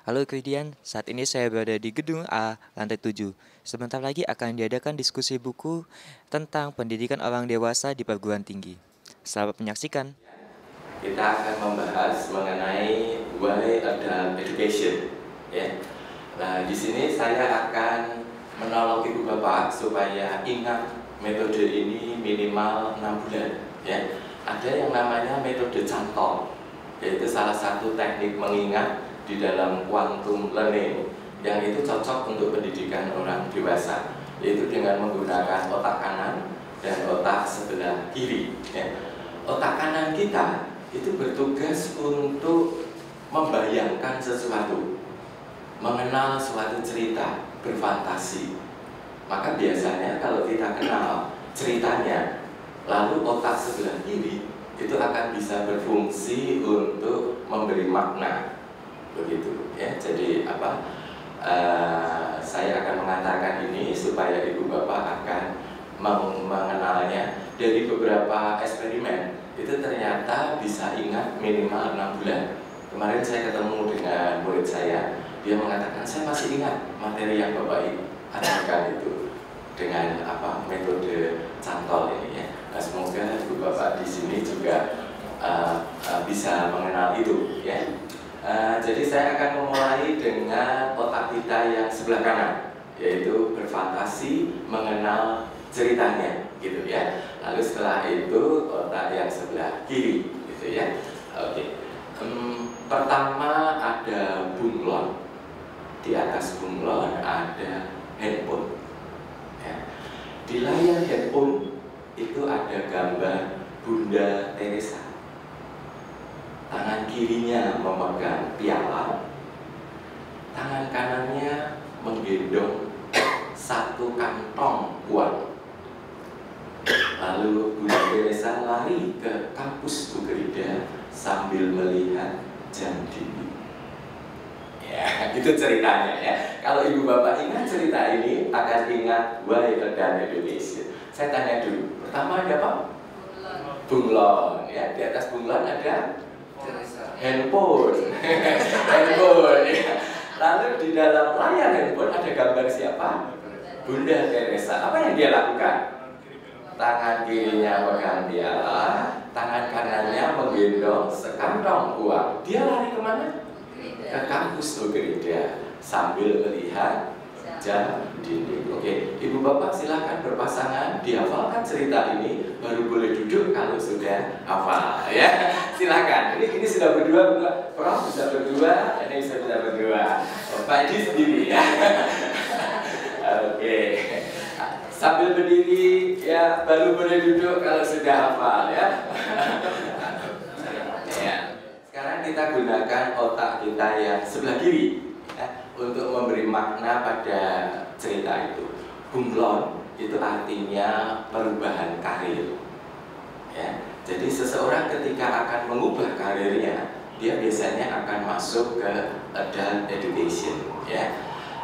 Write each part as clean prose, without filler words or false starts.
Halo Kridian, saat ini saya berada di gedung A, lantai 7. Sebentar lagi akan diadakan diskusi buku tentang pendidikan orang dewasa di perguruan tinggi. Selamat menyaksikan. Kita akan membahas mengenai why adult education, ya. Nah, di sini saya akan menolong ibu bapak supaya ingat metode ini minimal 6 bulan, ya. Ada yang namanya metode cantol, yaitu salah satu teknik mengingat di dalam quantum learning yang itu cocok untuk pendidikan orang dewasa, yaitu dengan menggunakan otak kanan dan otak sebelah kiri, ya. Otak kanan kita itu bertugas untuk membayangkan sesuatu, mengenal suatu cerita, berfantasi. Maka biasanya kalau kita kenal ceritanya, lalu otak sebelah kiri itu akan bisa berfungsi untuk memberi makna, begitu ya. Jadi saya akan mengatakan ini supaya ibu bapak akan mengenalnya dari beberapa eksperimen. Itu ternyata bisa ingat minimal 6 bulan. Kemarin saya ketemu dengan murid saya, dia mengatakan saya masih ingat materi yang bapak ajarkan itu dengan metode cantol ini, ya. Nah, semoga ibu bapak di sini juga bisa mengenal itu, ya. Jadi saya akan memulai dengan otak kita yang sebelah kanan, yaitu berfantasi mengenal ceritanya, gitu ya. Lalu setelah itu otak yang sebelah kiri, gitu ya. Oke. Pertama ada bunglon. Di atas bunglon ada handphone, ya. Di layar handphone itu ada gambar Bunda Teresa. Tangan kirinya memegang piala, tangan kanannya menggendong satu kantong uang. Lalu Bunda Teresa lari ke kampus Ugrida sambil melihat jam dinding. Ya, itu ceritanya, ya. Kalau ibu bapak ingat cerita ini, akan ingat why adult education. Saya tanya dulu, pertama ada apa? Bunglon, ya. Di atas bunglon ada handphone. Handphone, ya. Lalu di dalam layar handphone ada gambar siapa? Bunda Teresa. Apa yang dia lakukan? Tangan kirinya pegang piala, tangan kanannya menggendong sekantong uang. Dia lari kemana? Ke kampus Ugrida sambil melihat jam dinding. Oke, ibu bapak silakan berpasangan, dihafalkan cerita ini, baru boleh duduk kalau sudah hafal, ya. Silakan. Ini sudah berdua, Prof bisa berdua, ini bisa berdua. Pak Edi sendiri, ya. Oke. Sambil berdiri, ya, baru boleh duduk kalau sudah hafal, ya. Ya. Sekarang kita gunakan otak kita yang sebelah kiri, ya, untuk memberi makna pada cerita itu. Bunglon itu artinya perubahan karir, ya. Jadi seseorang ketika akan mengubah karirnya, dia biasanya akan masuk ke adult education, ya.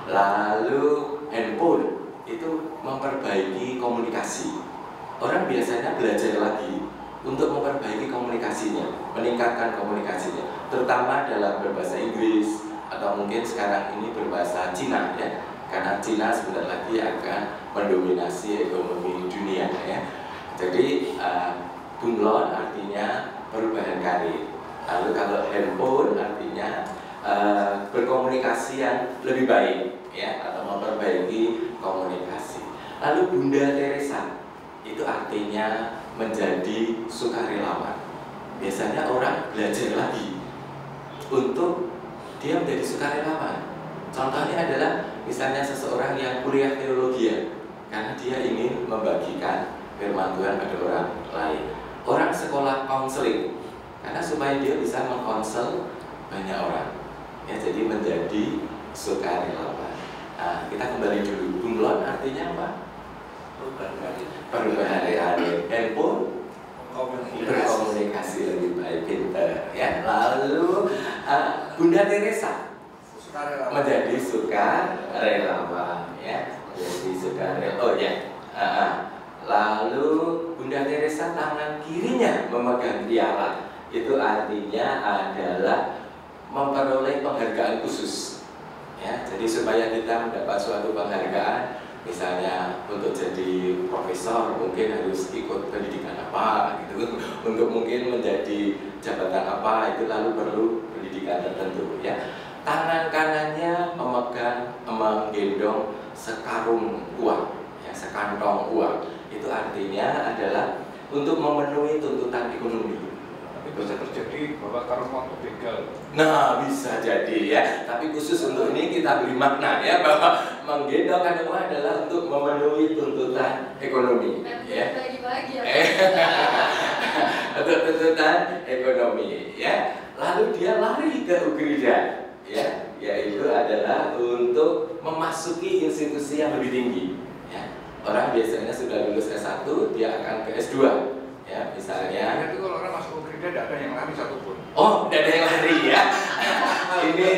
Lalu handphone itu memperbaiki komunikasi. Orang biasanya belajar lagi untuk memperbaiki komunikasinya, meningkatkan komunikasinya, terutama dalam berbahasa Inggris atau mungkin sekarang ini berbahasa Cina, ya. Karena Cina sebentar lagi akan mendominasi ekonomi dunia, ya. Jadi bunglon artinya perubahan karir. Lalu kalau handphone artinya berkomunikasi yang lebih baik, ya, atau memperbaiki komunikasi. Lalu Bunda Teresa itu artinya menjadi sukarelawan. Biasanya orang belajar lagi untuk dia menjadi sukarelawan. Contohnya adalah misalnya seseorang yang kuliah teologi, karena dia ingin membagikan firman Tuhan pada orang lain. Orang sekolah konseling karena supaya dia bisa mengkonsel banyak orang, ya. Jadi menjadi sukarelawan. Nah, kita kembali dulu. Bunglon artinya apa? Perubahan karir. Handphone berkomunikasi lebih baik, pintar, ya. Lalu Bunda Teresa menjadi sukarelawan, ya. Menjadi sukarelawan. Oh ya. Lalu Bunda Teresa tangan kirinya memegang piala. Itu artinya adalah memperoleh penghargaan khusus. Ya, jadi supaya kita mendapat suatu penghargaan, misalnya untuk jadi profesor mungkin harus ikut pendidikan apa gitu, untuk mungkin menjadi jabatan apa itu lalu perlu pendidikan tertentu ya. Tangan kanannya menggendong sekarung uang, ya, sekantong uang. Itu artinya adalah untuk memenuhi tuntutan ekonomi. Bisa terjadi bahwa karung uang itu begal. Nah, bisa jadi ya. Tapi khusus untuk ini kita beri makna ya, bahwa menggendong karung uang adalah untuk memenuhi tuntutan ekonomi. Ya. Bagi-bagi ya. Untuk tuntutan ekonomi ya. Lalu dia lari ke Ugrida ya, yaitu adalah untuk memasuki institusi yang lebih tinggi ya. Orang biasanya sudah lulus S1, dia akan ke S2 ya, misalnya. Itu kalau orang masuk Ugrida tidak ada yang lari satupun. Oh, tidak ada yang lari ya. Ini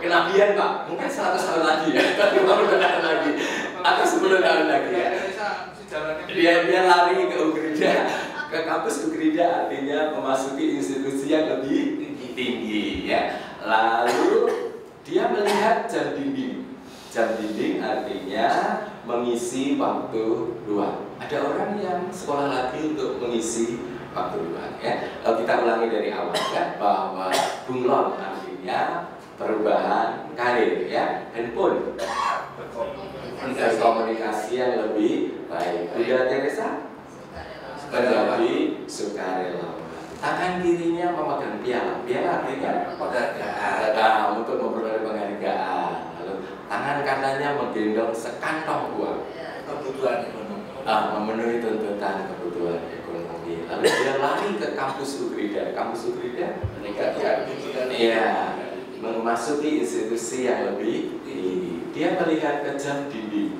kenabian Pak, mungkin 100 tahun lagi ya, 50 tahun lagi atau 10 tahun lagi ya. Dia lari ke Ugrida, ke kampus Ugrida, artinya memasuki institusi yang lebih tinggi ya. Lalu dia melihat jam dinding. Jam dinding artinya mengisi waktu luang. Ada orang yang sekolah lagi untuk mengisi waktu luang ya. Kalau kita ulangi dari awal ya, bahwa bunglon artinya perubahan karir ya, handphone komunikasi yang lebih baik. Bunda Teresa menjadi sukarelawan. Tangan kirinya memegang piala. Piala artinya penghargaan, untuk memperoleh penghargaan. Lalu tangan kanannya menggendong sekantong uang. Kebutuhan ekonomi. Memenuhi tuntutan kebutuhan ekonomi. Lalu dia lari ke kampus Ugrida. Kampus Ugrida ya, memasuki institusi yang lebih tinggi. Dia melihat ke jam dinding,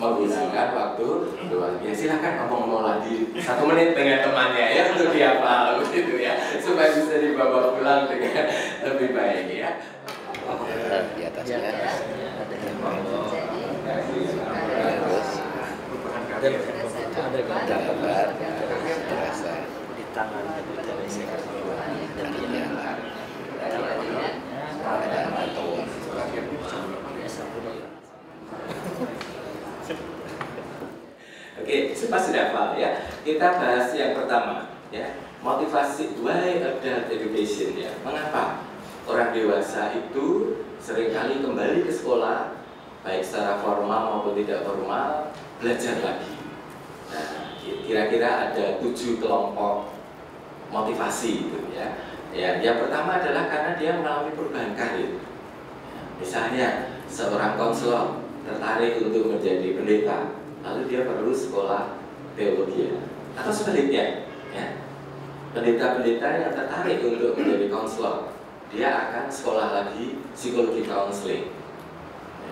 menggunakan waktu luang. Ya silakan ngomong lagi 1 menit dengan temannya ya, untuk dihafal begitu ya, supaya bisa dibawa pulang dengan lebih baik ya. Di atasnya terus ada lebar terasa di tangan ada batuan. Oke, pas sudah hafal ya. Kita bahas yang pertama ya, motivasi. Why adult education ya. Mengapa orang dewasa itu seringkali kembali ke sekolah, baik secara formal maupun tidak formal, belajar lagi. Nah, kira-kira ada 7 kelompok motivasi itu ya. Ya, yang pertama adalah karena dia mengalami perubahan karir. Ya, misalnya seorang konselor tertarik untuk menjadi pendeta, lalu dia perlu sekolah teologi atau sebaliknya ya. Pendeta-pendeta yang tertarik untuk menjadi konselor, dia akan sekolah lagi psikologi counseling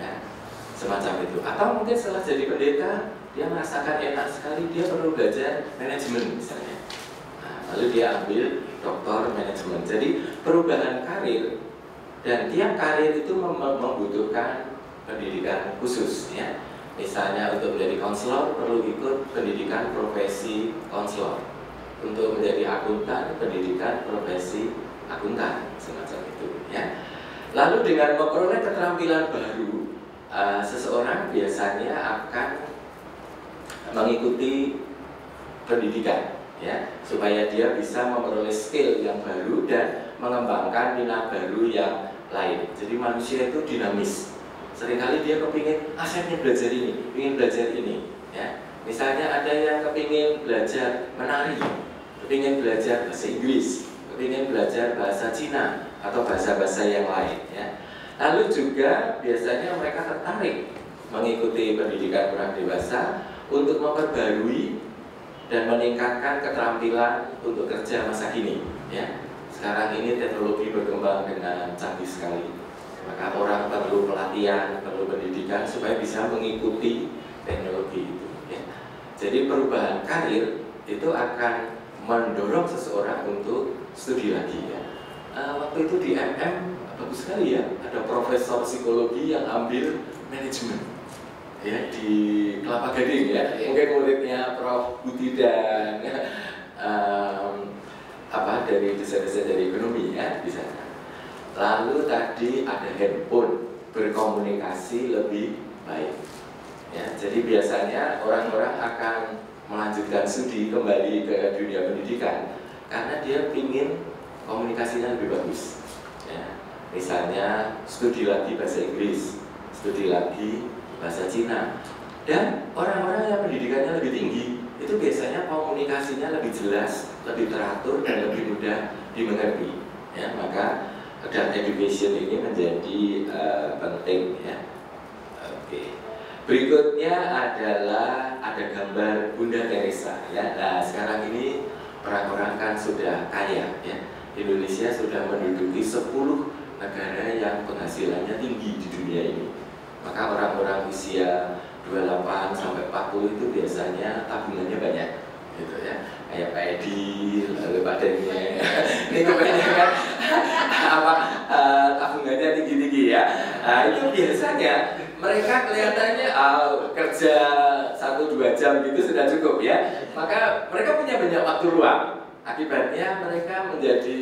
ya, semacam itu. Atau mungkin setelah jadi pendeta dia merasakan enak sekali, dia perlu belajar manajemen misalnya, nah, lalu dia ambil doktor manajemen. Jadi perubahan karir, dan tiap karir itu membutuhkan pendidikan khusus ya. Misalnya untuk menjadi konselor perlu ikut pendidikan profesi konselor. Untuk menjadi akuntan, pendidikan profesi akuntan, semacam itu ya. Lalu dengan memperoleh keterampilan baru, seseorang biasanya akan mengikuti pendidikan ya, supaya dia bisa memperoleh skill yang baru dan mengembangkan minat baru yang lain. Jadi manusia itu dinamis. Seringkali dia kepingin, saya ingin belajar ini, ingin belajar ini ya. Misalnya ada yang kepingin belajar menari, kepingin belajar bahasa Inggris, kepingin belajar bahasa Cina atau bahasa-bahasa yang lain ya. Lalu juga biasanya mereka tertarik mengikuti pendidikan orang dewasa untuk memperbarui dan meningkatkan keterampilan untuk kerja masa kini ya. Sekarang ini teknologi berkembang dengan canggih sekali, maka orang perlu pelatihan, perlu pendidikan supaya bisa mengikuti teknologi itu ya. Jadi perubahan karir itu akan mendorong seseorang untuk studi lagi ya. Waktu itu di MM bagus sekali ya, ada profesor psikologi yang ambil manajemen ya di Kelapa Gading ya. Mungkin muridnya Prof. Butidan ya. dari desain-desain dari ekonomi ya di sana. Lalu tadi ada handphone, berkomunikasi lebih baik. Ya, jadi biasanya orang-orang akan melanjutkan studi kembali ke dunia pendidikan karena dia ingin komunikasinya lebih bagus. Ya, misalnya studi lagi bahasa Inggris, studi lagi bahasa Cina. Dan orang-orang yang pendidikannya lebih tinggi itu biasanya komunikasinya lebih jelas, lebih teratur dan lebih mudah dimengerti. Ya, maka dan education ini menjadi penting ya. Oke. Berikutnya adalah ada gambar Bunda Teresa ya. Nah, sekarang ini orang-orang kan sudah kaya ya. Indonesia sudah menduduki 10 negara yang penghasilannya tinggi di dunia ini. Maka orang-orang usia 28 sampai 40 itu biasanya tabungannya banyak gitu ya. Kayak Pak Edi, lalu Pak Daniel. Ini kebanyakan tabungannya tinggi-tinggi ya. Nah, itu biasanya mereka kelihatannya kerja 1-2 jam gitu sudah cukup ya. Maka mereka punya banyak waktu luang. Akibatnya mereka menjadi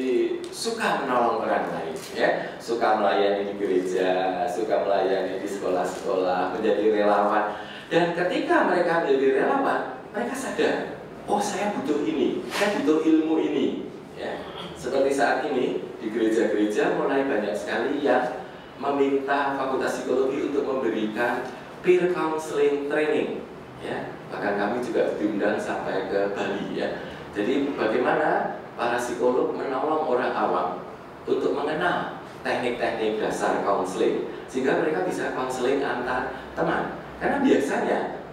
suka menolong orang lain ya. Suka melayani di gereja, suka melayani di sekolah-sekolah, menjadi relawan. Dan ketika mereka menjadi relawan, mereka sadar, oh saya butuh ini, saya butuh ilmu ini ya. Seperti saat ini di gereja-gereja mulai banyak sekali yang meminta Fakultas Psikologi untuk memberikan peer counseling training ya. Bahkan kami juga diundang sampai ke Bali ya. Jadi bagaimana para psikolog menolong orang awam untuk mengenal teknik-teknik dasar counseling sehingga mereka bisa counseling antar teman. Karena biasanya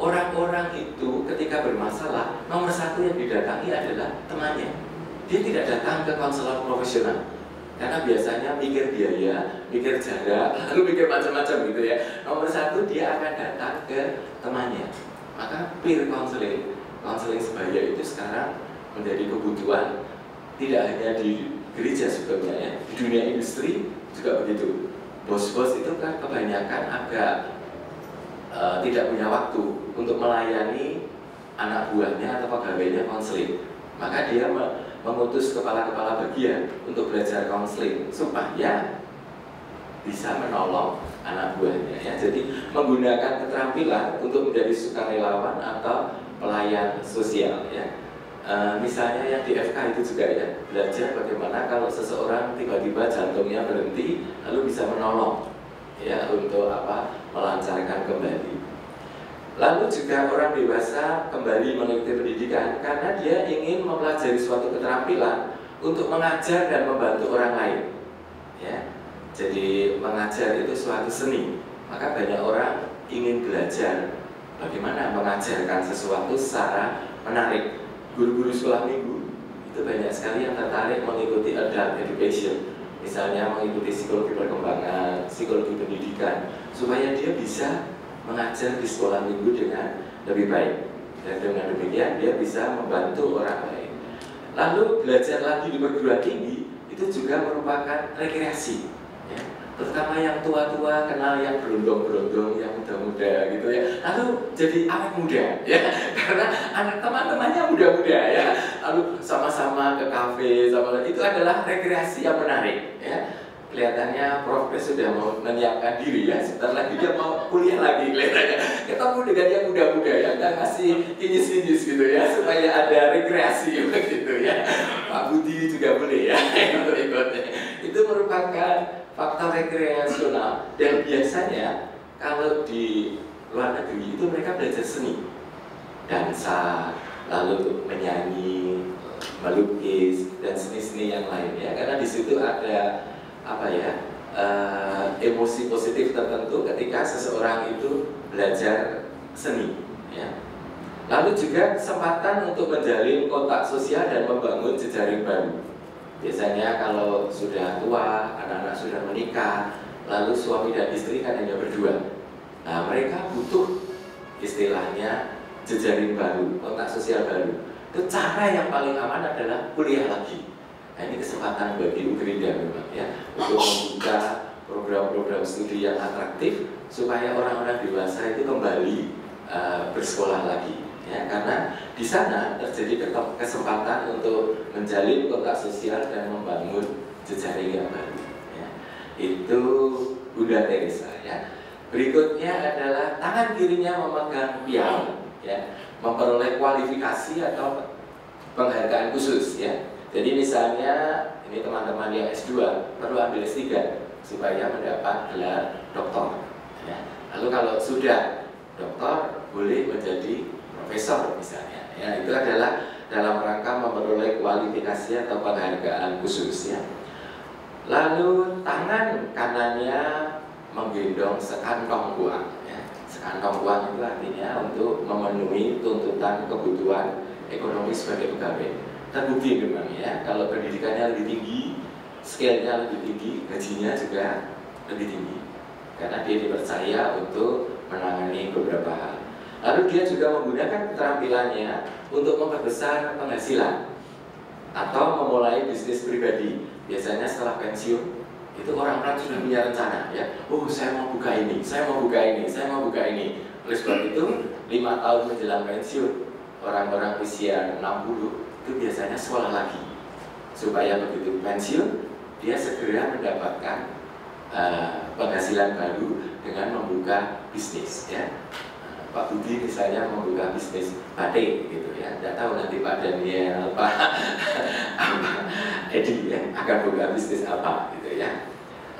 orang-orang itu ketika bermasalah nomor satu yang didatangi adalah temannya. Dia tidak datang ke konselor profesional karena biasanya mikir biaya, mikir jarak, lalu mikir macam-macam gitu ya. Nomor satu dia akan datang ke temannya. Maka peer counseling, counseling sebaya itu sekarang menjadi kebutuhan tidak hanya di gereja sebetulnya ya, di dunia industri juga begitu. Bos-bos itu kan kebanyakan agak tidak punya waktu untuk melayani anak buahnya atau pegawainya konseling. Maka dia mengutus kepala-kepala bagian untuk belajar konseling supaya bisa menolong anak buahnya ya. Jadi menggunakan keterampilan untuk menjadi sukarelawan atau pelayan sosial ya. Misalnya yang di FK itu juga ya, belajar bagaimana kalau seseorang tiba-tiba jantungnya berhenti lalu bisa menolong ya untuk melancarkan kembali. Lalu juga orang dewasa kembali mengikuti pendidikan karena dia ingin mempelajari suatu keterampilan untuk mengajar dan membantu orang lain ya. Jadi mengajar itu suatu seni, maka banyak orang ingin belajar bagaimana mengajarkan sesuatu secara menarik. Guru-guru sekolah minggu itu banyak sekali yang tertarik mengikuti adult education, misalnya mengikuti psikologi perkembangan, psikologi pendidikan, supaya dia bisa mengajar di sekolah minggu dengan lebih baik, dan dengan demikian dia bisa membantu orang lain. Lalu belajar lagi di perguruan tinggi itu juga merupakan rekreasi ya. Terutama yang tua-tua kenal yang berondong-berondong, yang muda-muda gitu ya. Lalu jadi awet muda ya, karena anak teman-temannya muda-muda ya. Lalu sama-sama ke kafe, itu adalah rekreasi yang menarik ya. Kelihatannya Prof. sudah mau menyiapkan diri ya. Sebentar lagi dia mau kuliah lagi kelihatannya. Ketemu dengan yang muda-muda yang nggak ngasih kinyis-kinyis gitu ya, supaya ada rekreasi begitu ya. Pak Budi juga boleh ya ikut-ikutnya. Itu merupakan faktor rekreasional, dan biasanya kalau di luar negeri itu mereka belajar seni, dansa, lalu menyanyi, melukis, dan seni-seni yang lain ya. Karena di situ ada emosi positif tertentu ketika seseorang itu belajar seni ya. Lalu juga kesempatan untuk menjalin kontak sosial dan membangun jejaring baru. Biasanya kalau sudah tua, anak-anak sudah menikah, lalu suami dan istri kan hanya berdua. Nah, mereka butuh istilahnya jejaring baru, kontak sosial baru. Itu cara yang paling aman adalah kuliah lagi. Nah, ini kesempatan bagi Ugrinda memang ya, untuk membuka program-program studi yang atraktif supaya orang-orang dewasa itu kembali bersekolah lagi ya, karena di sana terjadi kesempatan untuk menjalin kontak sosial dan membangun jejaring yang baru. Ya. Itu Bunda Teresa. Ya. Berikutnya adalah tangan kirinya memegang piala, ya, memperoleh kualifikasi atau penghargaan khusus. Ya. Jadi misalnya ini teman-teman yang S2 perlu ambil S3 supaya mendapat gelar doktor. Ya. Lalu kalau sudah doktor boleh menjadi profesor misalnya. Ya, itu adalah dalam rangka memperoleh kualifikasi atau penghargaan khusus. Ya. Lalu tangan kanannya menggendong sekantong uang. Ya. Sekantong uang itu artinya untuk memenuhi tuntutan kebutuhan ekonomi sebagai pegawai. Terbukti memang ya, kalau pendidikannya lebih tinggi, skill-nya lebih tinggi, gajinya juga lebih tinggi. Karena dia dipercaya untuk menangani beberapa hal. Lalu dia juga menggunakan keterampilannya untuk memperbesar penghasilan atau memulai bisnis pribadi. Biasanya setelah pensiun itu orang-orang sudah punya rencana, ya. Oh, saya mau buka ini, saya mau buka ini, saya mau buka ini. Oleh sebab itu 5 tahun menjelang pensiun, orang-orang usia 60 itu biasanya sekolah lagi supaya begitu pensiun dia segera mendapatkan penghasilan baru dengan membuka bisnis, ya. Pak Budi misalnya membuka bisnis batik gitu ya, tidak tahu nanti Pak Daniel, Pak Edi ya akan buka bisnis apa gitu ya.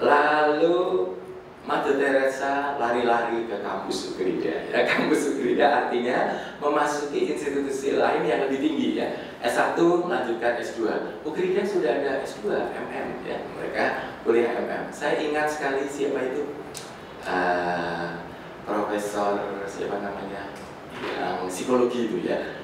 Lalu Mother Teresa lari-lari ke kampus Ugrida. Ya, kampus Ugrida artinya memasuki institusi lain yang lebih tinggi ya. S1 melanjutkan S2. Ugrida sudah ada S2, MM ya. Mereka kuliah MM. Saya ingat sekali siapa itu Profesor siapa namanya yang psikologi itu ya.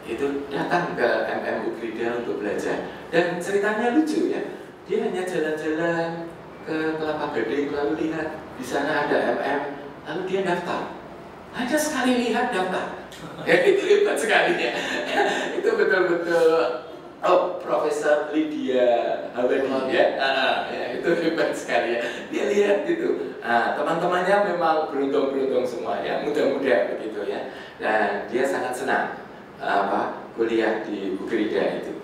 Itu datang ke MM Ugrida untuk belajar. Dan ceritanya lucu ya. Dia hanya jalan-jalan ke Kelapa Gading lalu lihat di sana ada MM, lalu dia daftar. Hanya sekali lihat daftar. Ya, itu hebat sekali ya. Itu betul-betul Profesor Lydia Hawadi ya. Ya, itu hebat sekali ya. Dia lihat gitu. Teman-temannya memang beruntung-beruntung semua ya, muda-muda begitu ya. Dan dia sangat senang kuliah di Ugrida itu.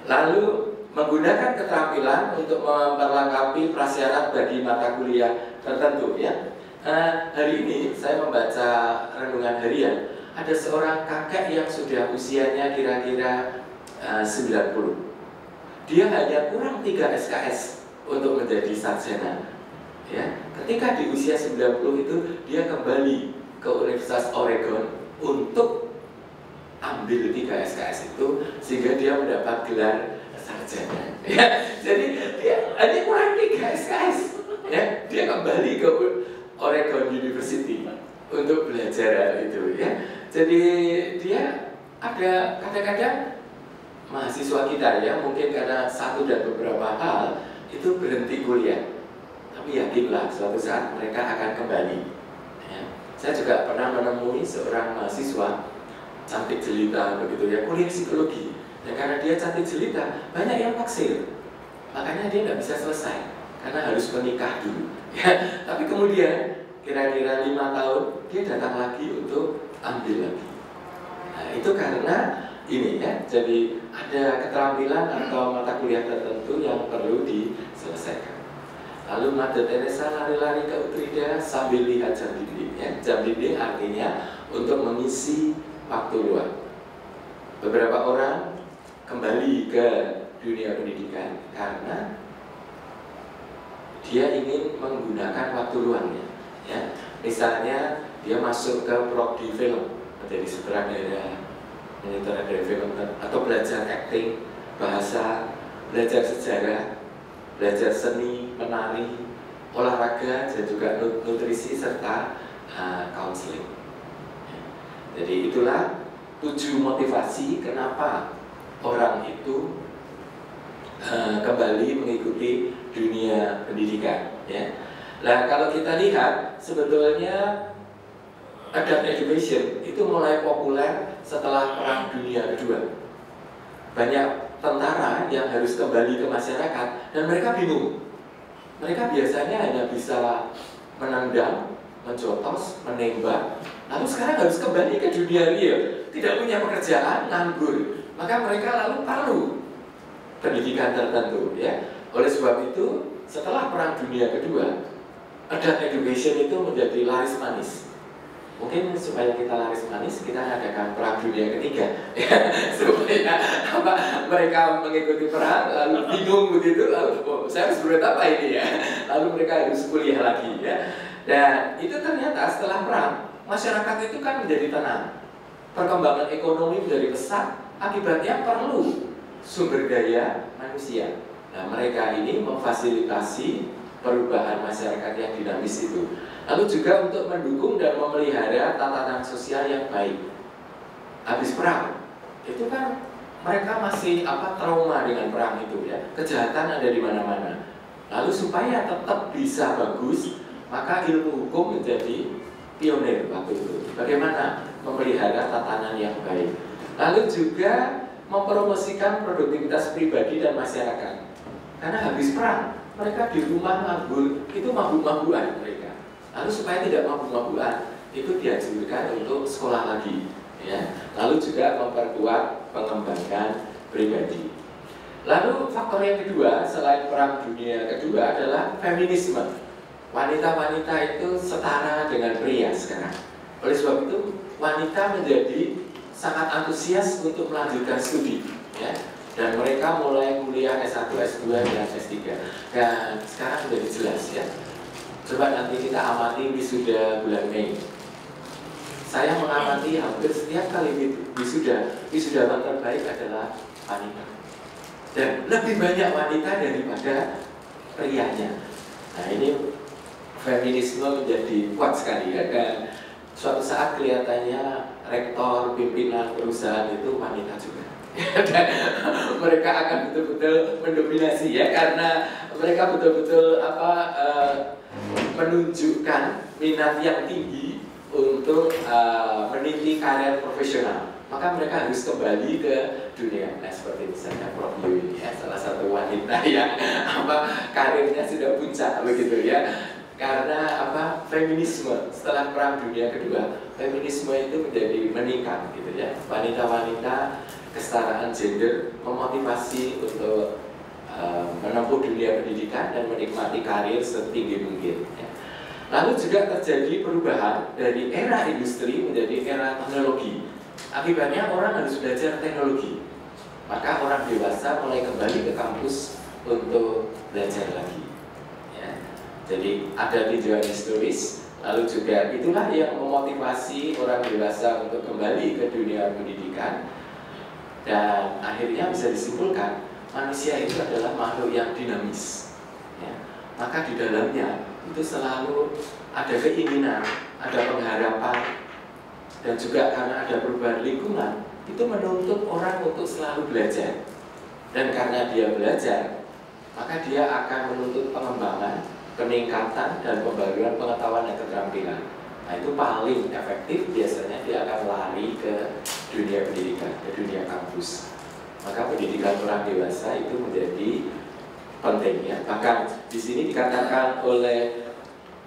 Lalu menggunakan keterampilan untuk memperlengkapi prasyarat bagi mata kuliah tertentu ya. Hari ini saya membaca renungan harian. Ada seorang kakek yang sudah usianya kira-kira 90. Dia hanya kurang 3 SKS untuk menjadi sarjana. Ya, ketika di usia 90 itu dia kembali ke Universitas Oregon untuk ambil 3 SKS itu sehingga dia mendapat gelar sarjana. Ya, jadi dia hanya kurang 3 SKS. Ya, dia kembali ke Oregon University untuk belajar itu ya. Jadi dia ada kadang-kadang mahasiswa kita ya mungkin karena satu dan beberapa hal itu berhenti kuliah. Tapi yakinlah suatu saat mereka akan kembali. Ya. Saya juga pernah menemui seorang mahasiswa cantik jelita begitu ya kuliah psikologi. Dan karena dia cantik jelita, banyak yang naksir. Makanya dia nggak bisa selesai karena harus menikah dulu. Ya, tapi kemudian kira-kira 5 tahun dia datang lagi untuk ambil lagi. Nah, itu karena ini ya. Jadi ada keterampilan atau mata kuliah tertentu yang perlu diselesaikan. Lalu Mother Teresa lari-lari ke Utrida sambil lihat jam dinding. Ya. Jam dinding artinya untuk mengisi waktu luang. Beberapa orang kembali ke dunia pendidikan karena dia ingin menggunakan waktu luangnya. Ya, misalnya dia masuk ke prodi film menjadi sutradara, menyutradari film atau belajar acting, bahasa, belajar sejarah, belajar seni, menari, olahraga dan juga nutrisi serta counseling. Ya. Jadi itulah 7 motivasi kenapa orang itu kembali mengikuti dunia pendidikan. Ya. Nah, kalau kita lihat sebetulnya adult education itu mulai populer setelah Perang Dunia Kedua. Banyak tentara yang harus kembali ke masyarakat dan mereka bingung. Mereka biasanya hanya bisa menendang, menjotos, menembak, lalu sekarang harus kembali ke dunia real, tidak punya pekerjaan, nganggur, maka mereka lalu perlu pendidikan tertentu, ya. Oleh sebab itu, setelah Perang Dunia Kedua, adult education itu menjadi laris manis. Mungkin supaya kita laris manis, kita adakan Perang Dunia Ketiga, ya. Supaya mereka mengikuti perang, lalu bingung begitu, lalu saya harus berbuat apa ini, ya. Lalu mereka harus kuliah lagi, ya. Dan itu ternyata setelah perang, masyarakat itu kan menjadi tenang, perkembangan ekonomi menjadi pesat, akibatnya perlu sumber daya manusia. Nah, mereka ini memfasilitasi perubahan masyarakat yang dinamis itu. Lalu juga untuk mendukung dan memelihara tatanan sosial yang baik. Habis perang, itu kan mereka masih trauma dengan perang itu, ya. Kejahatan ada di mana-mana. Lalu supaya tetap bisa bagus, maka ilmu hukum menjadi pionir waktu itu. Bagaimana memelihara tatanan yang baik. Lalu juga mempromosikan produktivitas pribadi dan masyarakat. Karena habis perang, mereka di rumah nganggur, itu mabuk-mabukan mereka. Lalu supaya tidak mabuk-mabukan, itu dianjurkan untuk sekolah lagi, ya. Lalu juga memperkuat pengembangan pribadi. Lalu faktor yang kedua selain Perang Dunia Kedua adalah feminisme. Wanita-wanita itu setara dengan pria sekarang. Oleh sebab itu, wanita menjadi sangat antusias untuk melanjutkan studi, ya. Dan mereka mulai kuliah S1, S2, dan S3. Dan sekarang sudah jelas, ya. Coba nanti kita amati wisuda bulan Mei. Saya mengamati hampir setiap kali wisudawan terbaik adalah wanita. Dan lebih banyak wanita daripada prianya. Nah, ini feminisme menjadi kuat sekali, ya. Dan suatu saat kelihatannya rektor, pimpinan perusahaan itu wanita juga. Dan mereka akan betul-betul mendominasi, ya, karena mereka betul-betul menunjukkan minat yang tinggi untuk meniti karir profesional. Maka mereka harus kembali ke dunia. Nah, seperti misalnya Prof Yu ini, ya, salah satu wanita yang karirnya sudah puncak begitu, ya. Karena feminisme setelah Perang Dunia Kedua, feminisme itu menjadi meningkat gitu, ya. Wanita-wanita, kesetaraan gender memotivasi untuk menempuh dunia pendidikan dan menikmati karir setinggi mungkin, ya. Lalu juga terjadi perubahan dari era industri menjadi era teknologi. Akibatnya orang harus belajar teknologi. Maka orang dewasa mulai kembali ke kampus untuk belajar lagi, ya. Jadi ada tinjauan historis. Lalu juga itulah yang memotivasi orang dewasa untuk kembali ke dunia pendidikan. Dan akhirnya bisa disimpulkan manusia itu adalah makhluk yang dinamis, ya. Maka di dalamnya itu selalu ada keinginan, ada pengharapan, dan juga karena ada perubahan lingkungan, itu menuntut orang untuk selalu belajar. Dan karena dia belajar, maka dia akan menuntut pengembangan, peningkatan, dan pembaruan pengetahuan dan keterampilan. Nah, itu paling efektif biasanya dia akan lari ke dunia pendidikan, ke dunia kampus. Maka pendidikan orang dewasa itu menjadi penting, ya. Bahkan di sini dikatakan oleh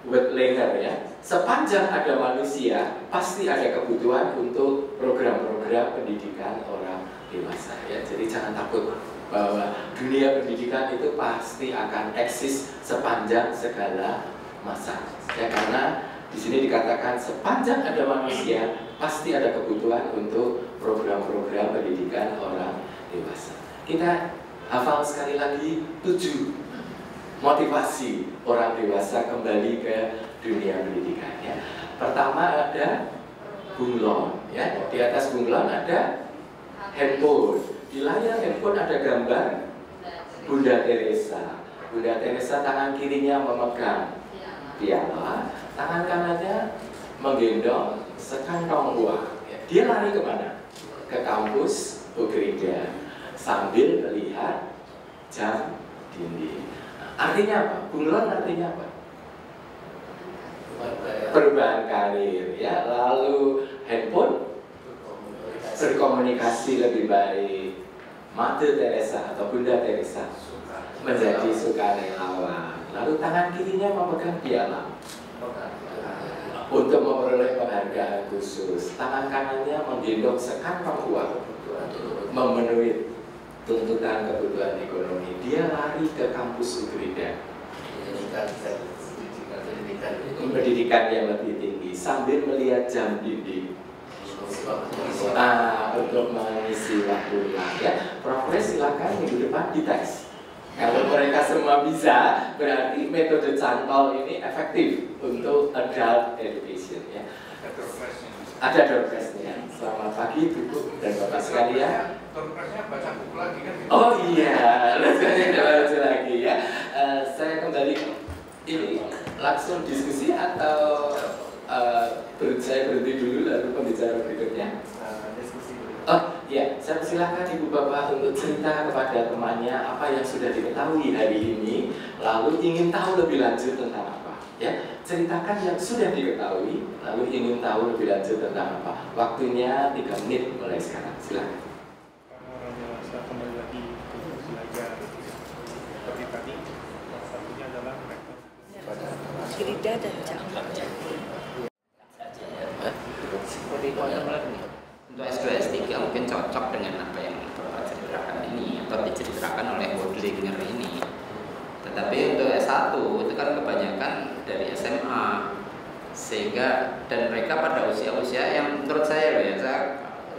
Wertheimer, ya, sepanjang ada manusia pasti ada kebutuhan untuk program-program pendidikan orang dewasa, ya. Jadi jangan takut bahwa dunia pendidikan itu pasti akan eksis sepanjang segala masa, ya. Karena di sini dikatakan sepanjang ada manusia pasti ada kebutuhan untuk program-program pendidikan orang dewasa. Kita hafal sekali lagi 7 motivasi orang dewasa kembali ke dunia pendidikan, ya. Pertama ada bunglon, ya. Di atas bunglon ada handphone. Di layar handphone ada gambar Bunda Teresa. Bunda Teresa tangan kirinya memegang piala, tangan kanannya menggendong sekantong uang, ya. Dia lari kemana? Ke kampus Ugrida sambil melihat jam dinding. Artinya apa? Bunglon artinya apa? Perubahan karir, ya. Lalu handphone berkomunikasi lebih baik. Mother Teresa atau Bunda Teresa menjadi sukarelawan. Lalu tangan kirinya memegang piala. untuk memperoleh penghargaan khusus. Tangan kanannya menggendong sekantong uang memenuhi tuntutan kebutuhan ekonomi. Dia lari ke kampus Ugrida, pendidikan yang lebih tinggi sambil melihat jam dinding untuk mengisi waktu luang. Ya, Profes silakan minggu depan dites. Kalau mereka semua bisa, berarti metode cantol ini efektif untuk adult education. Ya. Ada doorpress-nya. Selamat pagi Ibu dan Bapak sekalian. Doorpress-nya baca buku lagi kan? Oh iya, baca lagi ya. Saya kembali ini langsung diskusi atau saya berhenti dulu lalu pembicara berikutnya. Oh iya, saya persilahkan Ibu Bapak untuk cerita kepada temannya apa yang sudah diketahui hari ini, lalu ingin tahu lebih lanjut tentang apa. Ya, ceritakan yang sudah diketahui, lalu ingin tahu lebih lanjut tentang apa. Waktunya 3 menit mulai sekarang. Silakan. Orang dewasa kembali lagi belajar seperti tadi, salah satunya adalah mereka. Gerida dan Jawa. Untuk S2, S3 mungkin cocok dengan apa yang Bapak ceritakan ini atau diceritakan oleh Wodlinger ini. Tetapi untuk S1 itu kan kebanyakan dari SMA, sehingga dan mereka pada usia-usia yang menurut saya loh ya,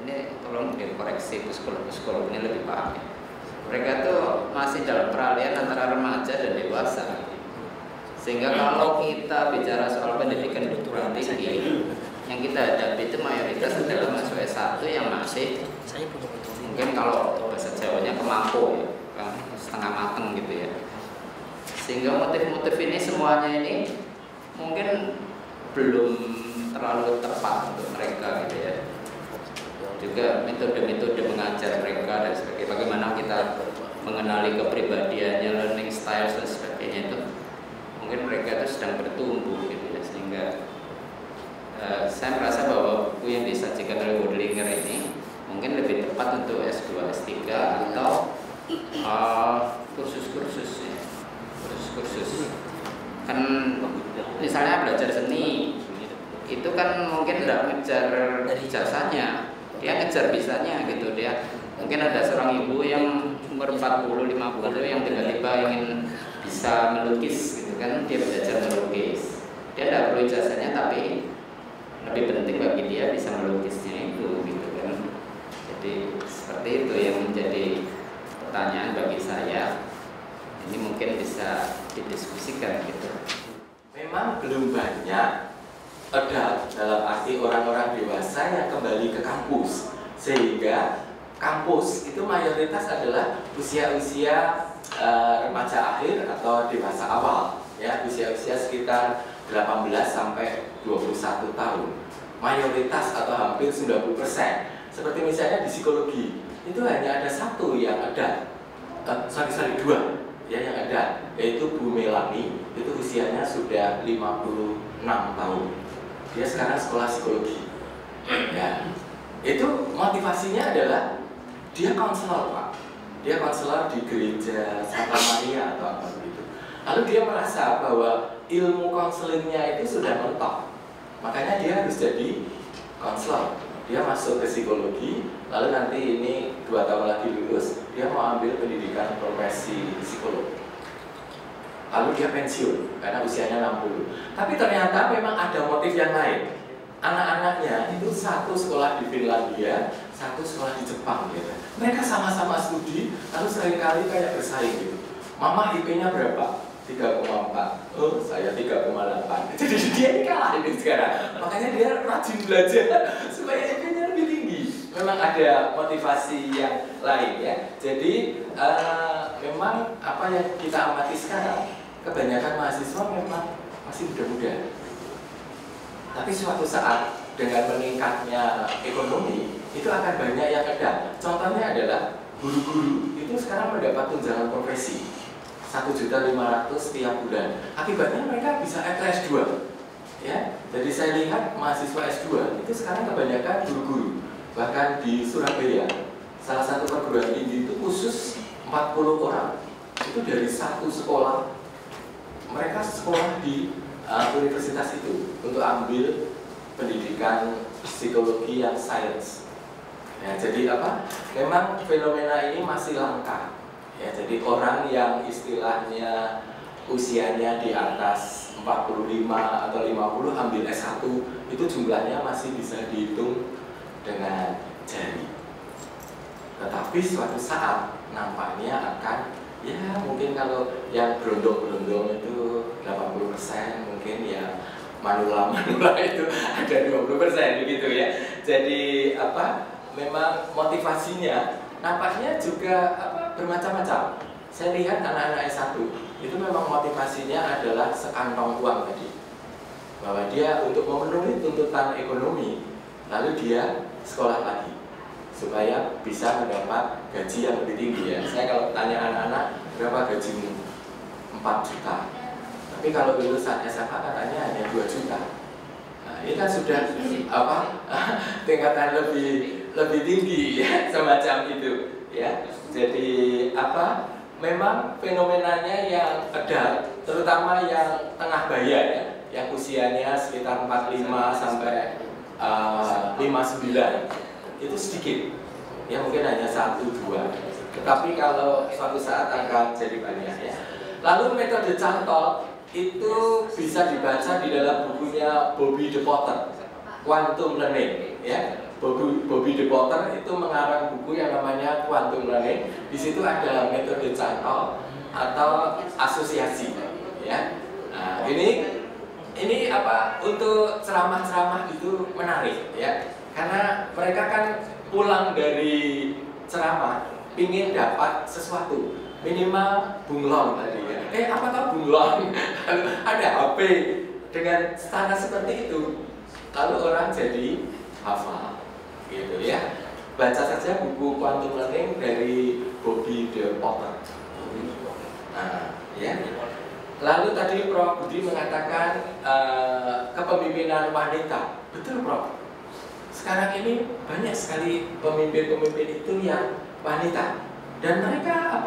ini tolong dikoreksi psikolog ini lebih paham ya. Mereka tuh masih dalam peralihan antara remaja dan dewasa. Sehingga kalau kita bicara soal pendidikan perguruan tinggi, yang kita hadapi itu mayoritas adalah mahasiswa S1 yang masih mungkin kalau bahasa Jawanya kemampu ya, kan setengah mateng gitu ya. Sehingga motif-motif ini semuanya ini mungkin belum terlalu tepat untuk mereka gitu ya. Juga metode-metode mengajar mereka dan sebagainya, bagaimana kita mengenali kepribadiannya, learning styles dan sebagainya itu mungkin mereka itu sedang bertumbuh gitu ya. Sehingga saya merasa bahwa buku yang disajikan oleh Wodlinger ini mungkin lebih tepat untuk S2, S3 atau kursus-kursus ya. Kursus-kursus kan misalnya belajar seni itu kan mungkin tidak ngejar ijazahnya, dia ngejar bisanya gitu. Dia mungkin ada seorang ibu yang umur 40-50 yang tiba-tiba ingin bisa melukis gitu kan, dia belajar melukis, dia tidak perlu ijazahnya tapi lebih penting bagi dia bisa melukisnya itu gitu kan. Jadi seperti itu yang menjadi pertanyaan bagi saya. Ini mungkin bisa didiskusikan gitu. Memang belum banyak adult dalam arti orang-orang dewasa yang kembali ke kampus, sehingga kampus itu mayoritas adalah usia-usia remaja akhir atau dewasa awal, ya, usia-usia sekitar 18 sampai 21 tahun. Mayoritas atau hampir 90%. Seperti misalnya di psikologi, itu hanya ada satu yang ada, dua ya yang ada, yaitu Bu Melani, itu usianya sudah 56 tahun. Dia sekarang sekolah psikologi. Ya. Itu motivasinya adalah dia konselor, Pak. Dia konselor di gereja Santa Maria atau apa begitu. Lalu dia merasa bahwa ilmu konselingnya itu sudah mentok. Makanya dia harus jadi konselor. Dia masuk ke psikologi, lalu nanti ini 2 tahun lagi lulus, dia mau ambil pendidikan profesi psikolog. Lalu dia pensiun karena usianya 60. Tapi ternyata memang ada motif yang lain. Anak-anaknya itu satu sekolah di Finlandia, satu sekolah di Jepang gitu. Mereka sama-sama studi, lalu seringkali kayak bersaing gitu. Mama IP-nya berapa? 3,4. Oh, saya 3,8. Jadi dia ini kalah ini sekarang. Makanya dia rajin belajar supaya IP-nya lebih tinggi. Memang ada motivasi yang lain ya. Jadi memang apa yang kita amati sekarang, kebanyakan mahasiswa memang masih muda-muda. Tapi suatu saat dengan meningkatnya ekonomi itu akan banyak yang ada. Contohnya adalah guru-guru itu sekarang mendapat tunjangan profesi 1.500.000 setiap bulan. Akibatnya mereka bisa apply S2. Ya, jadi saya lihat mahasiswa S2 itu sekarang kebanyakan guru-guru. Bahkan di Surabaya, salah satu perguruan tinggi itu khusus 40 orang. Itu dari satu sekolah. Mereka sekolah di universitas itu untuk ambil pendidikan psikologi yang sains. Ya, jadi apa? Memang fenomena ini masih langka. Ya, jadi orang yang istilahnya usianya di atas 45 atau 50 ambil S1 itu jumlahnya masih bisa dihitung dengan jari. Tetapi suatu saat nampaknya akan, ya mungkin kalau yang berondong-berondong itu 80%, mungkin ya manula-manula itu ada 20% begitu ya. Jadi apa? Memang motivasinya nampaknya juga bermacam-macam. Saya lihat anak-anak S1 itu memang motivasinya adalah sekantong uang tadi, bahwa dia untuk memenuhi tuntutan ekonomi, lalu dia sekolah lagi supaya bisa mendapat gaji yang lebih tinggi ya. Saya kalau tanya anak-anak, berapa gajimu? 4 juta. Tapi kalau lulusan SMA katanya hanya 2 juta. Nah, ini kan sudah tingkatan lebih tinggi ya, semacam itu ya. Jadi memang fenomenanya yang ada, terutama yang tengah baya ya, yang usianya sekitar 45 sampai 59 itu sedikit, ya mungkin hanya 1-2. Tetapi kalau suatu saat akan jadi banyak ya. Lalu metode Cantol itu bisa dibaca di dalam bukunya Bobby De Potter, Quantum Learning ya. Bobby De Potter itu mengarang buku yang namanya Quantum Learning. Di situ ada metode Cantol atau asosiasi ya. Nah, ini untuk ceramah-ceramah itu menarik ya. Karena mereka kan pulang dari ceramah ingin dapat sesuatu, minimal bunglon tadi ya. Apakah bunglon? Ada HP dengan standar seperti itu. Lalu orang jadi hafal gitu ya. Baca saja buku Quantum Learning dari Bobby De Potter. Nah, ya. Lalu tadi Prof. Budi mengatakan kepemimpinan wanita. Betul, Prof. Sekarang ini banyak sekali pemimpin-pemimpin itu yang wanita, dan mereka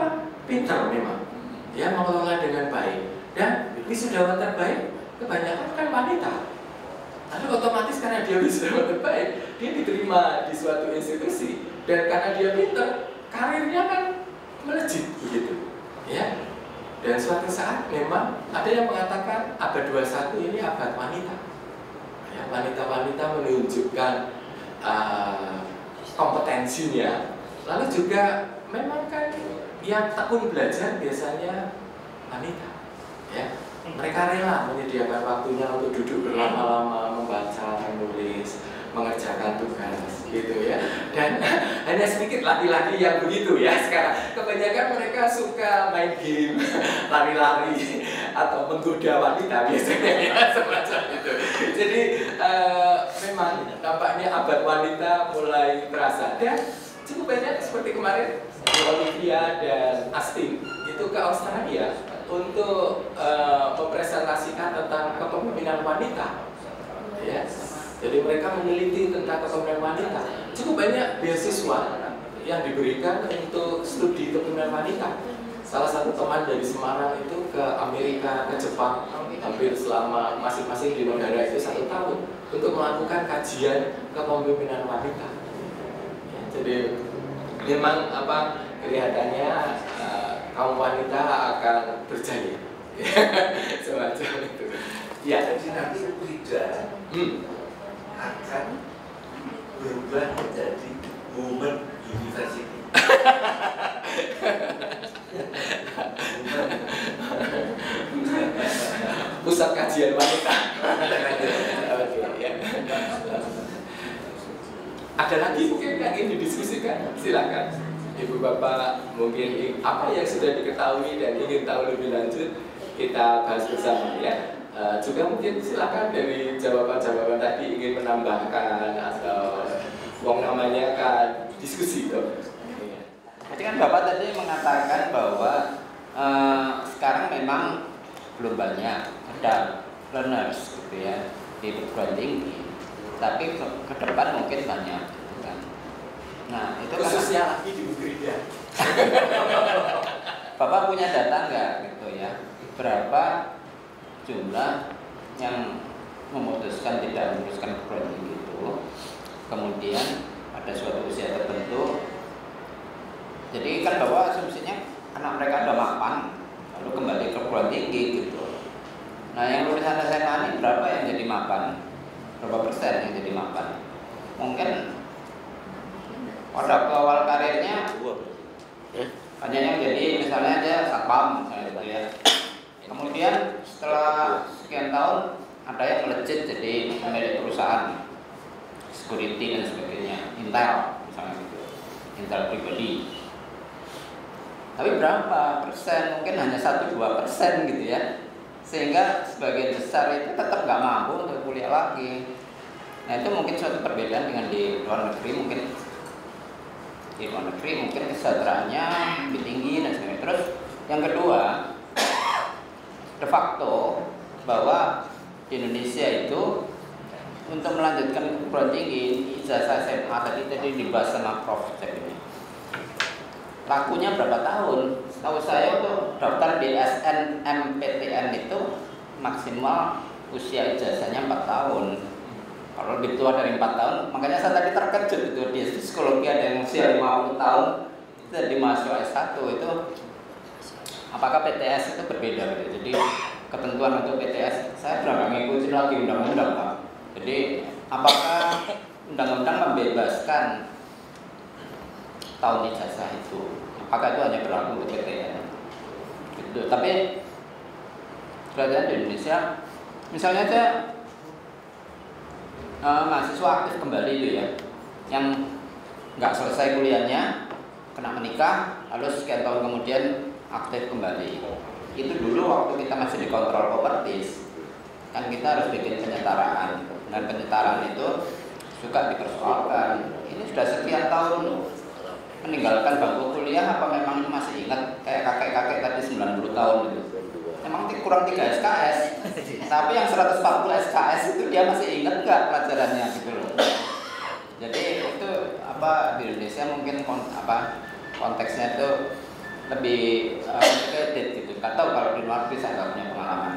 pintar memang, ya, mengelola dengan baik. Dan wisudawan terbaik kebanyakan kan wanita. Lalu otomatis karena dia wisudawan terbaik, dia diterima di suatu institusi, dan karena dia pintar, karirnya kan melejit begitu, ya. Dan suatu saat memang ada yang mengatakan abad 21 ini abad wanita. Ya, wanita-wanita menunjukkan kompetensinya. Lalu juga memang kan yang tekun belajar biasanya wanita, ya. Mereka rela menyediakan waktunya untuk duduk berlama-lama, membaca, menulis, mengerjakan tugas, gitu ya. Dan hanya sedikit laki-laki yang begitu ya sekarang. Kebanyakan mereka suka main game, lari-lari, atau menggoda wanita biasanya ya, semacam itu. Jadi memang nampaknya abad wanita mulai terasa. Dan cukup banyak seperti kemarin Olivia dan Astin itu ke Australia untuk mempresentasikan tentang kepemimpinan wanita, ya. Jadi mereka meneliti tentang kepemimpinan wanita. Cukup banyak beasiswa yang diberikan untuk studi kepemimpinan wanita. Salah satu teman dari Semarang itu ke Amerika, ke Jepang, hampir selama masing-masing di negara itu 1 tahun untuk melakukan kajian kepemimpinan wanita. Ya, jadi memang kelihatannya kaum wanita akan berjaya, semacam itu. Ya, Jadi nanti Frida akan berubah menjadi woman university. Pusat kajian wanita. Ada lagi mungkin yang ingin didiskusikan? Silakan. Ibu Bapak mungkin apa yang sudah diketahui dan ingin tahu lebih lanjut kita bahas bersama ya. Juga mungkin silakan dari jawaban-jawaban tadi ingin menambahkan atau namanya kan diskusi tuh. Jadi kan Bapak tadi mengatakan bahwa sekarang memang belum banyak ada learners gitu ya di perguruan tinggi, tapi ke depan mungkin banyak. Nah, itu khususnya lagi di Ugrida. Bapak punya data nggak gitu ya? Berapa jumlah yang memutuskan tidak meneruskan perguruan tinggi itu, kemudian ada suatu usia tertentu. Jadi kan bahwa asumsinya anak mereka udah mapan, lalu kembali ke perguruan tinggi gitu. Nah, yang lulusan SMA ini berapa yang jadi mapan? Berapa persen yang jadi mapan? Mungkin pada awal karirnya hanya yang jadi misalnya dia satpam misalnya gitu ya. Kemudian setelah sekian tahun ada yang melejit jadi pemilik perusahaan, security dan sebagainya, Intel misalnya gitu, Intel pribadi. Tapi berapa persen? Mungkin hanya 1-2% gitu ya. Sehingga sebagian besar itu tetap nggak mampu untuk kuliah lagi. Nah, itu mungkin suatu perbedaan dengan di luar negeri. Mungkin di luar negeri mungkin kesejahteraannya lebih tinggi dan sebagainya. Terus yang kedua, de facto bahwa di Indonesia itu untuk melanjutkan perguruan tinggi ijazah SMA tadi dibahas sama Prof. Ini lakunya berapa tahun? Tahu saya untuk daftar di SNMPTN itu maksimal usia ijazahnya 4 tahun. Kalau lebih tua dari 4 tahun, makanya saya tadi terkejut itu di psikologi ada yang usia 50 tahun jadi mahasiswa S1 itu. Apakah PTS itu berbeda gitu? Jadi ketentuan untuk PTS saya sudah nggak ngikutin lagi undang-undang Pak. Jadi apakah undang-undang membebaskan tahun ijazah itu? Apakah itu hanya berlaku untuk PTN? Gitu. Tapi perhatian di Indonesia, misalnya aja mahasiswa aktif kembali itu ya, yang nggak selesai kuliahnya, kena menikah, lalu sekian tahun kemudian aktif kembali. Itu dulu waktu kita masih dikontrol propertis, kan kita harus bikin penyetaraan, dan penyetaraan itu suka dipersoalkan. Ini sudah sekian tahun meninggalkan bangku kuliah, apa memang masih ingat kayak kakek-kakek tadi 90 tahun itu? Memang kurang 3 SKS, tapi yang 140 SKS itu dia masih ingat nggak pelajarannya gitu loh. Jadi itu apa di Indonesia mungkin konteksnya itu lebih complicated gitu. Nggak tahu kalau di luar negeri saya nggak punya pengalaman.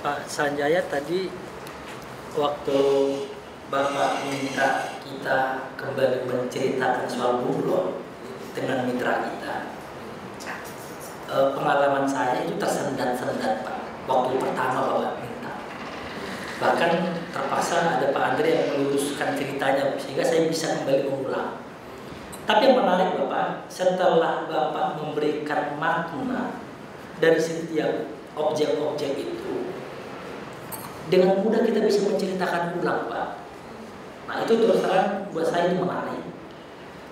Pak Sanjaya tadi waktu Bapak minta kita kembali menceritakan soal bunglon dengan mitra kita, pengalaman saya itu tersendat-sendat Pak waktu pertama Bapak minta. Bahkan terpaksa ada Pak Andre yang meluruskan ceritanya sehingga saya bisa kembali mengulang. Tapi yang menarik Bapak, setelah Bapak memberikan makna dari setiap objek-objek itu, dengan mudah kita bisa menceritakan ulang Pak. Nah itu terus terang buat saya itu menarik.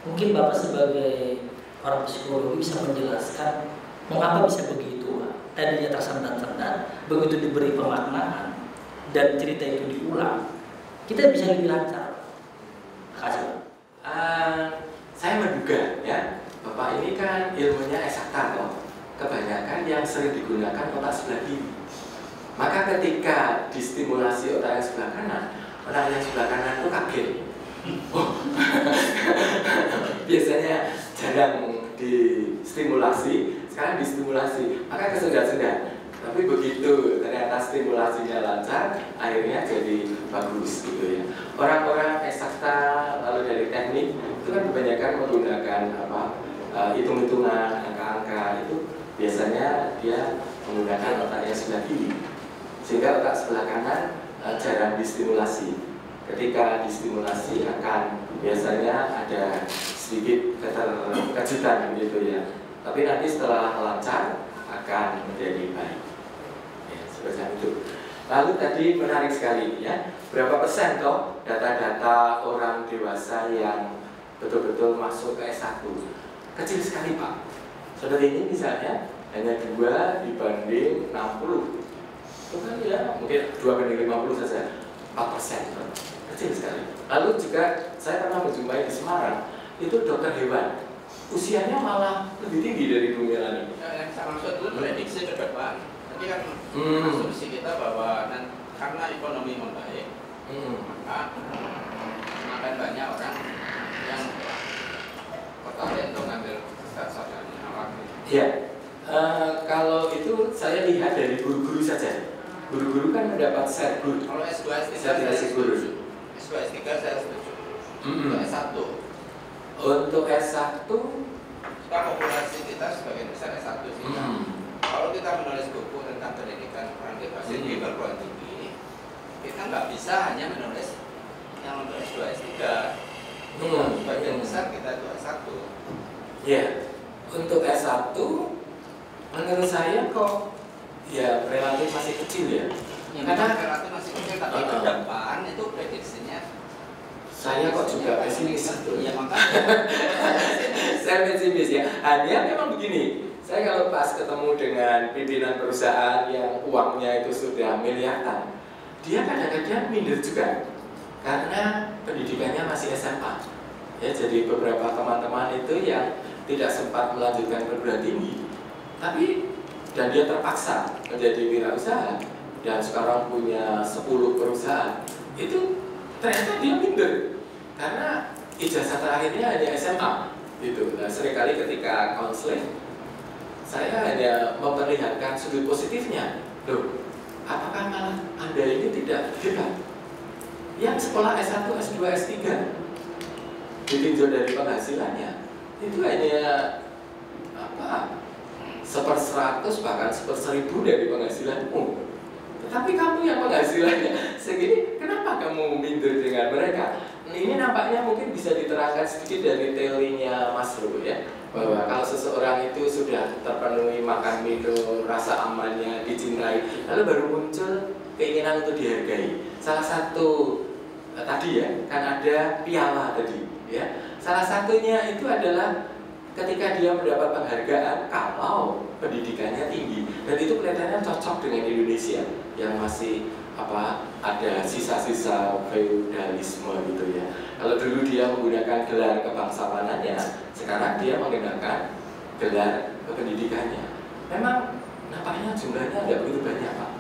Mungkin Bapak sebagai orang psikologi bisa menjelaskan mengapa bisa begitu Pak. Tadinya tersendat-sendat, begitu diberi pemaknaan dan cerita itu diulang, kita bisa lebih lancar. Terima kasih Pak. Saya menduga ya, Bapak ini kan ilmunya eksakta toh. Kebanyakan yang sering digunakan otak sebelah kiri. Maka ketika distimulasi otak yang sebelah kanan, orang yang sebelah kanan itu kaget. Oh. Biasanya jarang distimulasi, sekarang distimulasi, maka kesendat-sendat. Tapi begitu ternyata stimulasinya lancar, akhirnya jadi bagus gitu ya. Orang-orang eksakta lalu dari teknik itu kan kebanyakan menggunakan hitung-hitungan, angka-angka itu biasanya dia menggunakan otaknya sebelah kiri, sehingga otak sebelah kanan jarang distimulasi. Ketika distimulasi akan biasanya ada sedikit keterkejutan gitu ya. Tapi nanti setelah lancar akan menjadi baik. Ya, seperti itu. Lalu tadi menarik sekali ya, berapa persen toh data-data orang dewasa yang betul-betul masuk ke S1? Kecil sekali Pak. Seperti ini misalnya hanya 2 dibanding 60. Itu kan ya mungkin 2 banding 50 saja, 4%. Kecil sekali. Lalu juga saya pernah menjumpai di Semarang, itu dokter hewan, usianya malah lebih tinggi dari Bu Melani. Yang saya maksud itu prediksi ke depan. Tadi kan asumsi kita bahwa karena ekonomi membaik, maka akan banyak orang yang tertarik untuk mengambil sarjana awal. Ya, kalau itu saya lihat dari guru-guru saja. guru-guru kan mendapat serbud. Kalau S2, S3 saya setuju. S2, S3 saya setuju. Untuk S1. Untuk S1 kita populasi kita sebagian besar S1 sih. Kalau kita menulis buku tentang pendidikan orang dewasa di perguruan tinggi, kita nggak bisa hanya menulis yang untuk S2, S3. Sebagian besar kita itu S1. Ya, untuk S1 menurut saya kok ya relatif masih kecil ya. Karena relatif masih kecil, tapi ke depan itu prediksinya saya kok juga pesimis. Ya makanya Saya pesimis ya. Hanya memang begini, saya kalau pas ketemu dengan pimpinan perusahaan yang uangnya itu sudah miliaran, dia kadang-kadang minder juga karena pendidikannya masih SMA. Ya, jadi beberapa teman-teman itu yang tidak sempat melanjutkan perguruan tinggi, tapi dan dia terpaksa menjadi wirausaha dan sekarang punya 10 perusahaan, itu ternyata dia minder karena ijazah terakhirnya hanya SMA gitu. Nah, seringkali ketika konseling saya hanya memperlihatkan sudut positifnya. Loh, apakah malah Anda ini tidak hebat? Yang sekolah S1, S2, S3 ditinjau dari penghasilannya itu hanya apa? 1/100 bahkan 1/1000 dari penghasilanmu. Tetapi kamu yang penghasilannya segini, kenapa kamu minder dengan mereka? Ini nampaknya mungkin bisa diterangkan sedikit dari teorinya Mas Ru ya, bahwa kalau seseorang itu sudah terpenuhi makan minum, rasa amannya, dicintai, lalu baru muncul keinginan untuk dihargai. Salah satu tadi ya, kan ada piala tadi ya. Salah satunya itu adalah ketika dia mendapat penghargaan kalau pendidikannya tinggi, dan itu kelihatannya cocok dengan Indonesia yang masih ada sisa-sisa feudalisme gitu ya. Kalau dulu dia menggunakan gelar kebangsawanannya, sekarang dia menggunakan gelar kependidikannya. Memang nampaknya jumlahnya tidak begitu banyak, Pak.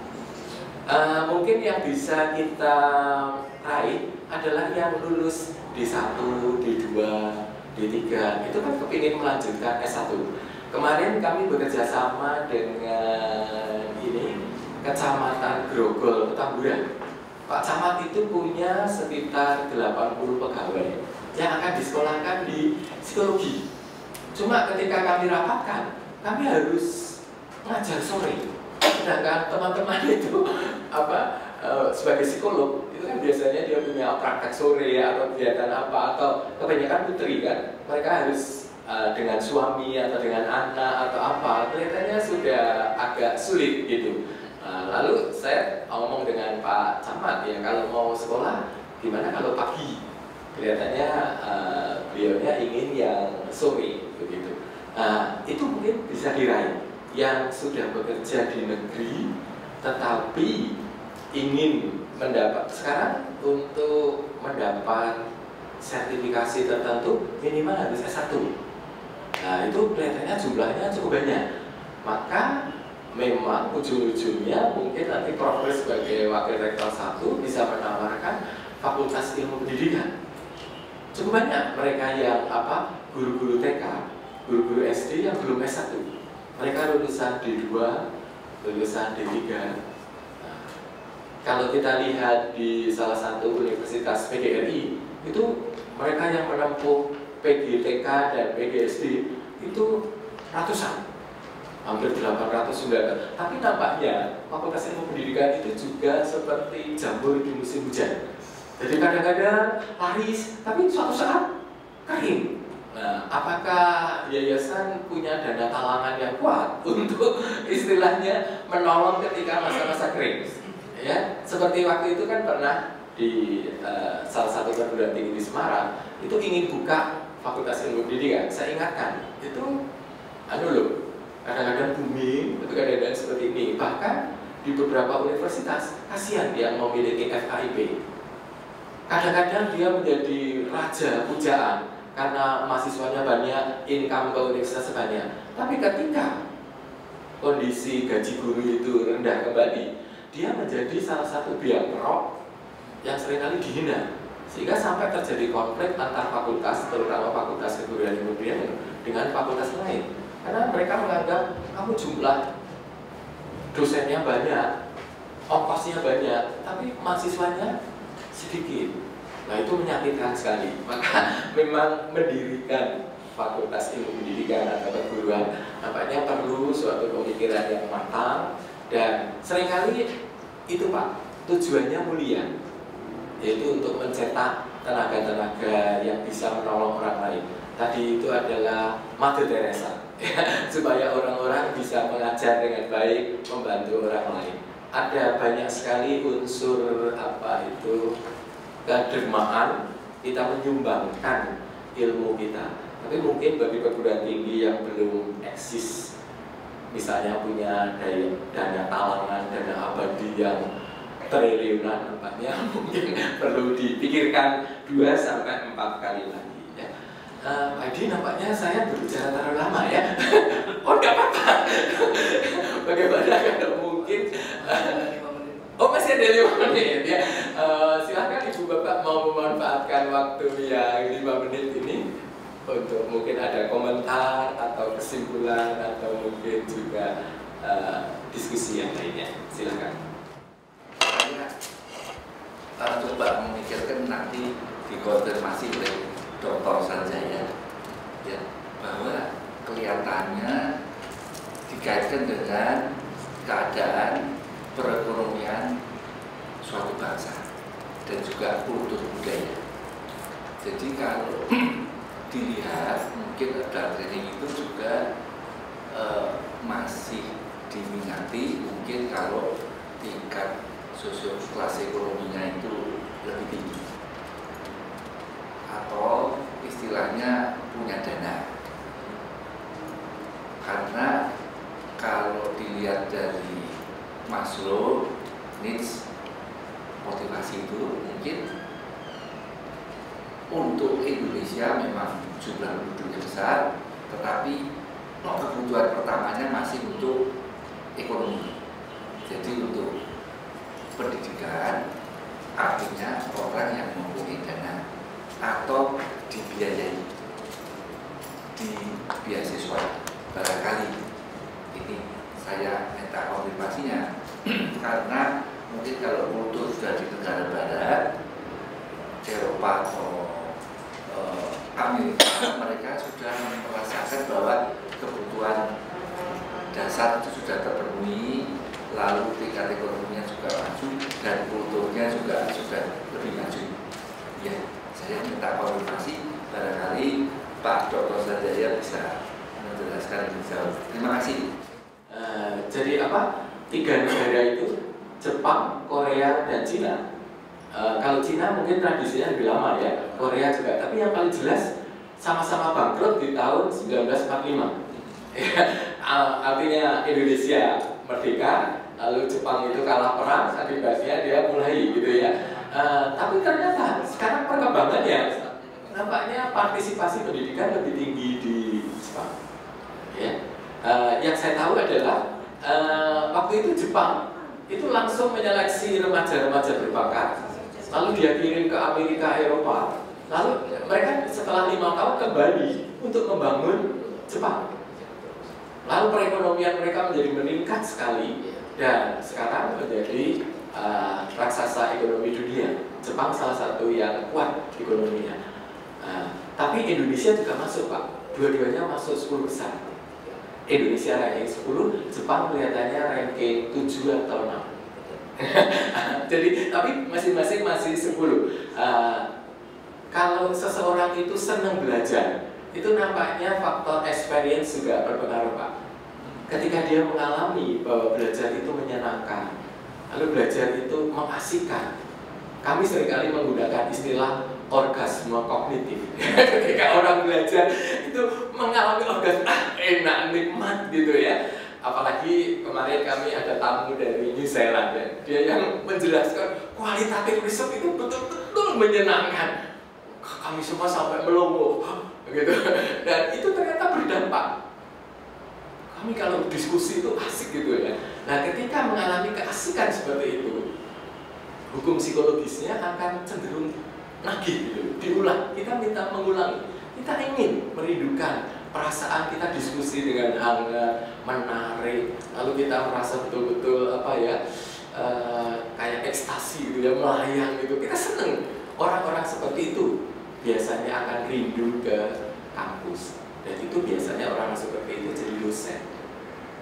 Mungkin yang bisa kita raih adalah yang lulus D1, D2, D3 itu kan kepingin melanjutkan S1. Kemarin kami bekerja sama dengan Kecamatan Grogol, Petamburan. Pak Camat itu punya sekitar 80 pegawai yang akan disekolahkan di psikologi. Cuma ketika kami rapatkan, kami harus ngajar sore. Sedangkan teman-teman itu sebagai psikolog itu kan biasanya dia punya praktek sore atau kegiatan atau kebanyakan putri kan, mereka harus dengan suami atau dengan anak atau kelihatannya sudah agak sulit gitu. Lalu saya ngomong dengan Pak Camat ya, kalau mau sekolah gimana kalau pagi? Kelihatannya beliaunya ingin yang sore begitu. Itu mungkin bisa diraih yang sudah bekerja di negeri tetapi ingin mendapat, sekarang untuk mendapat sertifikasi tertentu minimal harus S1. Nah, itu kelihatannya jumlahnya cukup banyak. Maka memang ujung-ujungnya mungkin nanti Profes sebagai Wakil Rektor 1 bisa menawarkan Fakultas Ilmu Pendidikan. Cukup banyak mereka yang guru-guru TK, guru-guru SD yang belum S1. Mereka lulusan D2, lulusan D3. Nah, kalau kita lihat di salah satu universitas PGRI, itu mereka yang menempuh PGTK dan PGSD itu ratusan, hampir 800-900. Tapi nampaknya Fakultas Ilmu Pendidikan itu juga seperti jamur di musim hujan. Jadi kadang-kadang laris, tapi suatu saat kering. Nah, apakah yayasan punya dana talangan yang kuat untuk istilahnya menolong ketika masa-masa kering? Ya, seperti waktu itu kan pernah di salah satu perguruan tinggi di Semarang itu ingin buka Fakultas Ilmu Pendidikan. Saya ingatkan, itu kadang-kadang booming, tapi kadang-kadang seperti ini. Bahkan di beberapa universitas, kasihan yang memiliki FKIP. Kadang-kadang dia menjadi raja pujaan karena mahasiswanya banyak, income ke universitas banyak. Tapi ketika kondisi gaji guru itu rendah kembali, dia menjadi salah satu biang kerok yang seringkali dihina. Sehingga sampai terjadi konflik antar fakultas, terutama Fakultas Keguruan Ilmu Pendidikan dengan fakultas lain. Karena mereka menganggap kamu jumlah dosennya banyak, ongkosnya banyak, tapi mahasiswanya sedikit. Nah itu menyakitkan sekali. Maka memang mendirikan fakultas ilmu pendidikan atau perguruan nampaknya perlu suatu pemikiran yang matang, dan seringkali itu Pak, tujuannya mulia, yaitu untuk mencetak tenaga-tenaga yang bisa menolong orang lain. Tadi itu adalah Mother Teresa, supaya orang-orang bisa mengajar dengan baik, membantu orang lain. Ada banyak sekali unsur kedermaan kita menyumbangkan ilmu kita. Tapi mungkin bagi perguruan tinggi yang belum eksis, misalnya punya dana talangan, dana abadi yang triliunan, nampaknya mungkin perlu dipikirkan 2-4 kali lagi ya. Pak Edi, nampaknya saya berbicara terlalu lama ya. Oh enggak apa-apa. Bagaimana kalau mungkin oh masih ada 5 menit ya. Silahkan Ibu Bapak mau memanfaatkan waktu yang 5 menit ini untuk mungkin ada komentar atau kesimpulan atau mungkin juga diskusi yang lainnya. Silakan. Saya coba memikirkan nanti dikonfirmasi oleh Dr. Sanjaya ya, bahwa kelihatannya dikaitkan dengan keadaan perekonomian suatu bangsa dan juga kultur budaya. Jadi kalau dilihat mungkin ada training itu juga masih diminati, mungkin kalau tingkat sosio kelas ekonominya itu lebih tinggi atau istilahnya punya dana. Karena kalau dilihat dari Maslow needs motivasi itu mungkin untuk Indonesia memang jumlah penduduknya besar, tetapi kebutuhan pertamanya masih untuk ekonomi. Jadi untuk pendidikan artinya orang yang mempunyai dana atau dibiayai di beasiswa. Barangkali ini saya minta konfirmasinya karena mungkin kalau kultur sudah di negara barat, Eropa atau Amerika, mereka sudah merasakan bahwa kebutuhan dasar itu sudah terpenuhi, lalu tingkat ekonominya juga maju dan kulturnya juga sudah lebih maju. Ya, saya minta konfirmasi, barangkali Pak Dr. Sanjaya bisa menjelaskan lebih jauh. Terima kasih. Jadi apa? 3 negara itu Jepang, Korea, dan Cina. Kalau Cina mungkin tradisinya lebih lama ya, Korea juga. Tapi yang paling jelas sama-sama bangkrut di tahun 1945. Artinya Indonesia merdeka, lalu Jepang itu kalah perang, akibatnya dia mulai gitu ya. Tapi ternyata sekarang perkembangannya nampaknya partisipasi pendidikan lebih tinggi di Jepang. Ya. Yang saya tahu adalah waktu itu Jepang itu langsung menyeleksi remaja-remaja berbakat, lalu dia kirim ke Amerika, Eropa, lalu mereka setelah 5 tahun kembali untuk membangun Jepang. Lalu perekonomian mereka menjadi meningkat sekali dan sekarang menjadi raksasa ekonomi dunia. Jepang salah satu yang kuat ekonominya. Tapi Indonesia juga masuk Pak, dua-duanya masuk 10 besar. Indonesia ranking 10, Jepang kelihatannya ranking 7 atau 6. Jadi tapi masing-masing masih 10. Kalau seseorang itu senang belajar, itu nampaknya faktor experience juga berpengaruh Pak. Ketika dia mengalami bahwa belajar itu menyenangkan, lalu belajar itu mengasihkan. Kami seringkali menggunakan istilah orgasme kognitif. Ketika orang belajar itu mengalami orgasme, enak, nikmat gitu ya. Apalagi kemarin kami ada tamu dari New Zealand ya. Dia yang menjelaskan kualitatif riset itu betul-betul menyenangkan. Kami semua sampai melongo gitu. Dan itu ternyata berdampak. Kami kalau diskusi itu asik gitu ya. Nah ketika mengalami keasikan seperti itu, hukum psikologisnya akan cenderung nagih gitu, diulang. Kita minta mengulangi. Kita ingin merindukan perasaan kita diskusi dengan hangat, menarik, lalu kita merasa betul-betul ekstasi gitu ya, melayang gitu, kita seneng. Orang-orang seperti itu biasanya akan rindu ke kampus, dan itu biasanya orang seperti itu jadi dosen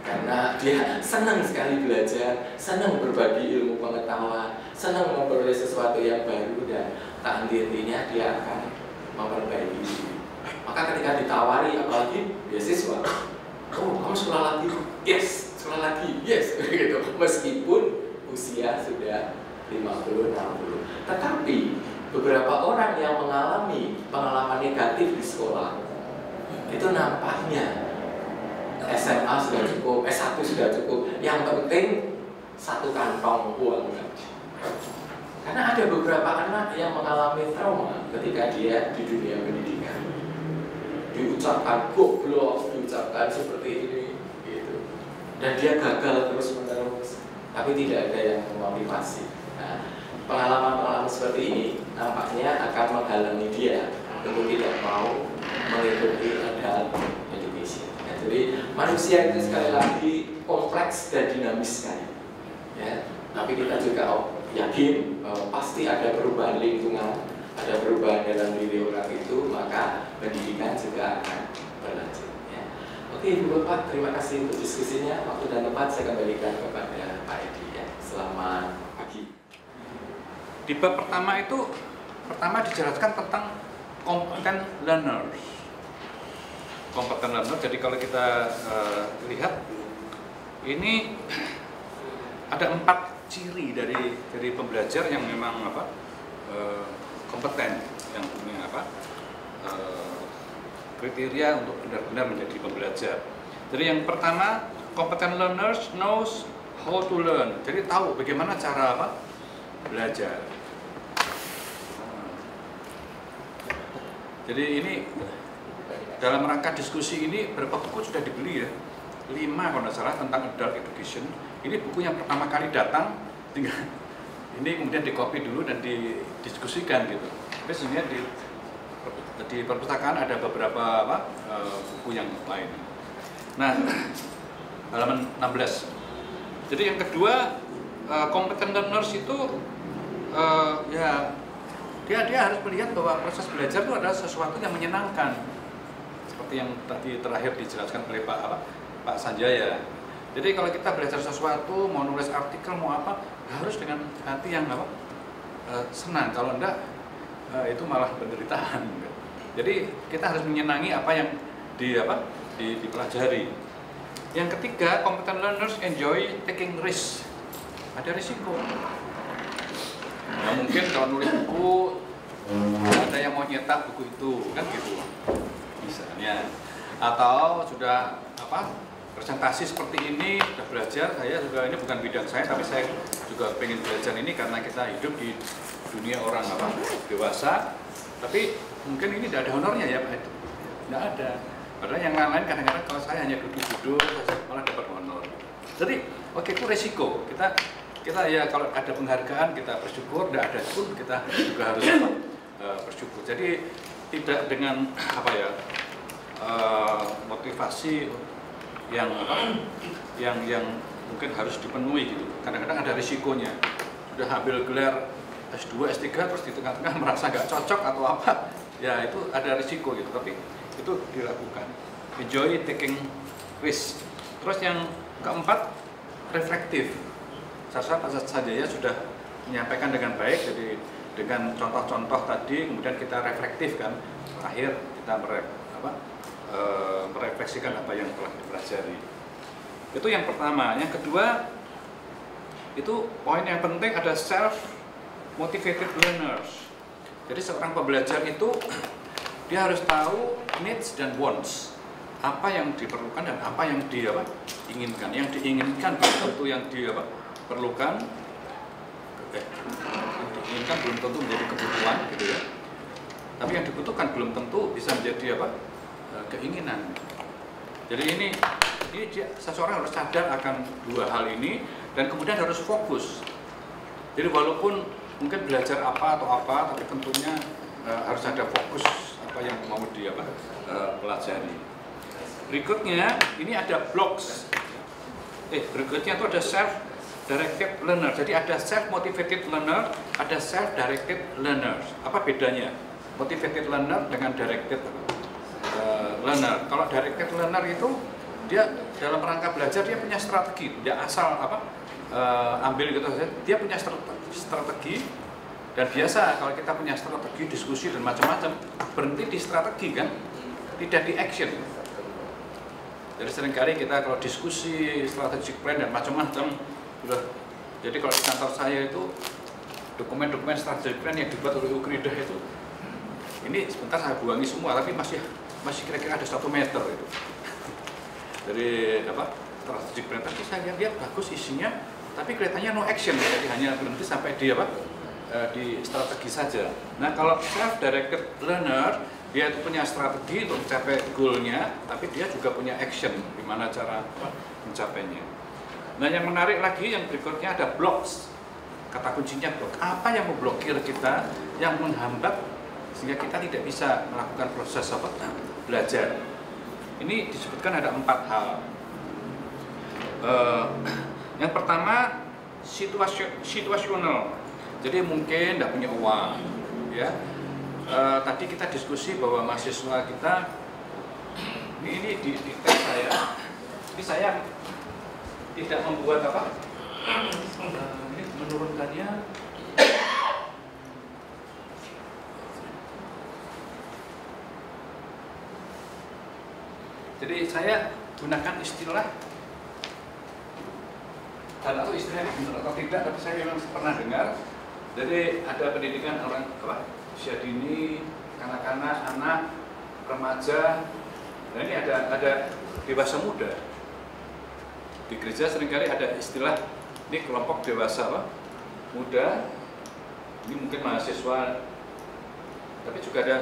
karena dia senang sekali belajar, senang berbagi ilmu pengetahuan, senang memperoleh sesuatu yang baru, dan tak henti-hentinya dia akan memperbaiki diri. Maka ketika ditawari apalagi beasiswa, oh kamu sekolah lagi, yes, sekolah lagi, yes, gitu. Meskipun usia sudah 50-60, tetapi beberapa orang yang mengalami pengalaman negatif di sekolah itu nampaknya SMA sudah cukup, S1 sudah cukup, yang penting satu kantong uang. Karena ada beberapa anak yang mengalami trauma ketika dia di dunia pendidikan, diucapkan goblok, diucapkan seperti ini gitu, dan dia gagal terus menerus, tapi tidak ada yang memotivasi. Nah, pengalaman-pengalaman seperti ini nampaknya akan menghalangi dia untuk tidak mau mengikuti adult education. Ya, jadi manusia itu sekali lagi kompleks dan dinamis sekali. Ya, tapi kita juga yakin pasti ada perubahan lingkungan, ada perubahan dalam diri orang itu, maka pendidikan juga akan berlanjut. Ya. Oke, Ibu Bapak, terima kasih untuk diskusinya. Waktu dan tempat saya kembalikan kepada Pak Edi. Ya. Selamat pagi. Di bab pertama itu dijelaskan tentang competent learners. Competent learner. Jadi kalau kita lihat ini ada 4 ciri dari pembelajar yang memang kompeten, yang punya kriteria untuk benar-benar menjadi pembelajar. Jadi yang pertama, competent learners knows how to learn. Jadi tahu bagaimana cara belajar. Jadi ini dalam rangka diskusi ini berapa buku sudah dibeli ya? 5 kalau tidak salah tentang adult education. Ini buku yang pertama kali datang, tinggal ini kemudian dikopi dulu dan didiskusikan gitu. Tapi sebenarnya di perpustakaan ada beberapa buku yang lain. Nah, halaman 16. Jadi yang kedua, competent learners itu ya dia harus melihat bahwa proses belajar itu adalah sesuatu yang menyenangkan. Seperti yang tadi terakhir dijelaskan oleh Pak Sanjaya. Jadi kalau kita belajar sesuatu, mau nulis artikel, mau apa, harus dengan hati yang senang. Kalau enggak, itu malah penderitaan. Jadi kita harus menyenangi apa yang dipelajari. Yang ketiga, competent learners enjoy taking risk. Ada risiko. Ya, mungkin kalau nulis buku, ada yang mau nyetak buku itu, kan gitu, misalnya. Atau sudah presentasi seperti ini, sudah belajar, saya juga ini bukan bidang saya, tapi saya juga pengen belajar ini karena kita hidup di dunia orang dewasa, tapi mungkin ini tidak ada honornya ya Pak, tidak ada. Padahal yang lain kadang-kadang kalau saya hanya duduk-duduk, saya malah dapat honor. Jadi oke, itu resiko. Kita ya kalau ada penghargaan kita bersyukur, tidak ada pun kita juga harus bersyukur. Jadi tidak dengan motivasi yang mungkin harus dipenuhi gitu. Kadang-kadang ada risikonya. Sudah ambil gelar S2, S3 terus di tengah-tengah merasa nggak cocok atau apa, ya itu ada risiko gitu. Tapi itu dilakukan. Enjoy taking risk. Terus yang keempat, reflektif. Saya Pak Sanjaya sudah menyampaikan dengan baik, jadi dengan contoh-contoh tadi kemudian kita reflektif kan, terakhir kita merefleksikan apa yang telah dipelajari. Itu yang pertama. Yang kedua, itu poin yang penting ada self motivated learners. Jadi seorang pembelajar itu dia harus tahu needs dan wants, apa yang diperlukan dan apa yang dia inginkan. Yang diinginkan belum tentu yang dia perlukan, yang diinginkan belum tentu menjadi kebutuhan gitu ya. Tapi yang dibutuhkan belum tentu bisa menjadi keinginan. Jadi ini seseorang harus sadar akan dua hal ini dan kemudian harus fokus. Jadi walaupun mungkin belajar apa atau apa, tapi tentunya harus ada fokus apa yang mau dia pelajari. Berikutnya ini ada blocks. Berikutnya itu ada self directed learner. Jadi ada self-motivated learner, ada self-directed learner. Apa bedanya? Motivated learner dengan directed learner. Kalau directed learner itu dia dalam rangka belajar dia punya strategi, dia asal ambil gitu saja. Dia punya strategi dan biasa kalau kita punya strategi diskusi dan macam-macam berhenti di strategi kan, tidak di action. Jadi seringkali kita kalau diskusi strategic plan dan macam-macam sudah. Jadi kalau di kantor saya itu dokumen-dokumen strategic plan yang dibuat oleh Ukrida itu ini sebentar saya buangi semua, tapi masih kira-kira ada 1 meter itu. Dari strategic plan, tapi saya lihat bagus isinya, tapi kelihatannya no action, jadi hanya berhenti sampai di di strategi saja. Nah kalau self-directed learner dia itu punya strategi untuk mencapai goalnya, tapi dia juga punya action, gimana cara mencapainya. Nah yang menarik lagi yang berikutnya ada blocks. Kata kuncinya blok. Apa yang memblokir kita, yang menghambat sehingga kita tidak bisa melakukan proses belajar. Ini disebutkan ada 4 hal. Yang pertama situasional. Jadi mungkin tidak punya uang, ya. Tadi kita diskusi bahwa mahasiswa kita ini di tes saya, ini saya tidak membuat ini menurunkannya. Jadi saya gunakan istilah dan atau istilahnya benar atau tidak, tapi saya memang pernah dengar. Jadi ada pendidikan orang usia dini, kanak-kanak, anak, remaja, nah ini ada dewasa muda. Di gereja seringkali ada istilah ini kelompok dewasa muda, ini mungkin mahasiswa, tapi juga ada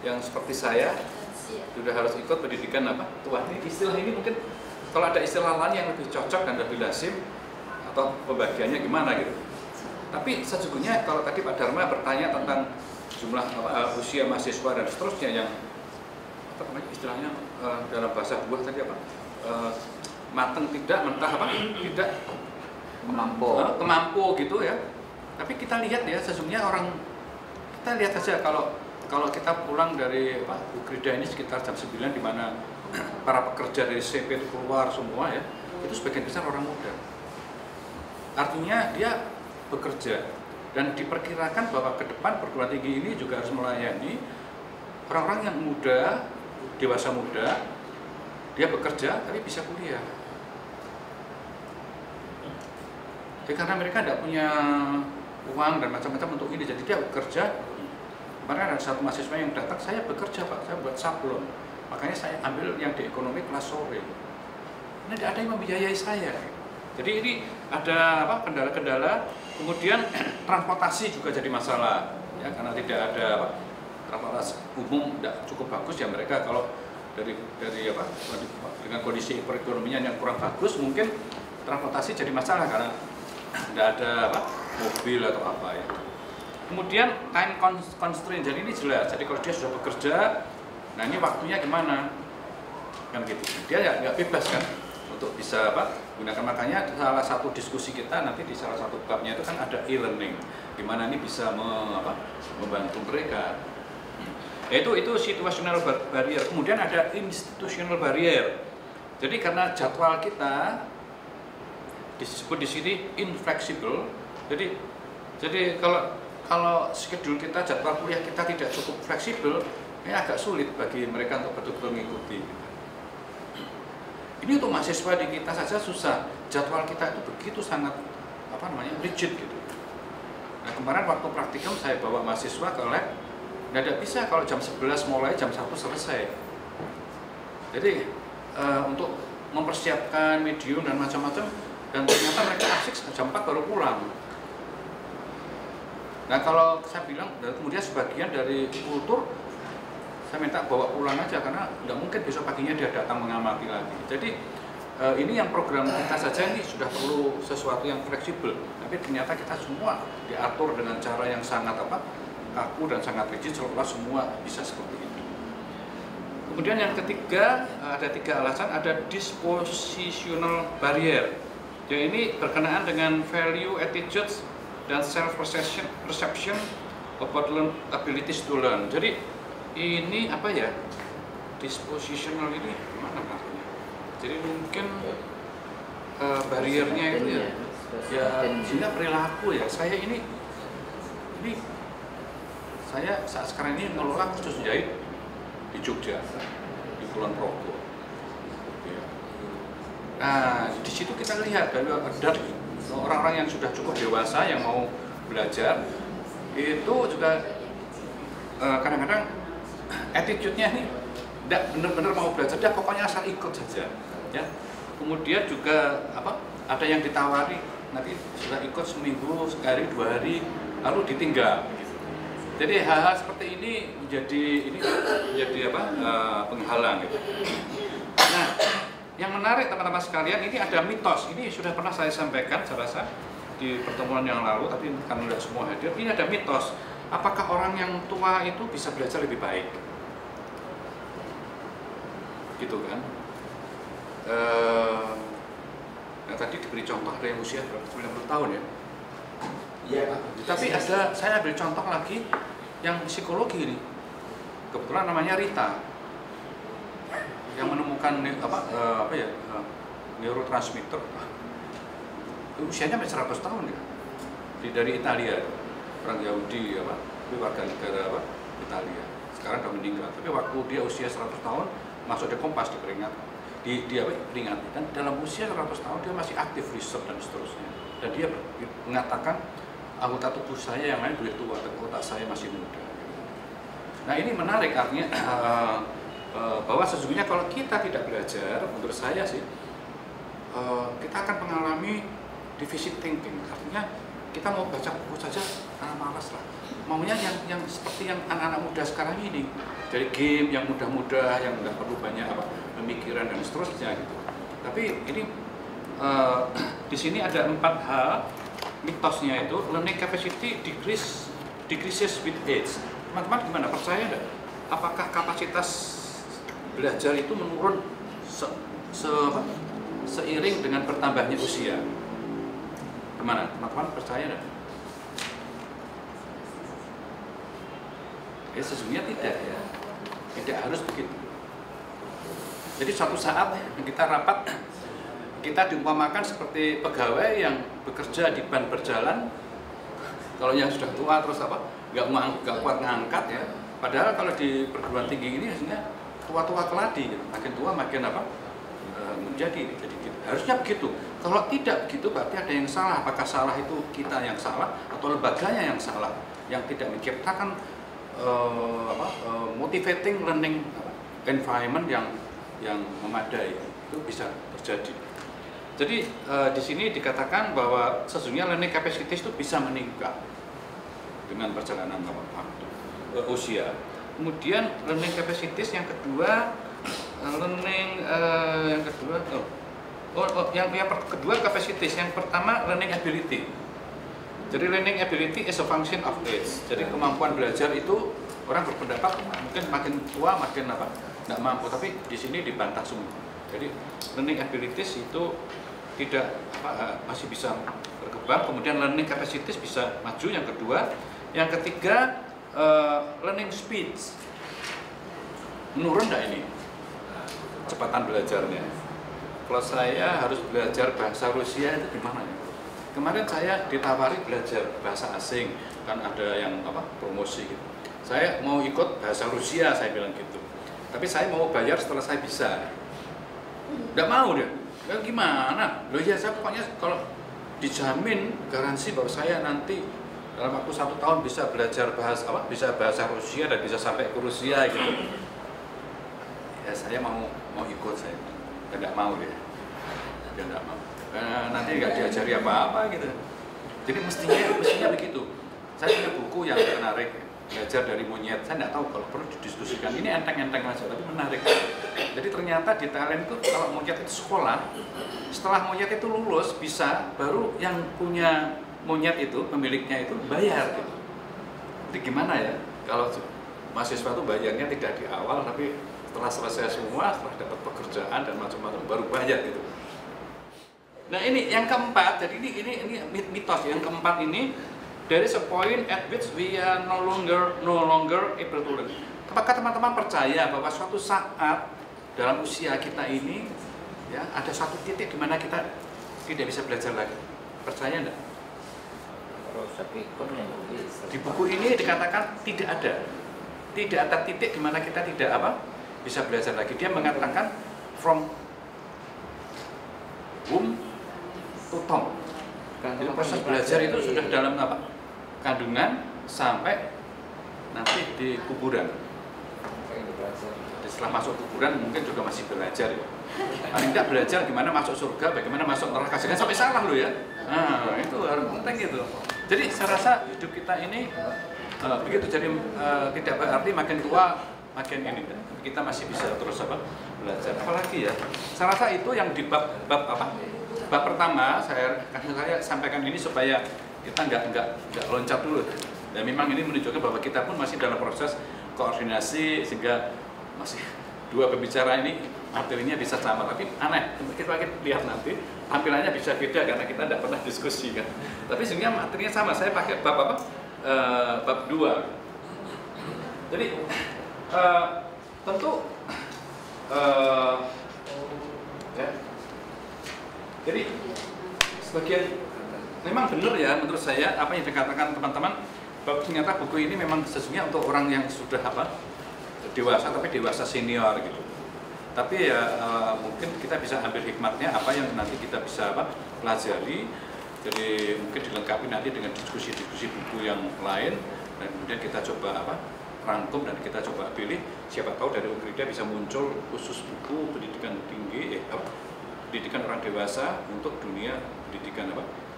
yang seperti saya sudah harus ikut pendidikan tua. Ini istilah ini mungkin kalau ada istilah lain yang lebih cocok dan lebih lazim atau pembagiannya gimana gitu. Tapi sesungguhnya kalau tadi Pak Dharma bertanya tentang jumlah usia mahasiswa dan seterusnya yang istilahnya dalam bahasa buah tadi mateng tidak, mentah tidak kemampu gitu ya. Tapi kita lihat ya sesungguhnya kita lihat saja kalau kita pulang dari Ukrida ini sekitar jam 9 di mana para pekerja dari CP keluar semua ya, itu sebagian besar orang muda. Artinya dia bekerja dan diperkirakan bahwa ke depan perguruan tinggi ini juga harus melayani orang-orang yang muda, dewasa muda, dia bekerja tapi bisa kuliah. Jadi karena mereka tidak punya uang dan macam-macam untuk ini, jadi dia bekerja. Kemarin ada satu mahasiswa yang datang, saya bekerja Pak, saya buat sablon, makanya saya ambil yang di ekonomi kelas sore. Ini tidak ada yang membiayai saya. Jadi ini ada kendala-kendala. Kemudian transportasi juga jadi masalah, ya karena tidak ada transportasi umum tidak cukup bagus ya mereka kalau dari dengan kondisi perekonomian yang kurang bagus mungkin transportasi jadi masalah karena tidak ada mobil atau apa ya. Kemudian time constraint, jadi ini jelas. Jadi kalau dia sudah bekerja, nah ini waktunya gimana? Kan gitu. Dia nggak bebas kan untuk bisa gunakan, makanya salah satu diskusi kita nanti di salah satu babnya itu kan ada e-learning, di mana ini bisa membantu mereka. Yaitu situational barrier. Kemudian ada institutional barrier. Jadi karena jadwal kita disebut di sini inflexible. Jadi kalau schedule kita, jadwal kuliah kita tidak cukup fleksibel, ini agak sulit bagi mereka untuk betul-betul mengikuti. Ini untuk mahasiswa di kita saja susah. Jadwal kita itu begitu sangat rigid gitu. Nah kemarin waktu praktikum saya bawa mahasiswa ke lab, tidak bisa kalau jam 11 mulai jam 1 selesai. Jadi untuk mempersiapkan medium dan macam-macam, dan ternyata mereka asik jam 4 baru pulang. Nah kalau saya bilang, kemudian sebagian dari kultur saya minta bawa pulang aja karena nggak mungkin besok paginya dia datang mengamati lagi. Jadi ini yang program kita saja ini sudah perlu sesuatu yang fleksibel. Tapi ternyata kita semua diatur dengan cara yang sangat kaku dan sangat rigid, seolah semua bisa seperti itu. Kemudian yang ketiga ada 3 alasan, ada dispositional barrier. Ya, ini berkenaan dengan value, attitudes, dan self perception about abilities to learn. Jadi ini apa ya? Dispositional ini gimana maksudnya? Jadi mungkin bariernya itu ya sehingga perilaku ya. Saya ini saya saat sekarang ini mengelola kursus jahit di Jogja, di Kulon Progo. Nah, di situ kita lihat bahwa ada orang-orang yang sudah cukup dewasa yang mau belajar itu juga kadang-kadang attitude-nya ini tidak benar-benar mau belajar, dia pokoknya asal ikut saja. Ya. Kemudian juga ada yang ditawari nanti sudah ikut seminggu, sekali, 2 hari, lalu ditinggal. Jadi hal-hal seperti ini menjadi penghalang. Gitu. Nah, yang menarik teman-teman sekalian, ini ada mitos. Ini sudah pernah saya sampaikan, saya rasa di pertemuan yang lalu, tapi karena tidak semua hadir. Ini ada mitos. Apakah orang yang tua itu bisa belajar lebih baik? Gitu kan? Tadi diberi contoh ada yang usia 90 tahun ya. Iya. Tapi saya ambil contoh lagi yang psikologi ini. Kebetulan namanya Rita, yang menemukan neurotransmitter. Usianya sampai 100 tahun ya. Dari Italia, orang Yahudi warga negara Italia. Sekarang sudah meninggal. Tapi waktu dia usia 100 tahun masuk di Kompas diperingatkan. Diperingati, dan dalam usia 100 tahun dia masih aktif riset dan seterusnya. Dan dia mengatakan anggota tubuh saya yang lain boleh tua, tapi otak saya masih muda. Nah, ini menarik artinya bahwa sesungguhnya kalau kita tidak belajar, menurut saya sih kita akan mengalami deficit thinking. Artinya kita mau baca buku saja malas lah. Maunya yang seperti yang anak-anak muda sekarang ini, dari game yang mudah-mudah, yang nggak perlu banyak pemikiran dan seterusnya gitu. Tapi ini di sini ada 4 hal mitosnya itu. Learning capacity decreases with age. Teman-teman gimana, percaya nggak? Apakah kapasitas belajar itu menurun seiring dengan bertambahnya usia? Gimana, teman-teman percaya nggak? Sesungguhnya tidak ya, tidak harus begitu. Jadi suatu saat kita rapat, kita diumpamakan seperti pegawai yang bekerja di ban berjalan. Kalau yang sudah tua terus nggak kuat ngangkat ya. Padahal kalau di perguruan tinggi ini hasilnya tua-tua keladi, gitu. Makin tua makin menjadi. Jadi harusnya begitu. Kalau tidak begitu berarti ada yang salah. Apakah salah itu kita yang salah atau lembaganya yang salah, yang tidak menciptakan motivating learning environment yang memadai. Itu bisa terjadi. Jadi di sini dikatakan bahwa sesungguhnya learning capacity itu bisa meningkat dengan perjalanan waktu, usia. Kemudian learning capacity yang kedua, yang kedua capacity, yang pertama learning ability. Jadi learning ability is a function of age. Jadi kemampuan belajar itu orang berpendapat mungkin makin tua makin nggak mampu, tapi di sini dibantah semua. Jadi learning abilities itu tidak masih bisa berkembang. Kemudian learning capacities bisa maju, yang kedua. Yang ketiga learning speeds. Menurun nggak ini kecepatan belajarnya? Kalau saya harus belajar bahasa Rusia itu gimana ya? Kemarin saya ditawari belajar bahasa asing, kan ada yang promosi gitu. Saya mau ikut bahasa Rusia, saya bilang gitu. Tapi saya mau bayar setelah saya bisa. Nggak mau dia. Ya gimana? Loh ya, saya pokoknya kalau dijamin garansi bahwa saya nanti dalam waktu 1 tahun bisa belajar bisa bahasa Rusia dan bisa sampai ke Rusia gitu. Ya saya mau ikut saya. Nggak mau dia. Dia nggak mau. Nanti nggak diajari apa-apa gitu. Jadi mestinya begitu. Saya punya buku yang menarik, belajar dari monyet. Saya nggak tahu kalau perlu didiskusikan. Ini enteng-enteng aja, tapi menarik. Jadi ternyata di Thailand itu kalau monyet itu sekolah, setelah monyet itu lulus bisa, baru yang punya monyet itu, pemiliknya itu bayar gitu. Jadi gimana ya? Kalau mahasiswa itu bayarnya tidak di awal, tapi setelah selesai semua, setelah dapat pekerjaan dan macam-macam baru bayar gitu. Nah ini yang keempat, jadi ini mitos yang keempat ini, there is a point at which we are no longer able to learn. Apakah teman-teman percaya bahwa suatu saat dalam usia kita ini, ya ada satu titik di mana kita tidak bisa belajar lagi? Percaya enggak? Di buku ini dikatakan tidak ada titik di mana kita tidak bisa belajar lagi. Dia mengatakan from womb to tomb. Jadi proses belajar itu sudah dalam kandungan sampai nanti di kuburan. Setelah masuk kuburan mungkin juga masih belajar ya. Paling tidak belajar gimana masuk surga, bagaimana masuk neraka, jangan sampai salah lo ya. Nah, itu harus penting gitu. Jadi saya rasa hidup kita ini begitu, jadi tidak berarti makin tua makin ini. Kita masih bisa terus belajar. Apalagi ya, saya rasa itu yang di bab pertama saya sampaikan ini supaya kita nggak loncat dulu. Dan memang ini menunjukkan bahwa kita pun masih dalam proses koordinasi sehingga masih dua pembicara ini materinya bisa sama, tapi aneh, kita lihat nanti tampilannya bisa beda karena kita tidak pernah diskusi kan. Tapi sebenarnya materinya sama, saya pakai bab bab 2. Jadi tentu ya. Jadi sebagian memang benar ya menurut saya apa yang dikatakan teman-teman, bahwa ternyata buku ini memang sesungguhnya untuk orang yang sudah dewasa, tapi dewasa senior gitu. Tapi ya mungkin kita bisa ambil hikmatnya apa yang nanti kita bisa pelajari. Jadi mungkin dilengkapi nanti dengan diskusi-diskusi buku yang lain, dan kemudian kita coba rangkum dan kita coba pilih. Siapa tahu dari Ukrida bisa muncul khusus buku pendidikan tinggi, pendidikan orang dewasa untuk dunia pendidikan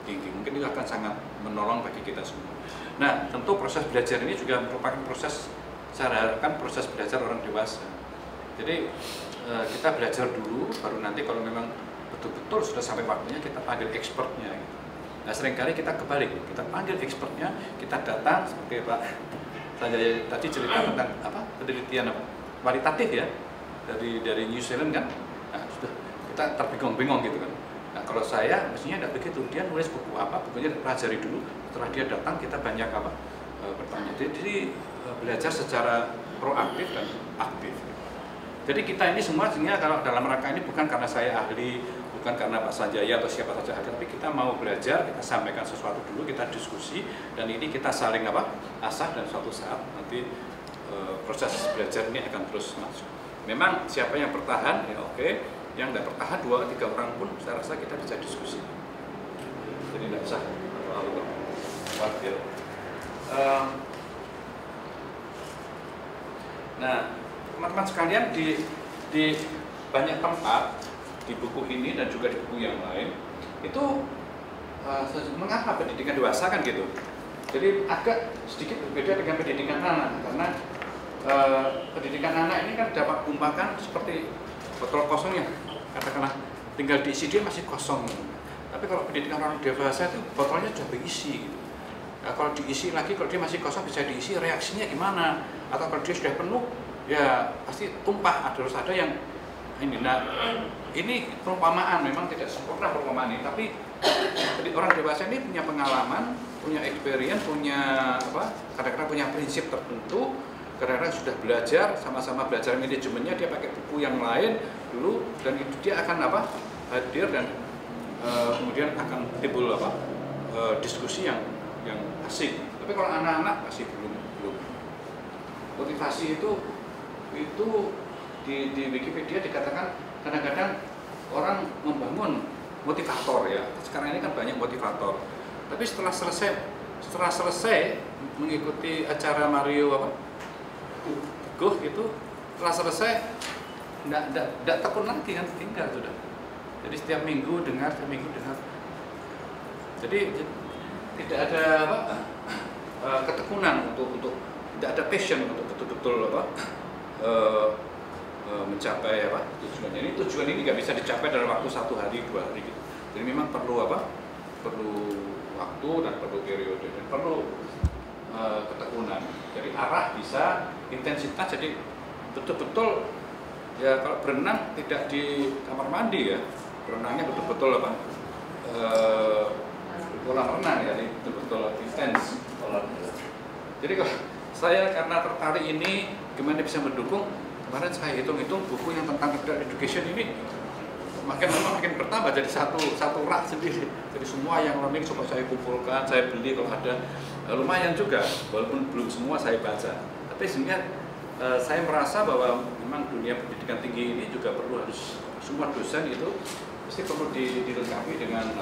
tinggi. Mungkin itu akan sangat menolong bagi kita semua. Nah, tentu proses belajar ini juga merupakan proses, saya harapkan proses belajar orang dewasa. Jadi kita belajar dulu, baru nanti kalau memang betul-betul sudah sampai waktunya kita panggil expertnya. Gitu. Nah, seringkali kita kebalik, kita panggil expertnya, kita datang seperti Pak saya tadi cerita tentang penelitian kualitatif ya dari New Zealand kan. Nah, sudah kita terbingung-bingung gitu kan. Nah, kalau saya mestinya tidak begitu, dia nulis buku bukunya pelajari dulu, setelah dia datang kita banyak bertanya. Jadi belajar secara proaktif dan aktif. Jadi kita ini semua sebenarnya kalau dalam rangka ini bukan karena saya ahli, bukan karena Pak Sanjaya atau siapa saja ahli, tapi kita mau belajar, kita sampaikan sesuatu dulu, kita diskusi, dan ini kita saling asah, dan suatu saat nanti proses belajar ini akan terus masuk. Memang siapa yang bertahan ya oke, yang tidak bertahan 2-3 orang pun saya rasa kita bisa diskusi. Jadi tidak usah khawatir. Nah, teman-teman sekalian di banyak tempat di buku ini dan juga di buku yang lain itu mengapa pendidikan dewasa kan gitu. Jadi agak sedikit berbeda dengan pendidikan anak, karena pendidikan anak ini kan dapat umpamakan seperti botol kosong yang katakanlah tinggal diisi dia masih kosong. Tapi kalau pendidikan orang dewasa itu botolnya sudah berisi gitu. Nah, kalau diisi lagi, kalau dia masih kosong bisa diisi, reaksinya gimana? Atau kalau dia sudah penuh, ya pasti tumpah. Harus ada yang ini. Nah, ini perumpamaan, memang tidak sempurna perumpamaan ini, tapi orang dewasa ini punya pengalaman, punya experience, punya kadang-kadang punya prinsip tertentu, kadang-kadang sudah belajar, sama-sama belajar manajemennya, dia pakai buku yang lain dulu, dan itu dia akan hadir dan kemudian akan timbul diskusi yang asik. Tapi kalau anak-anak masih belum. Motivasi itu di Wikipedia dikatakan kadang-kadang orang membangun motivator ya. Sekarang ini kan banyak motivator. Tapi setelah selesai mengikuti acara Mario Teguh itu, setelah selesai tidak tekun lagi kan, tinggal sudah. Jadi setiap minggu dengar. Jadi tidak ada ketekunan untuk tidak ada passion untuk betul-betul mencapai tujuannya. Ini tujuan ini nggak bisa dicapai dalam waktu 1 hari 2 hari gitu. Jadi memang perlu perlu waktu dan perlu periode dan perlu ketekunan. Jadi arah bisa, intensitas, jadi betul-betul ya kalau berenang tidak di kamar mandi ya, berenangnya betul-betul kolam renang ya, betul-betul intens. Jadi kalau saya karena tertarik ini, gimana bisa mendukung? Kemarin saya hitung-hitung buku yang tentang adult education ini makin bertambah jadi satu rak sendiri. Jadi semua yang learning coba saya kumpulkan, saya beli kalau ada, lumayan juga, walaupun belum semua saya baca. Tapi sehingga saya merasa bahwa memang dunia pendidikan tinggi ini juga harus semua dosen itu mesti perlu dilengkapi dengan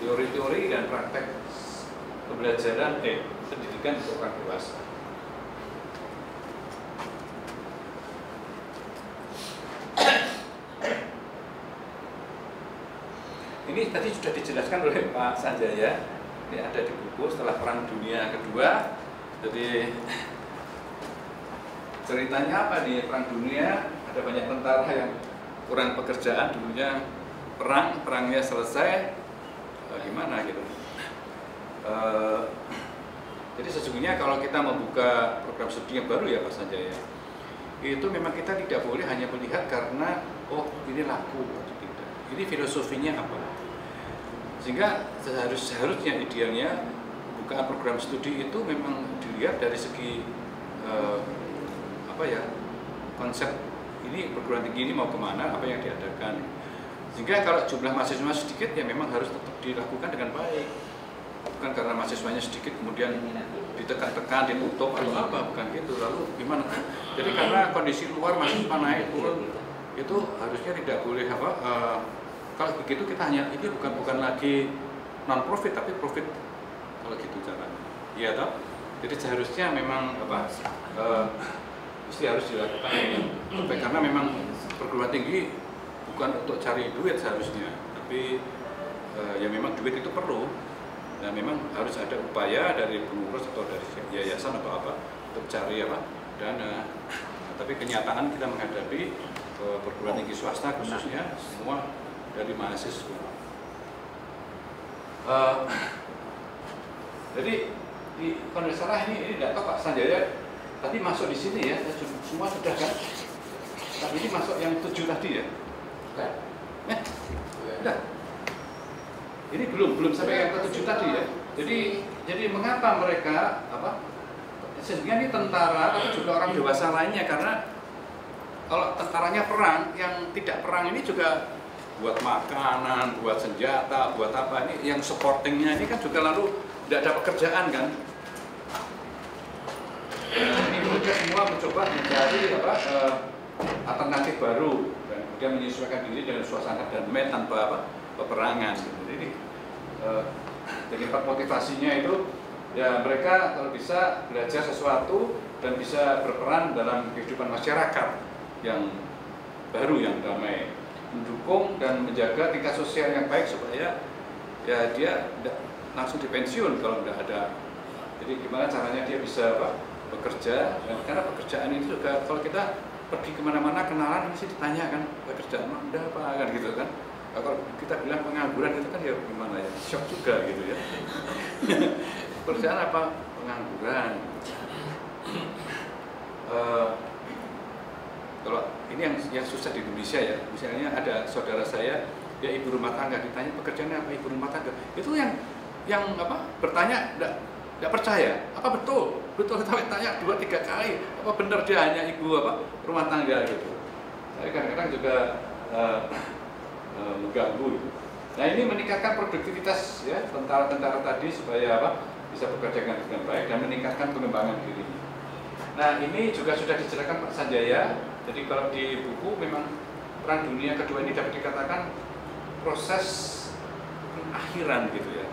teori-teori dan praktek pembelajaran pendidikan untuk orang dewasa. Ini tadi sudah dijelaskan oleh Pak Sanjaya. Ini ada di buku setelah Perang Dunia Kedua. Jadi ceritanya apa nih Perang Dunia? Ada banyak tentara yang kurang pekerjaan, dulunya perangnya selesai, gimana gitu. Jadi sesungguhnya kalau kita membuka program studi yang baru ya Pak Sanjaya, itu memang kita tidak boleh hanya melihat karena ini laku atau tidak. Ini filosofinya apa? Sehingga seharusnya idealnya pembukaan program studi itu memang dilihat dari segi konsep ini perguruan tinggi ini mau kemana, apa yang diadakan. Sehingga kalau jumlah mahasiswa sedikit ya memang harus tetap dilakukan dengan baik. Bukan karena mahasiswanya sedikit kemudian ditekan-tekan, ditutup atau apa, bukan gitu. Lalu gimana? Jadi karena kondisi luar mahasiswa naik turun, itu harusnya tidak boleh kalau begitu kita hanya ini bukan lagi non profit tapi profit kalau gitu caranya. Iya toh? Jadi seharusnya memang mesti harus dilakukan karena memang perguruan tinggi bukan untuk cari duit seharusnya, tapi ya memang duit itu perlu. Nah memang harus ada upaya dari pengurus atau dari yayasan atau apa untuk cari dana. Tapi kenyataan kita menghadapi perguruan tinggi swasta khususnya semua dari mahasiswa. Jadi di Kondesara ini tidak tahu Pak Sanjaya tadi masuk di sini ya, semua sudah kan? Tapi ini masuk yang 7 tadi ya? Bukan? Sudah. Ini belum sampai yang ke-7 tadi ya. Jadi mengapa mereka sehingga ini tentara tapi juga orang dewasa lainnya, karena kalau tentaranya perang, yang tidak perang ini juga buat makanan, buat senjata, buat apa ini yang supportingnya ini kan juga lalu tidak ada pekerjaan kan. Nah, ini mereka semua mencoba mencari alternatif baru dan kemudian menyesuaikan diri dengan suasana damai tanpa peperangan. Jadi motivasinya itu ya mereka kalau bisa belajar sesuatu dan bisa berperan dalam kehidupan masyarakat yang baru yang damai, mendukung dan menjaga tingkat sosial yang baik supaya ya dia tidak langsung dipensiun kalau tidak ada. Jadi gimana caranya dia bisa bekerja, dan karena pekerjaan itu juga kalau kita pergi kemana-mana kenalan mesti ditanya kan pekerjaan udah apa kan gitu kan. Kalau kita bilang pengangguran itu kan ya gimana ya, shock juga gitu ya. Pekerjaan apa? Pengangguran. Kalau ini yang susah di Indonesia ya, misalnya ada saudara saya, dia ibu rumah tangga, ditanya pekerjaannya apa ibu rumah tangga, itu yang bertanya tidak percaya, apa betul kita tanya 2-3 kali, apa benar dia hanya ibu rumah tangga gitu. Saya kadang-kadang juga mengganggu. Nah ini meningkatkan produktivitas ya tentara-tentara tadi supaya bisa bekerja dengan baik dan meningkatkan pengembangan diri. Nah ini juga sudah dijelaskan Pak Sanjaya. Jadi kalau di buku memang Perang Dunia Kedua ini dapat dikatakan proses pengakhiran gitu ya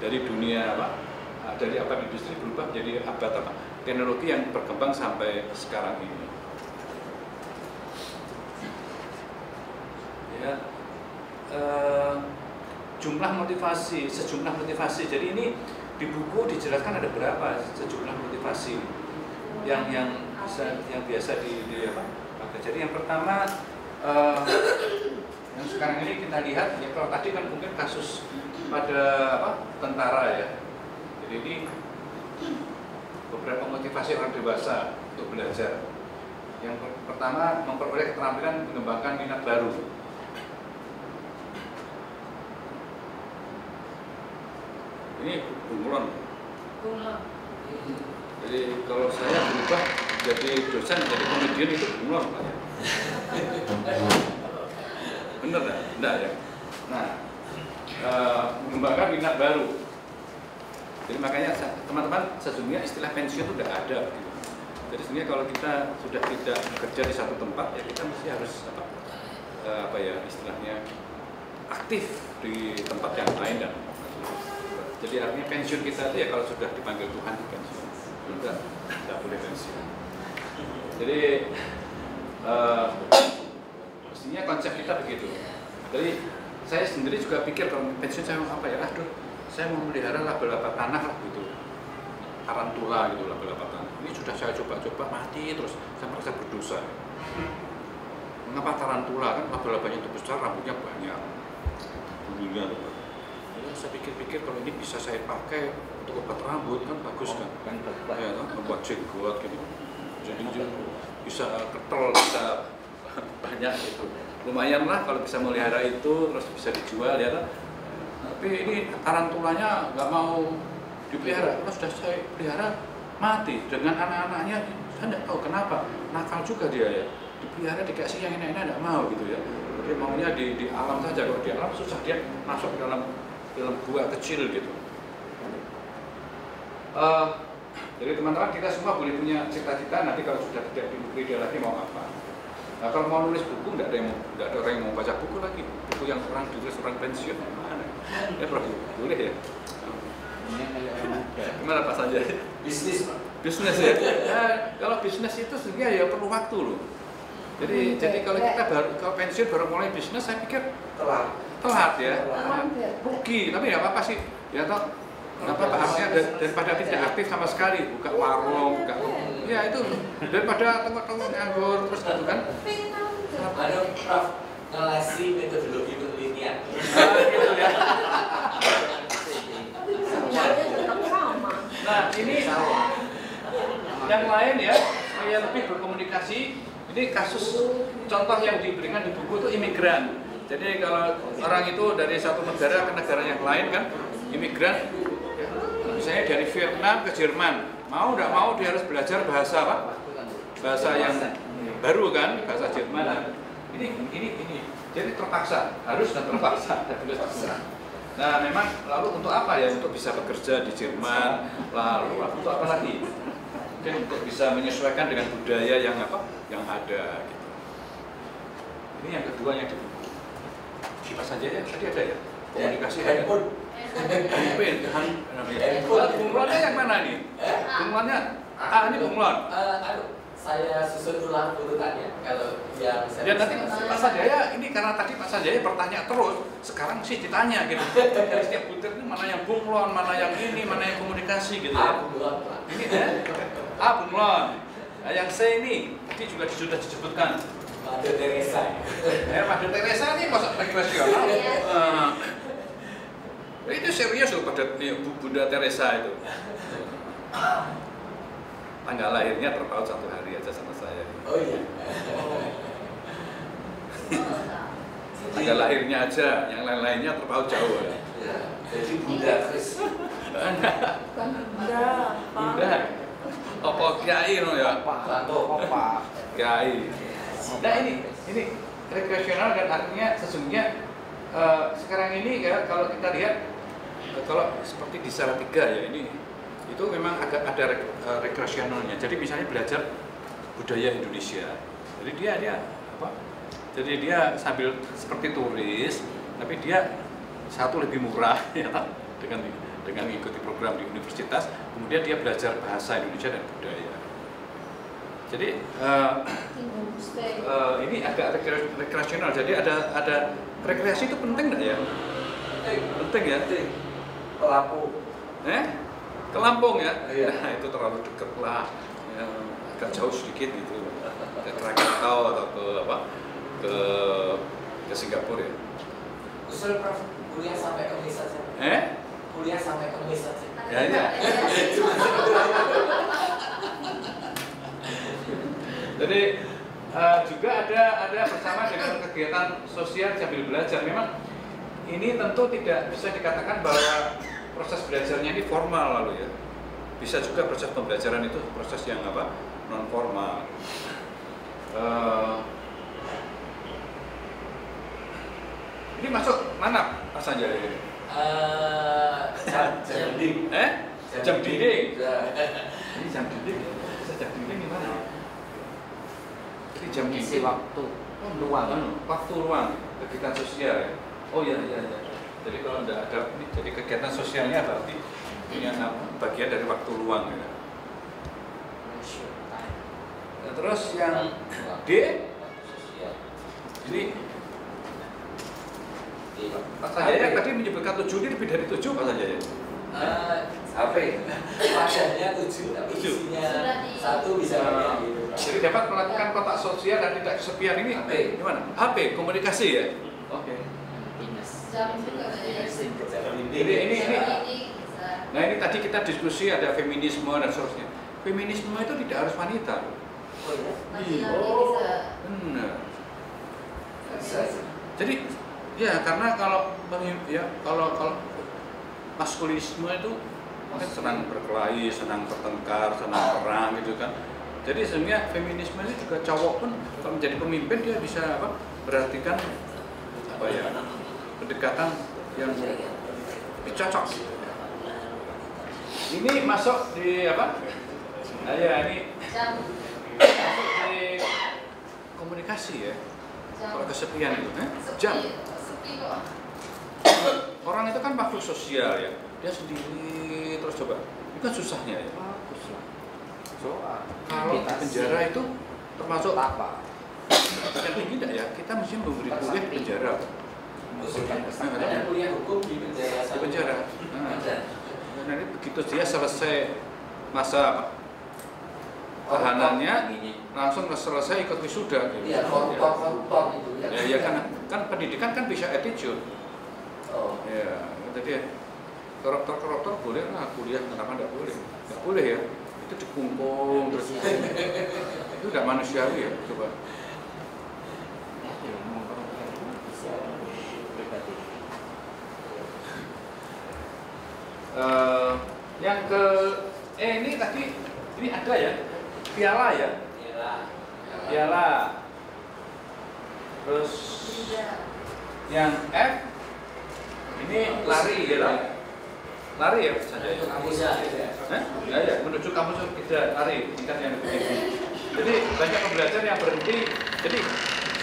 dari dunia dari abad industri berubah menjadi abad teknologi yang berkembang sampai sekarang ini. Ya. Sejumlah motivasi. Jadi ini di buku dijelaskan ada berapa sejumlah motivasi yang biasa dipakai. Jadi yang pertama yang sekarang ini kita lihat ya, kalau tadi kan mungkin kasus pada tentara ya. Jadi ini beberapa motivasi orang dewasa untuk belajar. Yang pertama memperoleh keterampilan mengembangkan minat baru. Ini bunglon. Jadi kalau saya berubah jadi dosen, jadi komedian itu bunglon Pak ya. Bener nggak? Enggak ya. Nah, mengembangkan minat baru. Jadi makanya teman-teman sesungguhnya istilah pensiun itu udah ada. Gitu. Jadi sebenarnya kalau kita sudah tidak bekerja di satu tempat, ya kita mesti harus apa ya istilahnya aktif di tempat yang lain dan jadi artinya pensiun kita itu ya kalau sudah dipanggil Tuhan di pensiun, sudah tidak boleh pensiun. Jadi mestinya konsep kita begitu. Jadi saya sendiri juga pikir kalau pensiun saya mau apa ya, aduh saya mau melihara laba-laba tanah lah gitu, tarantula gitu laba-laba tanah. Ini sudah saya coba-coba mati terus, saya merasa berdosa. Mengapa tarantula kan laba-labanya itu besar, rambutnya banyak, bulunya tuh. Ya, saya pikir-pikir kalau ini bisa saya pakai untuk obat rambut kan bagus kan? Ya, membuat jenggot gitu. Jadi bisa ketel, bisa banyak gitu. Lumayan lah kalau bisa melihara itu terus bisa dijual ya kan. Tapi ini tarantulanya nggak mau dipelihara, kalau sudah saya pelihara mati dengan anak-anaknya, saya tidak tahu kenapa, nakal juga dia ya, dipelihara dikasih yang enak-enak tidak mau gitu ya, dia maunya di alam saja, kalau di alam susah dia masuk dalam gua kecil gitu. Jadi teman-teman kita semua boleh punya cita-cita nanti kalau sudah tidak di media lagi mau apa. Nah, kalau mau nulis buku tidak ada orang yang mau baca buku lagi, buku yang orang tulis orang pensiun mana? Ya boleh ya. Gimana Pak Sanjay? Bisnis Pak. Bisnis ya. Ya kalau bisnis itu sebenarnya ya perlu waktu loh. Jadi kalau kita kalau pensiun baru mulai bisnis, saya pikir telat ya. Rugi, tapi ya apa sih? Ya toh nggak apa-apa, artinya daripada tidak aktif sama sekali, buka warung, buka ya itu daripada tengok-tengok nganggur terus gitu kan. Ada Prof ngelasi metodologi penelitian. Gitu ya. Nah ini yang lain ya, supaya lebih berkomunikasi. Ini kasus contoh yang diberikan di buku itu imigran. Jadi kalau orang itu dari satu negara ke negara yang lain kan, imigran. Misalnya dari Vietnam ke Jerman, mau tidak mau dia harus belajar bahasa apa? Bahasa yang baru kan, bahasa Jerman. Ini. Jadi terpaksa, harus dan terpaksa. Nah memang lalu untuk apa ya? Untuk bisa bekerja di Jerman, lalu untuk apa lagi? Mungkin untuk bisa menyesuaikan dengan budaya yang apa? Yang ada. Gitu. Ini yang kedua yang di buku. Apa saja ya? Tadi ada ya? Komunikasi handphone. Bunglonnya yang mana nih? Bunglonnya? Ini bunglon. Saya susun ulang urutannya kalau yang saya. Ya nanti Pak Sanjaya ini karena tadi Pak Sanjaya bertanya terus, sekarang sih ditanya gitu. Dari setiap butir ini mana yang bunglon, mana yang ini, mana yang komunikasi gitu ya. Bunglon. Ini bunglon. Nah, yang C ini tadi juga sudah disebutkan. Mother Teresa. Mother Teresa ini masuk regresional. Itu serius loh pada Bunda Teresa itu. Tanggal lahirnya terpaut 1 hari aja sama saya. Oh iya. Tanggal lahirnya aja, yang lain-lainnya terpaut jauh ya. Jadi Bunda Kris. Bunda. Apa kiai no ya? Pak. Kiai. Nah ini rekreasional dan artinya sesungguhnya sekarang ini ya kalau kita lihat kalau seperti di Salatiga ya ini itu memang agak ada rekreasionalnya. Jadi misalnya belajar budaya Indonesia. Jadi dia apa? Jadi dia sambil seperti turis, tapi dia satu lebih murah ya dengan mengikuti program di universitas. Kemudian dia belajar bahasa Indonesia dan budaya. Jadi ini agak rekreasional. Jadi ada rekreasi itu penting nggak ya? Penting ya. Ke Lampung. Ke Lampung ya? Iya. Nah, itu terlalu dekat lah. Ya, agak jauh sedikit gitu. Ke Krakatau atau ke apa? Ke Singapura ya. Usul Prof, kuliah sampai Kemis saja. Kuliah sampai Kemis saja. Ya. Jadi juga ada bersama dengan kegiatan sosial sambil belajar. Memang ini tentu tidak bisa dikatakan bahwa proses belajarnya ini formal lalu ya. Bisa juga proses pembelajaran itu proses yang apa? Non formal. Ini masuk mana Mas Anjali ini? Jam dinding. Jam dinding. Ini jam dinding. Jam dinding gimana? Jadi jam dinding. Waktu luang. Waktu luang kegiatan sosial ya. Oh iya. Jadi kalau tidak ada ini, jadi kegiatan sosialnya berarti yang bagian dari waktu luang ya. Nah, terus yang D ini Pak Sanjaya tadi menyebutkan 7 ini lebih dari 7 Pak Sanjaya? HP padanya 7 tapi isinya 1 bisa gitu. Jadi dapat melakukan kontak sosial dan tidak kesepian ini HP. gimana? HP, komunikasi ya? Oke. Jadi ini nah ini tadi kita diskusi ada feminisme dan seterusnya. Feminisme itu tidak harus wanita. Benar. Jadi ya karena kalau maskulinisme itu kan senang berkelahi, senang bertengkar, senang perang gitu kan. Jadi sebenarnya feminisme ini juga cowok pun kalau menjadi pemimpin dia bisa perhatikan pendekatan yang cocok. Ini masuk di apa? Nah ya ini masuk di komunikasi ya. Kalau kesepian itu, jam. Orang itu kan makhluk sosial ya. Dia sendiri terus coba. Itu kan susahnya ya. Kalau di penjara itu termasuk apa? Yang tinggi tidak ya? Kita mesti memberi kuliah di penjara. Ada kuliah hukum di penjara. Di penjara. Nanti begitu dia selesai masa tahanannya, langsung selesai ikut wisuda. Iya, koruptor itu. Ya kan pendidikan kan bisa attitude. Oh. Ya, jadi koruptor boleh lah kuliah, kenapa nggak boleh? Nggak boleh ya. Itu dikungkung terus itu tidak manusiawi ya, coba. Yang ke ini tadi ini ada ya piala ya, piala. Terus yang F ini lari ya, lari ya saja. Ya, menuju kampus tidak lari, tingkat yang lebih tinggi. Jadi banyak pembelajar yang berhenti. Jadi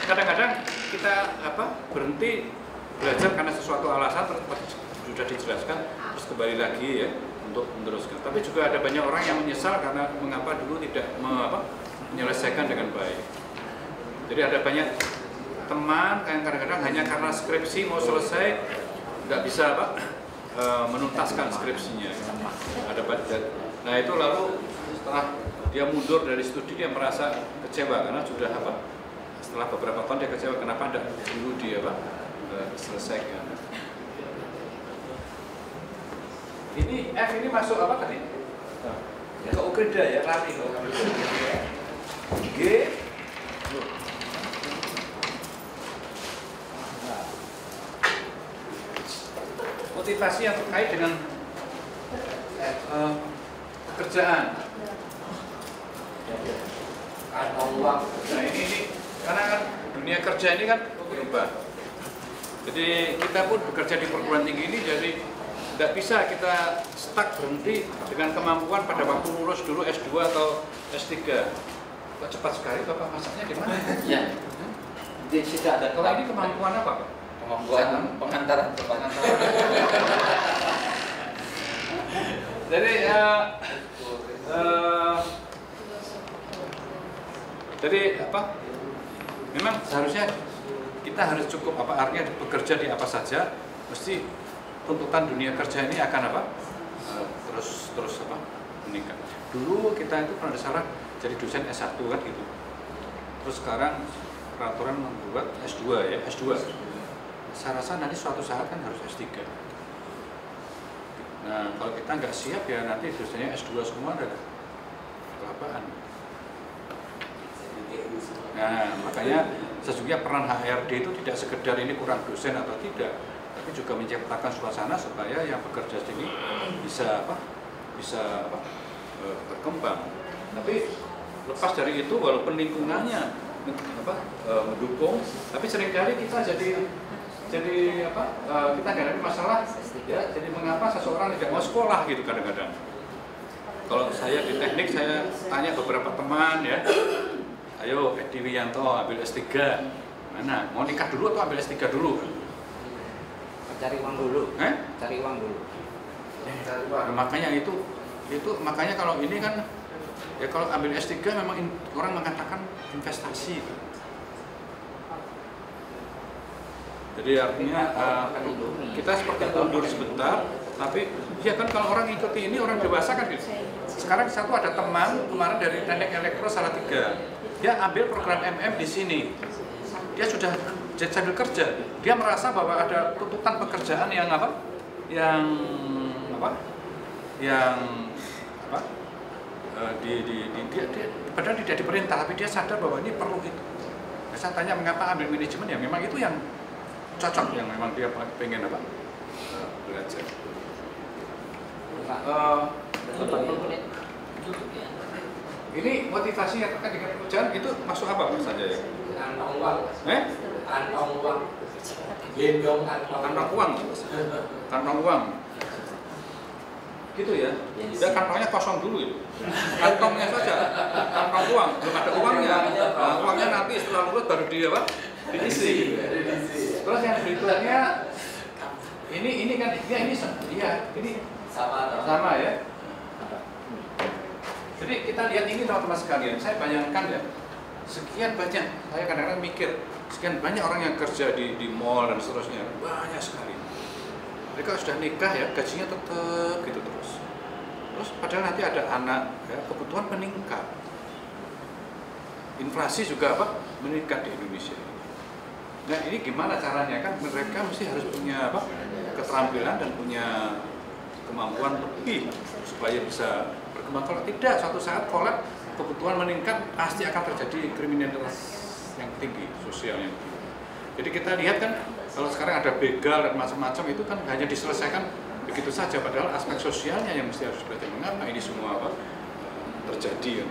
kadang-kadang kita berhenti belajar karena sesuatu alasan sudah dijelaskan terus kembali lagi ya untuk meneruskan. Tapi juga ada banyak orang yang menyesal karena mengapa dulu tidak menyelesaikan dengan baik. Jadi ada banyak teman yang kadang-kadang hanya karena skripsi mau selesai nggak bisa menuntaskan skripsinya. Ada budget. Nah itu lalu setelah dia mundur dari studi dia merasa kecewa karena sudah setelah beberapa tahun dia kecewa kenapa tidak dulu dia selesaikan. Ini F ini masuk apa tadi? Ke Ukrida ya, lari. G motivasi yang terkait dengan pekerjaan atau uang. Nah ini karena kan dunia kerja ini kan berubah. Jadi kita pun bekerja di perguruan tinggi ini jadi tidak bisa kita stuck berhenti dengan kemampuan pada waktu lulus dulu S2 atau S3. Kok cepat sekali Bapak masaknya di mana? Ya. Tidak ada. Kalau ini kemampuan apa Pak? Kemampuan pengantaran cepat. Jadi memang seharusnya kita harus cukup artinya bekerja di apa saja, mesti tuntutan dunia kerja ini akan terus meningkat. Dulu kita itu pernah salah jadi dosen S1 kan gitu. Terus sekarang peraturan membuat S2 ya, S2. Saya rasa nanti suatu saat kan harus S3. Nah, kalau kita nggak siap ya nanti dosennya S2 semua ada kelapaan. Nah, makanya sesungguhnya peran HRD itu tidak sekedar ini kurang dosen atau tidak, tapi juga menciptakan suasana supaya yang bekerja sini bisa berkembang. Tapi lepas dari itu, walaupun lingkungannya mendukung, tapi seringkali kita jadi kita hadapi masalah ya, jadi mengapa seseorang tidak mau sekolah gitu kadang-kadang. Kalau saya di teknik, saya tanya beberapa teman ya, ayo Edi Wiyanto ambil S3, mana? Mau nikah dulu atau ambil S3 dulu? Cari uang dulu. Cari uang dulu. Nah, makanya makanya kalau ini kan ya, kalau ambil S3 memang orang mengatakan investasi. Jadi artinya kita seperti mundur sebentar, tapi ya kan kalau orang ikuti ini orang dewasa kan gitu. Sekarang satu ada teman kemarin dari Teknik Elektro Salatiga, dia ambil program MM di sini. Dia sudah sambil kerja, dia merasa bahwa ada tuntutan pekerjaan yang padahal tidak diperintah, tapi dia sadar bahwa ini perlu itu. Nah, saya tanya mengapa ambil manajemen, ya memang itu yang cocok, yang memang dia pengen belajar. 80 menit. Ini motivasi yang terkait dengan pekerjaan itu masuk apa Mas Sanjaya? Kantong uang. Kantong uang. Gendong kantong uang. Kantong uang. Gitu ya. Ya kantongnya kosong dulu itu. Kantongnya saja. Kantong uang, belum ada uangnya. Nah, uangnya nanti setelah lulus baru diisi. Terus yang berikutnya ini kan ini sama ya. Jadi kita lihat ini teman-teman sekalian, saya bayangkan ya, sekian banyak, saya kadang-kadang mikir, sekian banyak orang yang kerja di mall dan seterusnya, banyak sekali. Mereka sudah nikah ya, gajinya tetap gitu terus. Terus padahal nanti ada anak, ya, kebutuhan meningkat. Inflasi juga meningkat di Indonesia. Nah ini gimana caranya, kan mereka mesti harus punya keterampilan dan punya kemampuan lebih supaya bisa berkembang. Kalau tidak, suatu saat kolak kebutuhan meningkat, pasti akan terjadi kriminalitas yang tinggi, sosial yang tinggi. Jadi kita lihat kan, kalau sekarang ada begal dan macam-macam itu kan hanya diselesaikan begitu saja, padahal aspek sosialnya yang mesti harus belajar mengapa ini semua terjadi.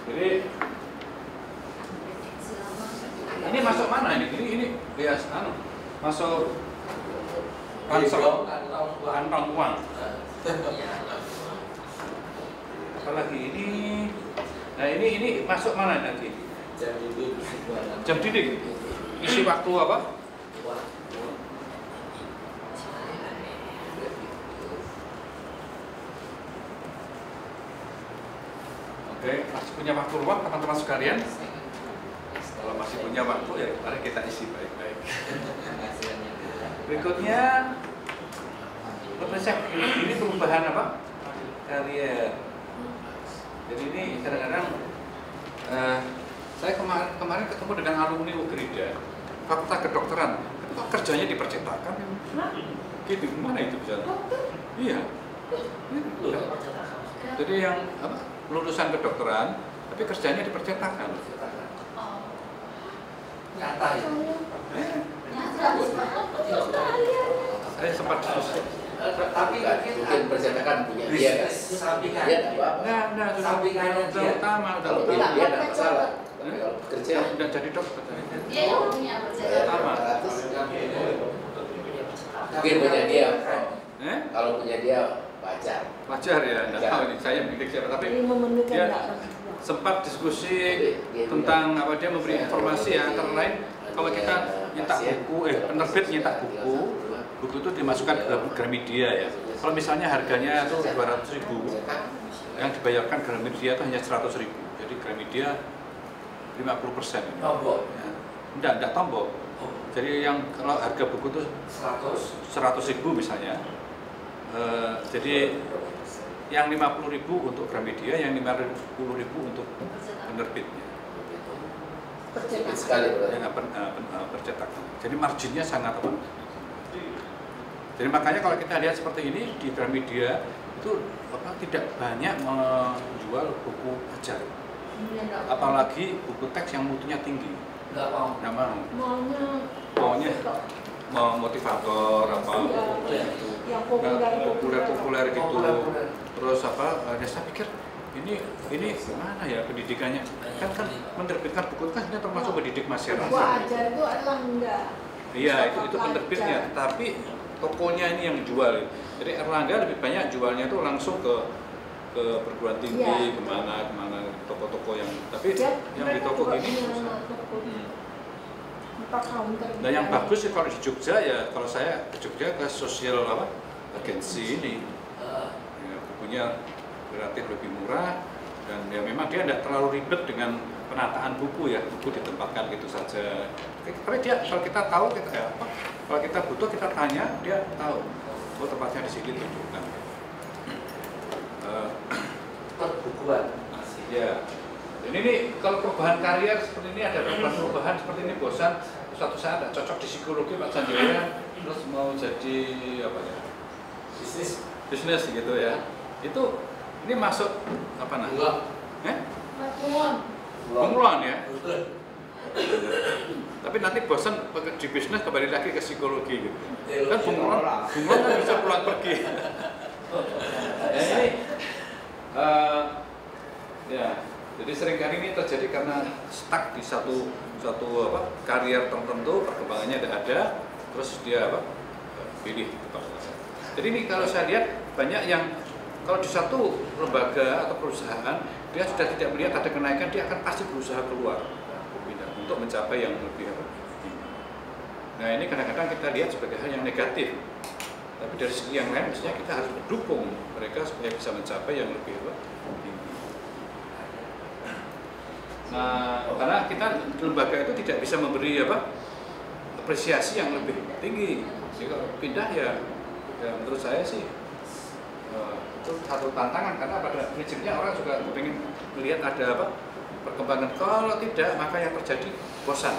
Jadi ini masuk mana ini? Ini biasa masuk kantong uang. Apalagi ini, nah ini masuk mana nanti? Jam didik. Isi waktu apa? Oke, masih punya waktu luang teman-teman sekalian. Kalau masih punya waktu ya mari kita isi baik-baik. Berikutnya, ini perubahan karier. Jadi ini kadang-kadang saya kemarin ketemu dengan alumni Ugrida, Fakultas Kedokteran. Kok kerjanya di percetakan? Gitu, gimana itu bisa? Iya. Jadi yang lulusan kedokteran, tapi kerjanya di percetakan. Nyata ya? Saya sempat diskusi. Tapi mungkin percetakan punya dia kan? Sampingan. Dia Nah, sampingannya dia. Utama. Dia tidak masalah. Kalau kerja udah jadi dokter. Dia yang punya Utama. Mungkin punya dia. Kalau punya dia wajar Ya, nggak tahu ini saya milik siapa, tapi dia sempat diskusi tentang dia memberi informasi ya, antara lain kalau kita nyetak buku, penerbit nyetak buku itu dimasukkan ke Gramedia ya. Kalau misalnya harganya itu 200.000, yang dibayarkan Gramedia itu hanya 100.000. Jadi Gramedia 50%. tombok. Enggak tombok. Jadi yang kalau harga buku itu 100.000 misalnya. Jadi yang 50.000 untuk Gramedia, yang 50.000 untuk penerbitnya. Sekali percetakan. Jadi marginnya sangat apa? Jadi makanya kalau kita lihat seperti ini di Gramedia itu tidak banyak menjual buku ajar, apalagi buku teks yang mutunya tinggi. Nggak mau. Maunya motivator apa? yang populer gitu. Terus apa? Saya pikir ini gimana ya pendidikannya? Kan menerbitkan buku kan ini termasuk pendidik masyarakat. Buku ajar itu adalah enggak. Iya, itu penerbitnya, tapi tokonya ini yang jual. Jadi Erlangga lebih banyak jualnya itu langsung ke perguruan tinggi, kemana toko-toko yang, tapi yang di toko ini susah. Nah yang bagus sih kalau di Jogja ya, kalau saya ke Jogja ke sosial agensi ini, ya, bukunya relatif lebih murah dan ya memang dia tidak terlalu ribet dengan penataan buku ya, buku ditempatkan gitu saja. Tapi dia kalau kita tahu kalau kita butuh kita tanya, dia tahu oh tempatnya di sini tunjukkan. Perbukuan. Ya. Dan ini kalau perubahan karier seperti ini ada perubahan seperti ini bosan, suatu saat tidak cocok di psikologi Pak Sanjaya, terus mau jadi apa ya? Bisnis gitu ya. Itu ini masuk apa namanya? Bunglon ya. Tapi nanti bosan di bisnis kembali lagi ke psikologi gitu. Kan bunglon kan bisa pulang pergi. Ini ya, jadi seringkali ini terjadi karena stuck di satu karier tertentu, perkembangannya tidak ada, terus dia pilih. Jadi ini kalau saya lihat banyak yang kalau di satu lembaga atau perusahaan dia sudah tidak melihat ada kenaikan, dia akan pasti berusaha keluar untuk mencapai yang lebih tinggi. Nah ini kadang-kadang kita lihat sebagai hal yang negatif, tapi dari segi yang lain mestinya kita harus mendukung mereka supaya bisa mencapai yang lebih tinggi. Nah karena kita lembaga itu tidak bisa memberi apresiasi yang lebih tinggi, jadi kalau pindah ya menurut saya sih itu satu tantangan, karena pada prinsipnya orang juga ingin melihat ada perkembangan. Kalau tidak, maka yang terjadi bosan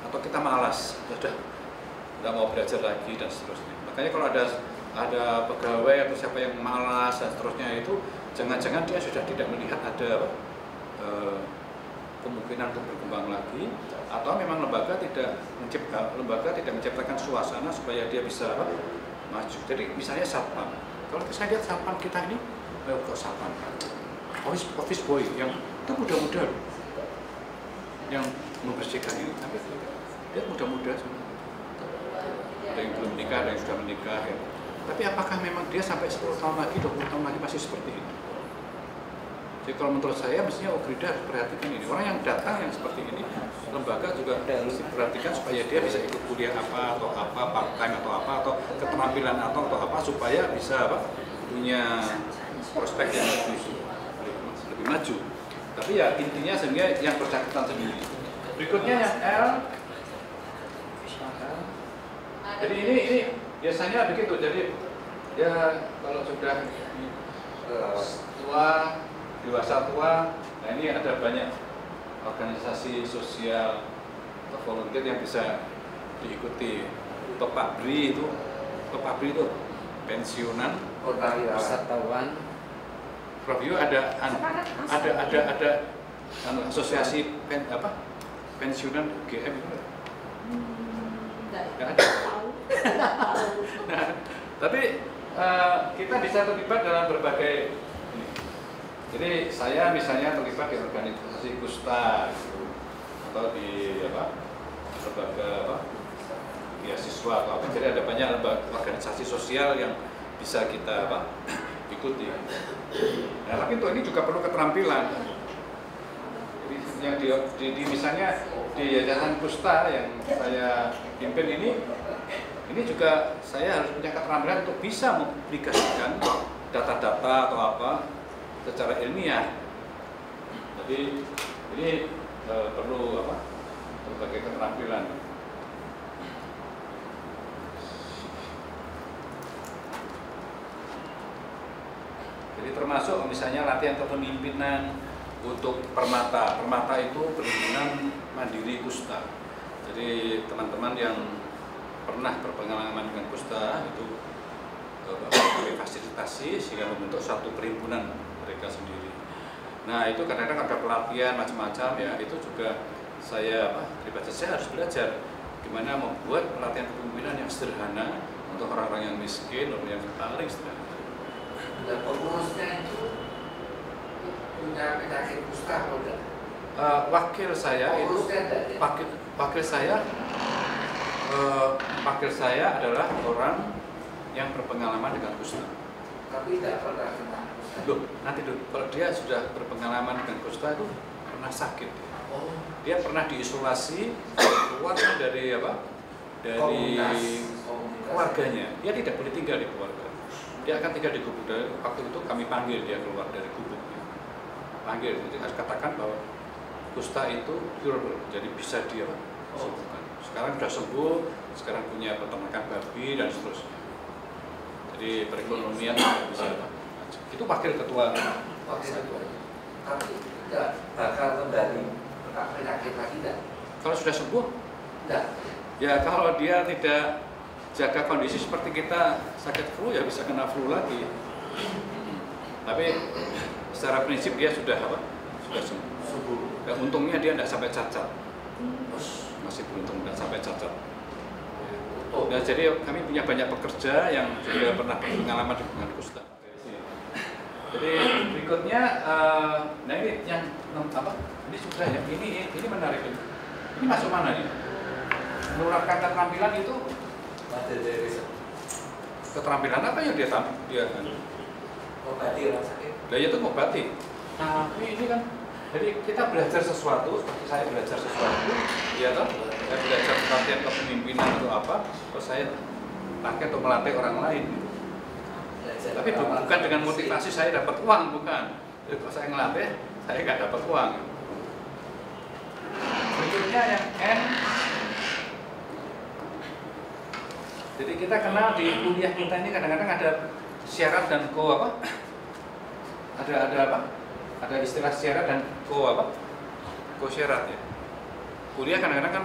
atau kita malas, sudah nggak mau belajar lagi dan seterusnya. Makanya kalau ada pegawai atau siapa yang malas dan seterusnya itu jangan-jangan dia sudah tidak melihat ada kemungkinan untuk berkembang lagi, atau memang lembaga tidak menciptakan suasana supaya dia bisa maju. Jadi misalnya satpam, kalau saya lihat satpam kita ini kok satpam office boy yang itu muda-muda yang membersihkan ini, tapi dia muda-muda semua. Ada yang belum menikah, ada yang sudah menikah ya. Tapi apakah memang dia sampai 10 tahun lagi, 20 tahun lagi masih seperti ini? Jadi kalau menurut saya mestinya Ogrida harus perhatikan ini. Orang yang datang yang seperti ini, lembaga juga harus diperhatikan supaya dia bisa ikut kuliah apa part time atau keterampilan atau apa supaya bisa punya prospek yang lebih maju. Tapi ya intinya sehingga yang bersangkutan sendiri. Berikutnya yang L. Jadi ini biasanya begitu. Jadi ya kalau sudah tua, dewasa tua, nah ini ada banyak organisasi sosial atau volunteer yang bisa diikuti. Pak Bri itu pensiunan, wisatawan. Prof Yu ada asosiasi pensiunan GM itu? Nggak ada. Nah, tapi kita bisa terlibat dalam berbagai. Jadi saya misalnya terlibat di organisasi Kusta gitu, atau di lembaga beasiswa atau apa. Jadi ada banyak organisasi sosial yang bisa kita ikuti. Nah, tapi untuk ini juga perlu keterampilan. Jadi yang di misalnya di Yayasan Kusta yang saya pimpin ini juga saya harus punya keterampilan untuk bisa mempublikasikan data-data atau apa secara ilmiah. Jadi ini perlu berbagai keterampilan. Jadi termasuk misalnya latihan kepemimpinan untuk Permata. Permata itu perhimpunan mandiri Kusta. Jadi teman-teman yang pernah berpengalaman dengan Kusta itu difasilitasi sehingga membentuk satu perhimpunan mereka sendiri. Nah itu kadang-kadang ada pelatihan macam-macam ya, itu juga saya harus belajar gimana membuat pelatihan kepemimpinan yang sederhana untuk orang-orang yang miskin, orang yang paling sederhana. Nah, pengurusnya itu punya penyakit kusta atau enggak? Wakil saya itu wakil saya adalah orang yang berpengalaman dengan kusta. Tapi tidak pernah kena kusta. Loh, nanti dulu, kalau dia sudah berpengalaman dengan kusta itu pernah sakit. Oh. Dia pernah diisolasi, keluar dari apa? Dari keluarganya. Dia tidak boleh tinggal di keluarga. Dia akan tinggal di gubuk. Dari waktu itu kami panggil dia keluar dari gubuk. Panggil, jadi harus katakan bahwa kusta itu curable, jadi bisa dia sembuhkan. Sekarang sudah sembuh, sekarang punya peternakan babi dan seterusnya. Jadi perekonomian bisa. Itu wakil ketua. Tapi tidak bakal kembali penyakit lagi tidak? Kalau sudah sembuh? Tidak. Ya kalau dia tidak jaga kondisi seperti kita sakit flu ya bisa kena flu lagi. Tapi secara prinsip dia sudah apa? Sudah sembuh. Dan untungnya dia tidak sampai cacat. Masih beruntung tidak sampai cacat. Nah, jadi kami punya banyak pekerja yang juga pernah berpengalaman dengan kusta. Jadi berikutnya, nah ini yang apa? Ini sudah ya. Ini menarik. Ini masuk mana nih? Menularkan keterampilan itu keterampilan apa yang dia tampil? Dia Obati orang sakit. Nah itu ngobati. Nah ini kan, jadi kita belajar sesuatu, seperti saya belajar sesuatu, ya toh, saya belajar pelatihan kepemimpinan atau apa, terus saya pakai untuk melatih orang lain. Tapi bukan dengan motivasi saya dapat uang, bukan. Jadi kalau saya ngelatih, saya nggak dapat uang. Berikutnya yang N. Jadi kita kenal di kuliah kita ini kadang-kadang ada syarat dan apa? Ada apa? Ada istilah syarat dan apa? Syarat ya. Kuliah kadang-kadang kan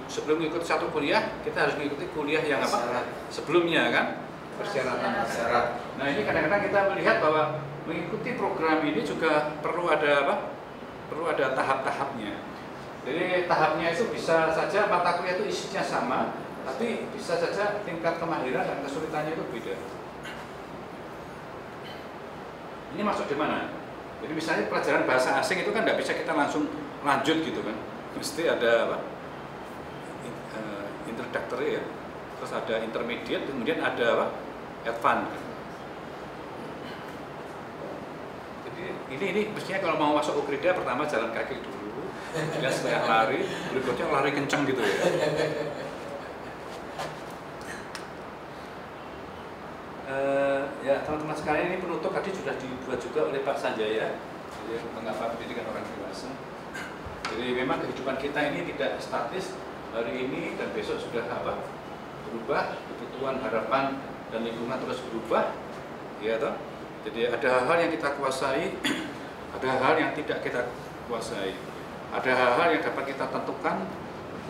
sebelum ikut satu kuliah kita harus mengikuti kuliah yang apa? Sebelumnya kan? Persyaratan syarat. Nah ini kadang-kadang kita melihat bahwa mengikuti program ini juga perlu ada apa? Perlu ada tahap-tahapnya. Jadi tahapnya itu bisa saja mata kuliah itu isinya sama, tapi bisa saja tingkat kemahiran dan kesulitannya itu beda. Ini masuk di mana? Jadi misalnya pelajaran bahasa asing itu kan nggak bisa kita langsung lanjut gitu kan, mesti ada apa? Introductory ya, terus ada intermediate, kemudian ada apa? Advanced. Jadi ini mestinya kalau mau masuk Ukrida pertama jalan kaki dulu, kemudian setelah lari, berikutnya lari kenceng gitu ya. Ya teman-teman sekalian, ini penutup tadi sudah dibuat juga oleh Pak Sanjaya, jadi mengapa pendidikan orang dewasa. Jadi memang kehidupan kita ini tidak statis, hari ini dan besok sudah apa? Berubah, kebutuhan, harapan dan lingkungan terus berubah, ya toh. Jadi ada hal-hal yang kita kuasai, ada hal yang tidak kita kuasai, ada hal-hal yang dapat kita tentukan,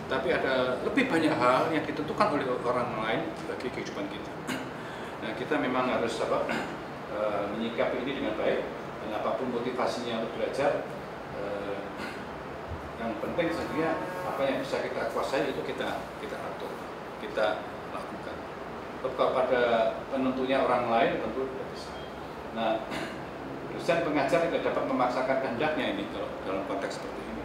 tapi ada lebih banyak hal yang ditentukan oleh orang lain bagi kehidupan kita. Nah kita memang harus apa? Menyikapi ini dengan baik, dan apapun motivasinya untuk belajar, yang penting sebenarnya apa yang bisa kita kuasai itu kita atur, kita lakukan. Kalau pada penentunya orang lain tentu tidak bisa. Nah, dosen pengajar tidak dapat memaksakan kehendaknya ini kalau dalam konteks seperti ini.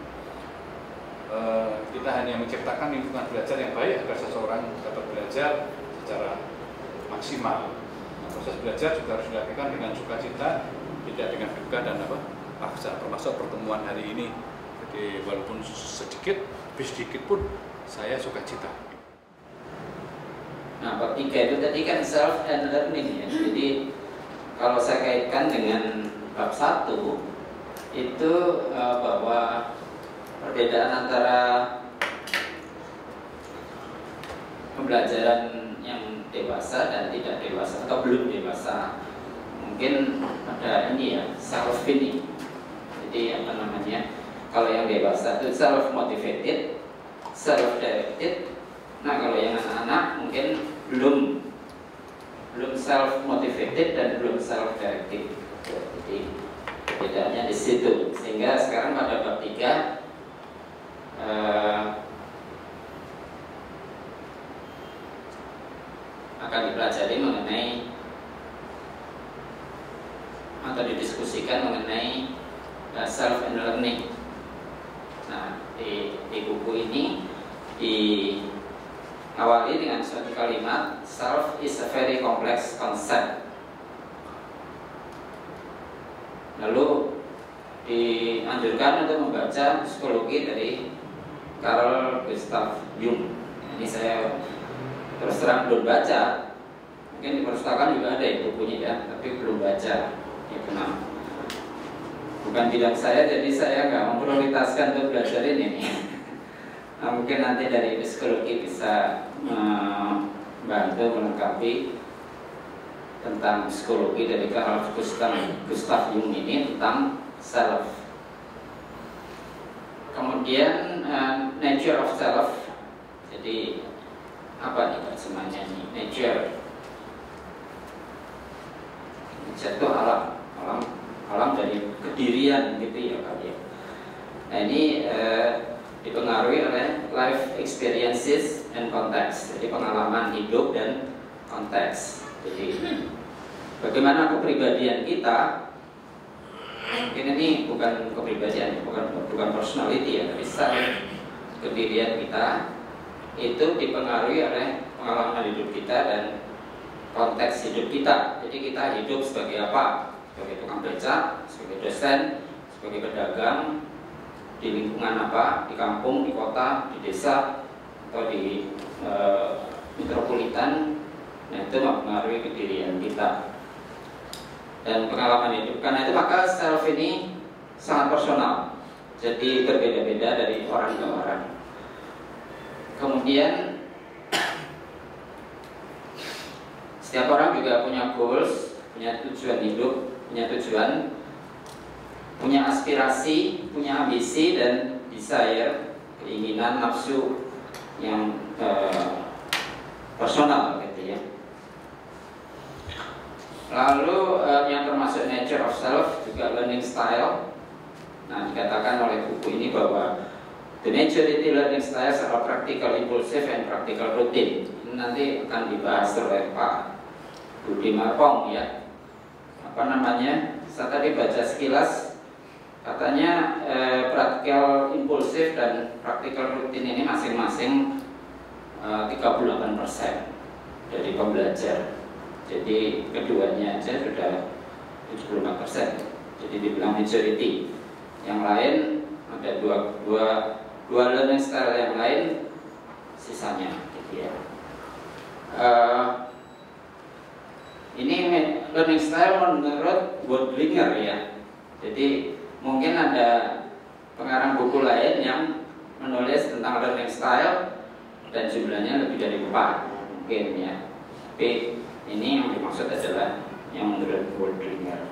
Kita hanya menciptakan lingkungan belajar yang baik agar seseorang dapat belajar secara maksimal. Nah, proses belajar juga harus dilakukan dengan sukacita, tidak dengan duka dan apa paksa. Termasuk pertemuan hari ini. Jadi walaupun sedikit pun saya sukacita. Nah, bab 3 itu tadi kan self and learning ya. Jadi kalau saya kaitkan dengan bab 1 itu bahwa perbedaan antara pembelajaran yang dewasa dan tidak dewasa atau belum dewasa, mungkin ada ini ya, self ini. Jadi apa namanya? Kalau yang dewasa itu self motivated, self directed. Nah, kalau yang anak-anak mungkin belum self motivated dan belum self directed. Jadi bedanya di situ. Sehingga sekarang pada bab 3 akan dipelajari mengenai atau didiskusikan mengenai self and learning. Nah, di buku ini diawali dengan suatu kalimat, self is a very complex concept. Lalu dianjurkan untuk membaca psikologi dari Carl Gustav Jung. Ini saya terus terang belum baca. Mungkin di perpustakaan juga ada ya bukunya ya, tapi belum baca. Ya kenapa? Bukan bidang saya, jadi saya nggak memprioritaskan untuk belajar ini. Nah, mungkin nanti dari psikologi bisa membantu melengkapi tentang psikologi dari Carl Gustav Jung ini tentang self. Kemudian nature of self. Jadi apa nih terjemahnya ini? Nature itu alam dari kedirian gitu ya Pak ya. Nah ini dipengaruhi oleh life experiences and context. Jadi pengalaman hidup dan konteks. Jadi bagaimana kepribadian kita, mungkin ini bukan kepribadian, bukan personality ya, tapi secara kedirian kita itu dipengaruhi oleh pengalaman hidup kita dan konteks hidup kita. Jadi kita hidup sebagai apa? Sebagai tukang beca, sebagai dosen, sebagai pedagang, di lingkungan apa? Di kampung, di kota, di desa, atau di metropolitan. Nah itu mempengaruhi kedirian kita dan pengalaman hidup. Karena itu maka self ini sangat personal. Jadi berbeda-beda dari orang ke orang. Kemudian setiap orang juga punya goals, punya tujuan hidup, punya aspirasi, punya ambisi dan desire, keinginan, nafsu yang personal gitu ya. Lalu yang termasuk nature of self juga learning style. Nah dikatakan oleh buku ini bahwa the majority learning styles are practical, impulsive, and practical routine. Ini nanti akan dibahas oleh Pak Budi Marpong ya. Apa namanya? Saya tadi baca sekilas katanya practical, impulsif, dan practical routine ini masing-masing 38% dari pembelajar. Jadi keduanya aja sudah 75%. Jadi dibilang majority. Yang lain ada dua learning style yang lain, sisanya gitu ya. Ini learning style menurut Wadlinger ya. Jadi mungkin ada pengarang buku lain yang menulis tentang learning style dan jumlahnya lebih dari 4 mungkin ya. Tapi ini yang dimaksud adalah yang menurut Wadlinger.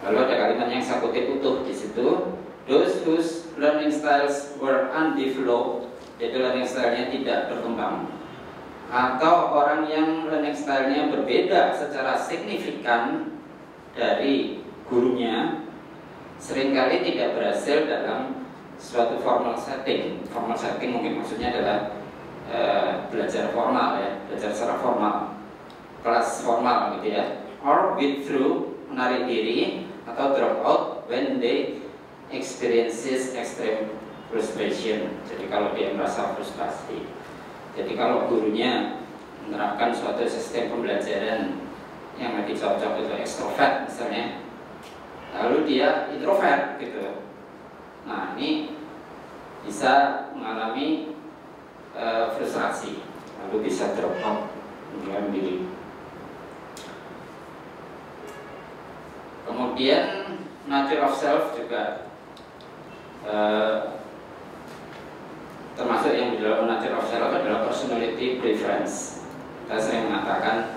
Lalu ada kalimat yang saya kutip utuh di situ. Those whose learning styles were undeveloped, jadi learning stylenya tidak berkembang, atau orang yang learning stylenya berbeda secara signifikan dari gurunya, seringkali tidak berhasil dalam suatu formal setting. Formal setting mungkin maksudnya adalah belajar formal ya, belajar secara formal, kelas formal gitu ya. Or withdraw, menarik diri, atau drop out when they experiences extreme frustration. Jadi kalau dia merasa frustasi. Jadi kalau gurunya menerapkan suatu sistem pembelajaran yang lebih cocok itu ekstrovert misalnya, lalu dia introvert gitu. Nah ini bisa mengalami frustrasi, lalu bisa drop out, meninggalkan diri. Kemudian nature of self juga termasuk yang di dalam nature of self adalah personality preference. Kita sering mengatakan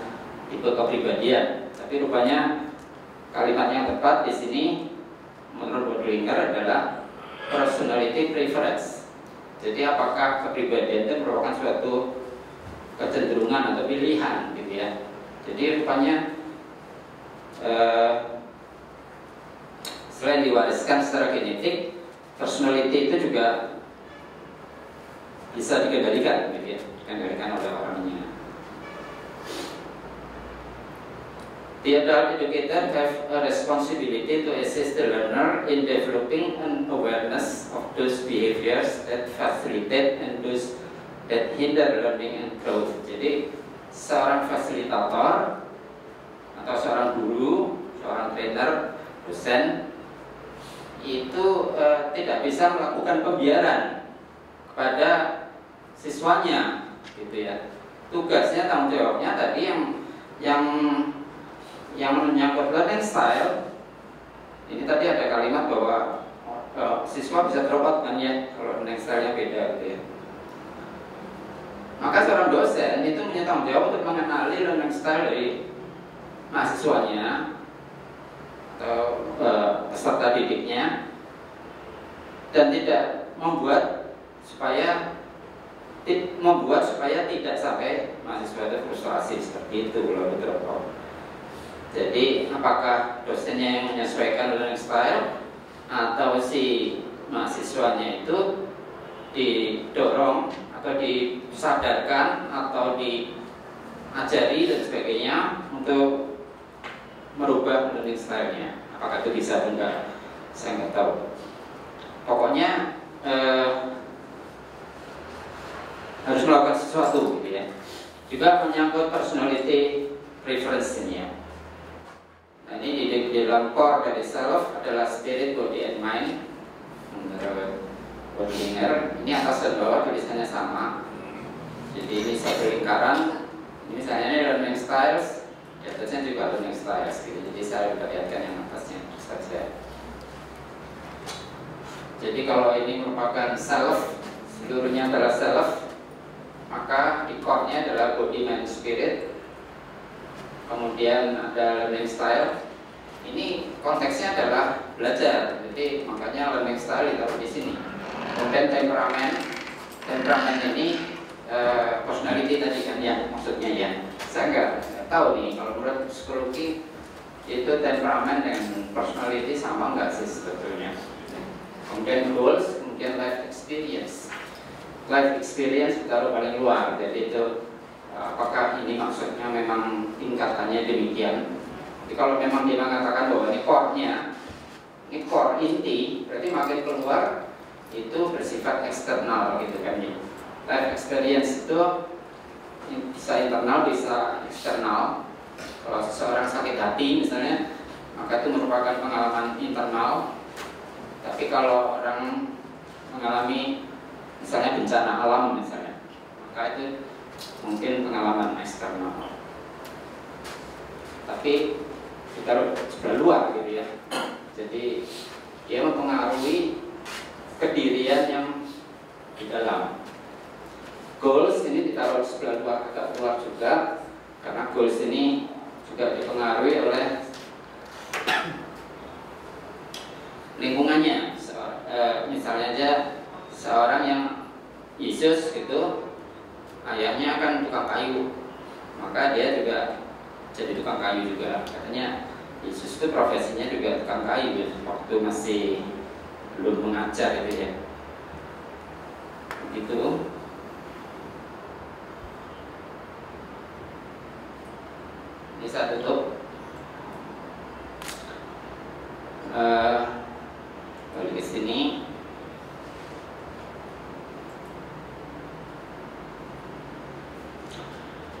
tipe kepribadian, tapi rupanya kalimat yang tepat di sini menurut Wadlinger adalah personality preference. Jadi apakah kepribadian itu merupakan suatu kecenderungan atau pilihan gitu ya. Jadi rupanya selain diwariskan secara genetik, personality itu juga bisa dikendalikan, gitu ya, dikendalikan oleh orangnya. The adult educator have a responsibility to assist the learner in developing an awareness of those behaviors that facilitate and those that hinder learning and growth. Jadi seorang fasilitator atau seorang guru, seorang trainer, dosen itu tidak bisa melakukan pembiaran kepada siswanya, gitu ya. Tugasnya, tanggung jawabnya tadi yang menyangkut learning style. Ini tadi ada kalimat bahwa siswa bisa drop out kan ya kalau learning style-nya beda, gitu ya. Maka seorang dosen itu punya tanggung jawab untuk mengenali learning style dari mahasiswanya atau peserta didiknya, dan tidak membuat supaya tidak sampai mahasiswa itu frustrasi seperti itu lalu drop out. Jadi apakah dosennya yang menyesuaikan learning style atau si mahasiswanya itu didorong atau disadarkan atau diajari dan sebagainya untuk merubah learning style-nya. Apakah itu bisa atau enggak, saya nggak tahu. Pokoknya harus melakukan sesuatu, gitu ya. Juga menyangkut personality preference-nya. Nah, ini di dalam core dari self adalah spirit, body, and mind. Menurut Bodlinger, ini atas dan bawah tulisannya sama. Jadi ini satu lingkaran. Ini misalnya ini learning styles, di atasnya juga learning styles. Gitu. Jadi saya perlihatkan yang atasnya saja. Jadi kalau ini merupakan self, seluruhnya adalah self, maka di core-nya adalah body, mind, spirit. Kemudian ada learning style. Ini konteksnya adalah belajar. Jadi makanya learning style ditaruh di sini. Kemudian temperamen ini personality tadi kan ya maksudnya ya. Saya nggak tahu nih kalau menurut psikologi itu temperamen dan personality sama nggak sih sebetulnya. Kemudian goals, kemudian life experience. Life experience ditaruh paling luar. Jadi itu apakah ini maksudnya memang tingkatannya demikian? Jadi kalau memang dia mengatakan bahwa ini core-nya, ini core inti, berarti makin keluar itu bersifat eksternal, gitu kan ya. Life experience itu bisa internal, bisa eksternal. Kalau seseorang sakit hati misalnya, maka itu merupakan pengalaman internal. Tapi kalau orang mengalami misalnya bencana alam misalnya, maka itu mungkin pengalaman eksternal. Tapi ditaruh sebelah luar gitu ya. Jadi dia mempengaruhi kedirian yang di dalam. Goals ini ditaruh sebelah luar, agak luar juga, karena goals ini juga dipengaruhi oleh lingkungannya. Misalnya aja seorang yang Yesus itu ayahnya kan tukang kayu, maka dia juga jadi tukang kayu juga. Katanya Yesus itu profesinya juga tukang kayu ya, waktu masih belum mengajar itu ya. Begitu. Ini saya tutup. Balik ke sini.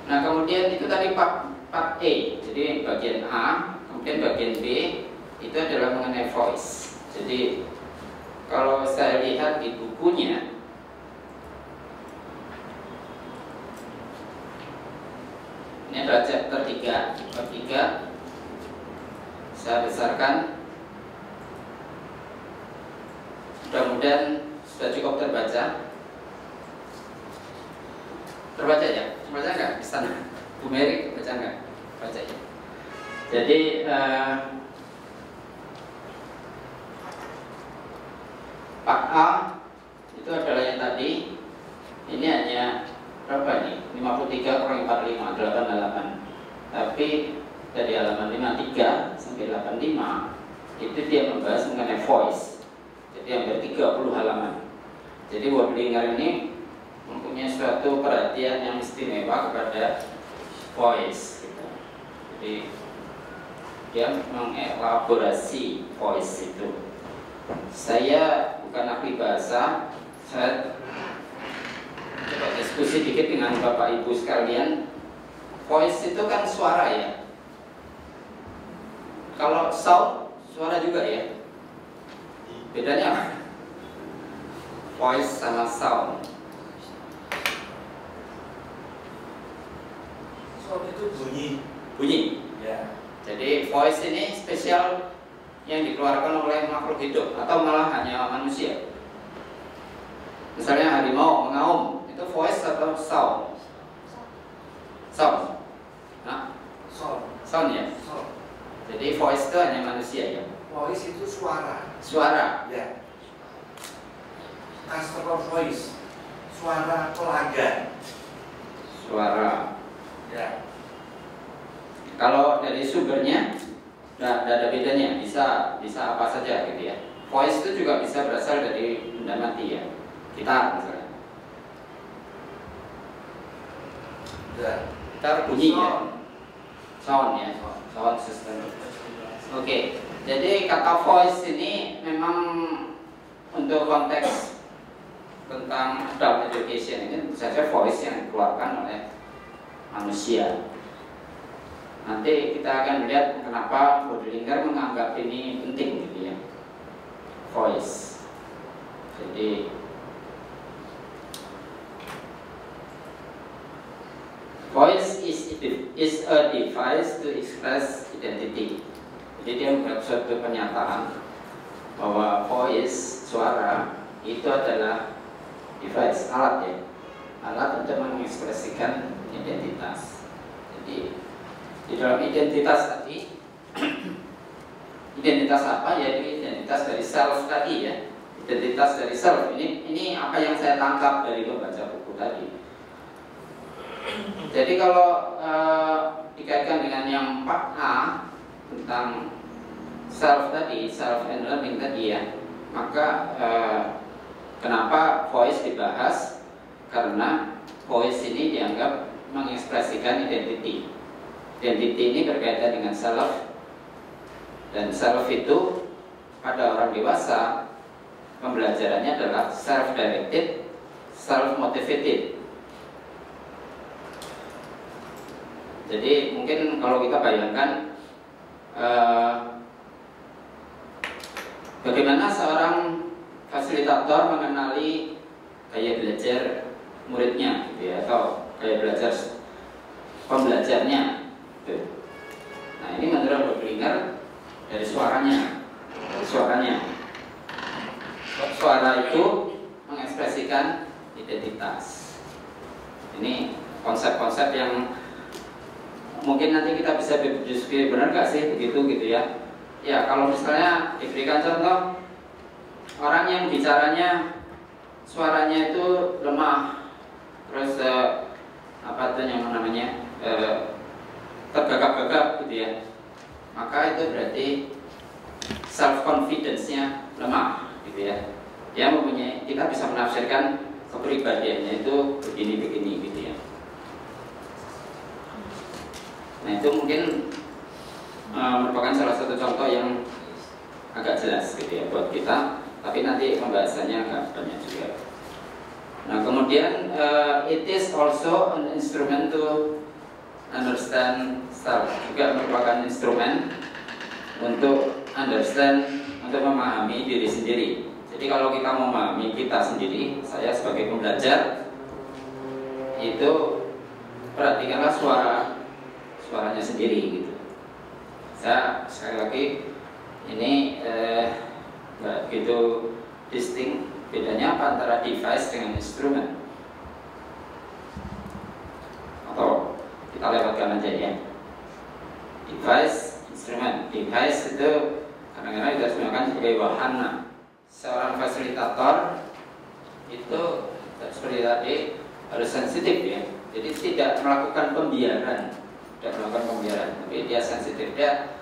Nah kemudian itu tadi part A, jadi bagian A, kemudian bagian B itu adalah mengenai voice. Jadi kalau saya lihat di bukunya, ini adalah chapter 3, bab 3. Saya besarkan. Mudah-mudahan sudah cukup terbaca. Terbaca ya? Terbaca nggak? Di sana. Bu Mary, baca nggak? Baca ya. Jadi part A itu adalah yang tadi. Ini hanya berapa nih? 53 kurang 45, 88. Tapi dari halaman 53 sampai 85 itu dia membahas mengenai voice. Jadi hampir 30 halaman. Jadi Bodlinger ini punya suatu perhatian yang istimewa kepada voice gitu. Jadi dia mengelaborasi voice itu. Saya bukan ahli bahasa, saya coba diskusi dikit dengan Bapak Ibu sekalian. Voice itu kan suara ya. Kalau sound, suara juga ya. Bedanya apa? Voice sama sound. Sound itu bunyi. Bunyi. Ya. Jadi voice ini spesial yang dikeluarkan oleh makhluk hidup atau malah hanya manusia. Misalnya harimau mengaum, itu voice atau sound? Sound. Nah, sound ya. Sound. Jadi voice itu hanya manusia ya. Voice itu suara. Suara. Ya. Customer voice. Suara pelanggan. Suara. Ya. Kalau dari sumbernya nggak ada bedanya, bisa apa saja gitu ya. Voice itu juga bisa berasal dari benda mati ya. Gitar misalnya. Ya. Gitar bunyi ya. Sound ya. Sound system. Oke. Jadi kata voice ini memang untuk konteks tentang adult education ini tentu saja voice yang dikeluarkan oleh manusia. Nanti kita akan lihat kenapa Baudelaire menganggap ini penting gitu ya. Voice. Jadi voice is a device to express identity. Jadi dia membuat suatu pernyataan bahwa voice, suara, itu adalah device, alat ya. Alat untuk mengekspresikan identitas. Jadi di dalam identitas tadi, identitas apa? Yaitu identitas dari self tadi ya. Identitas dari self. Ini apa yang saya tangkap dari membaca buku tadi. Jadi kalau dikaitkan dengan yang 4A tentang self tadi, self and learning tadi ya, maka kenapa voice dibahas? Karena voice ini dianggap mengekspresikan identity. Identity ini berkaitan dengan self, dan self itu pada orang dewasa pembelajarannya adalah self-directed, self-motivated. Jadi mungkin kalau kita bayangkan bagaimana seorang fasilitator mengenali gaya belajar muridnya gitu ya, atau gaya belajar pembelajarnya gitu. Nah ini menurut Baudelaire dari suaranya. Suara itu mengekspresikan identitas. Ini konsep-konsep yang mungkin nanti kita bisa berdiskusi, benar nggak sih begitu gitu ya. Ya kalau misalnya diberikan contoh orang yang bicaranya suaranya itu lemah, terus apa itu yang namanya tergagap-gagap gitu ya, maka itu berarti self confidence-nya lemah gitu ya. Dia mempunyai, kita bisa menafsirkan kepribadiannya itu begini-begini gitu ya. Nah itu mungkin merupakan salah satu contoh yang agak jelas gitu ya buat kita, tapi nanti pembahasannya agak banyak juga. Nah kemudian it is also an instrument to understand self, juga merupakan instrumen untuk understand, untuk memahami diri sendiri. Jadi kalau kita memahami kita sendiri, saya sebagai pembelajar itu perhatikanlah suaranya sendiri gitu. Saya sekali lagi ini nggak begitu distinct bedanya apa antara device dengan instrumen. Atau kita lewatkan aja ya. Device, instrumen. Device itu kadang-kadang kita gunakan sebagai wahana. Seorang fasilitator itu seperti tadi harus sensitif ya. Jadi tidak melakukan pembiaran, tapi dia sensitif, dia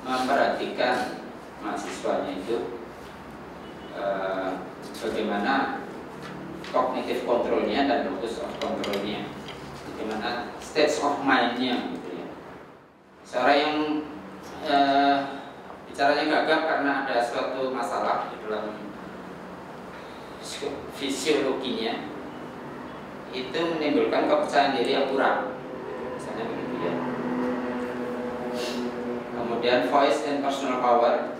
memperhatikan mahasiswanya itu bagaimana cognitive controlnya dan locus of controlnya, bagaimana states of mind-nya gitu ya. Seorang yang bicaranya gagap karena ada suatu masalah di dalam fisiologinya, itu menimbulkan kepercayaan diri yang kurang, misalnya begitu ya. Kemudian voice and personal power,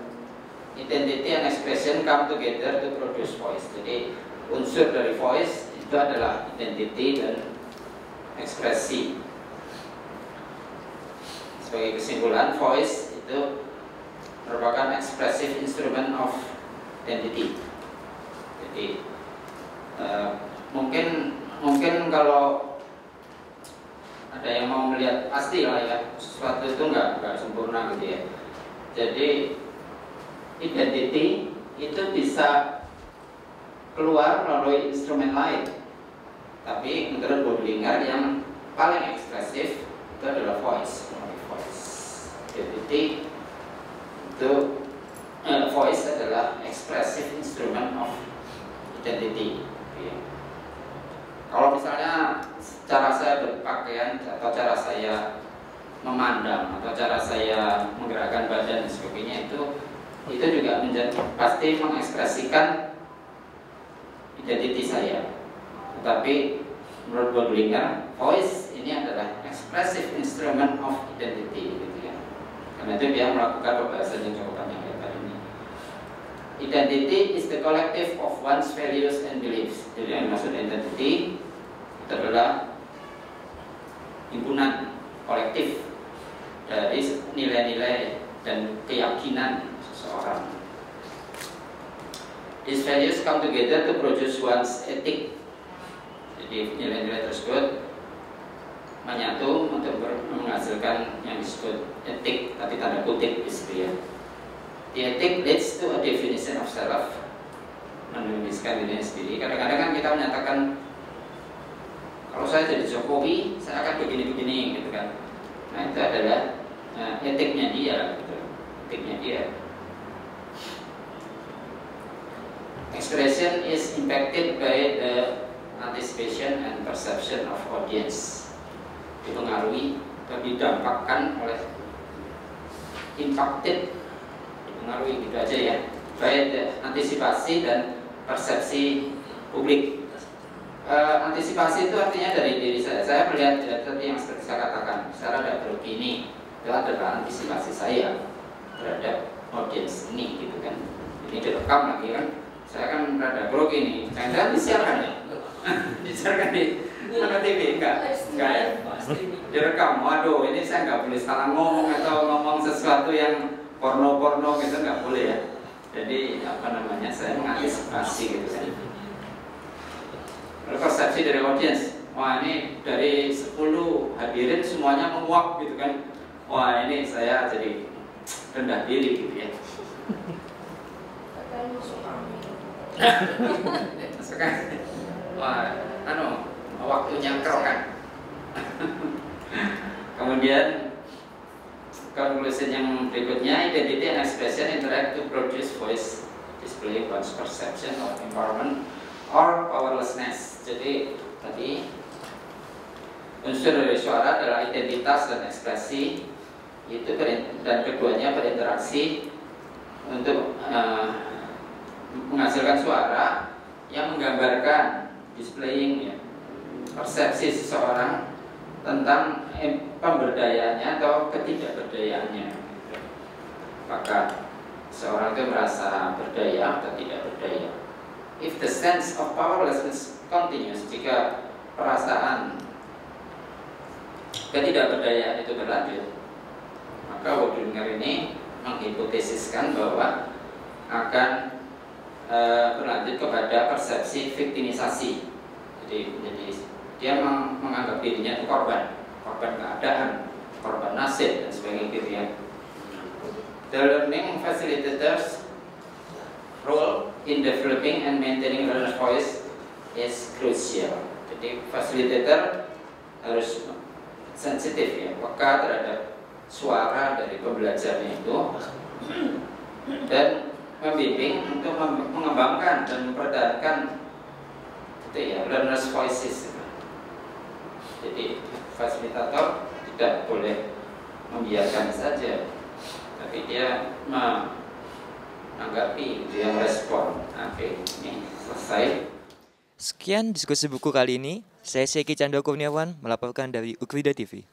identity and expression come together to produce voice. Jadi unsur dari voice itu adalah identity dan ekspresi. Sebagai kesimpulan, voice itu merupakan expressive instrument of identity. Jadi mungkin kalau ada yang mau melihat pasti lah ya, sesuatu itu nggak sempurna gitu ya. Jadi identity itu bisa keluar melalui instrumen lain, tapi menurut Baudrillard yang paling ekspresif itu adalah voice. Identity itu voice adalah expressive instrument of identity. Kalau misalnya cara saya berpakaian atau cara saya memandang atau cara saya menggerakkan badan dan sebagainya, itu juga pasti mengekspresikan identiti saya. Tetapi menurut Baudrillard, voice ini adalah expressive instrument of identity gitu ya. Karena itu dia melakukan pembahasan yang cukup panjang lebar ini. Identity is the collective of one's values and beliefs. Jadi yang dimaksud identity itu adalah himpunan kolektif dari nilai-nilai dan keyakinan seseorang. These values come together to produce one's ethic. Jadi nilai-nilai tersebut menyatu untuk menghasilkan yang disebut etik, tapi tanda kutip gitu ya. The ethic leads to a definition of self, menuliskan dirinya sendiri. Kadang-kadang kan kita menyatakan, kalau saya jadi Jokowi, saya akan begini-begini gitu kan. Nah itu adalah etiknya dia gitu. Etiknya dia. Expression is impacted by the anticipation and perception of audience. Dipengaruhi atau didampakkan oleh impacted, dipengaruhi gitu aja ya, baik antisipasi dan persepsi publik. Antisipasi itu artinya dari diri saya. Saya melihat tadi yang seperti saya katakan, secara ada begini, itu adalah antisipasi saya terhadap audiens ini gitu kan. Ini direkam lagi kan, saya kan rada grogi nih, jangan disiarkan ya, disiarkan di mana TV enggak ya, direkam. Waduh, ini saya nggak boleh salah ngomong atau ngomong sesuatu yang porno gitu, nggak boleh ya. Jadi apa namanya, saya mengantisipasi gitu kan. Persepsi dari audiens, wah ini dari 10 hadirin semuanya menguap gitu kan, wah ini saya jadi rendah diri gitu ya. Wah, waktunya kerokan. Kemudian conclusion yang berikutnya, identity and expression interact to produce voice, display one's perception of empowerment or powerlessness. Jadi tadi unsur dari suara adalah identitas dan ekspresi, itu dan keduanya berinteraksi untuk menghasilkan suara yang menggambarkan, displaying ya, persepsi seseorang tentang pemberdayaannya atau ketidakberdayaannya. Maka seorang itu merasa berdaya atau tidak berdaya. If the sense of powerlessness continues, jika perasaan ketidakberdayaan itu berlanjut, maka Baudrillard ini menghipotesiskan bahwa akan berlanjut kepada persepsi viktimisasi. Jadi dia menganggap dirinya itu korban keadaan, korban nasib dan sebagainya gitu ya. The learning facilitators role in developing and maintaining learner's voice is crucial. Jadi facilitator harus sensitif ya, peka terhadap suara dari pembelajarnya itu dan membimbing untuk mengembangkan dan mempertahankan itu ya, learners voices itu. Jadi fasilitator tidak boleh membiarkan saja, tapi dia menanggapi, dia merespon. Oke, ini selesai. Sekian diskusi buku kali ini. Saya Seki Chandra Kurniawan melaporkan dari Ukrida TV.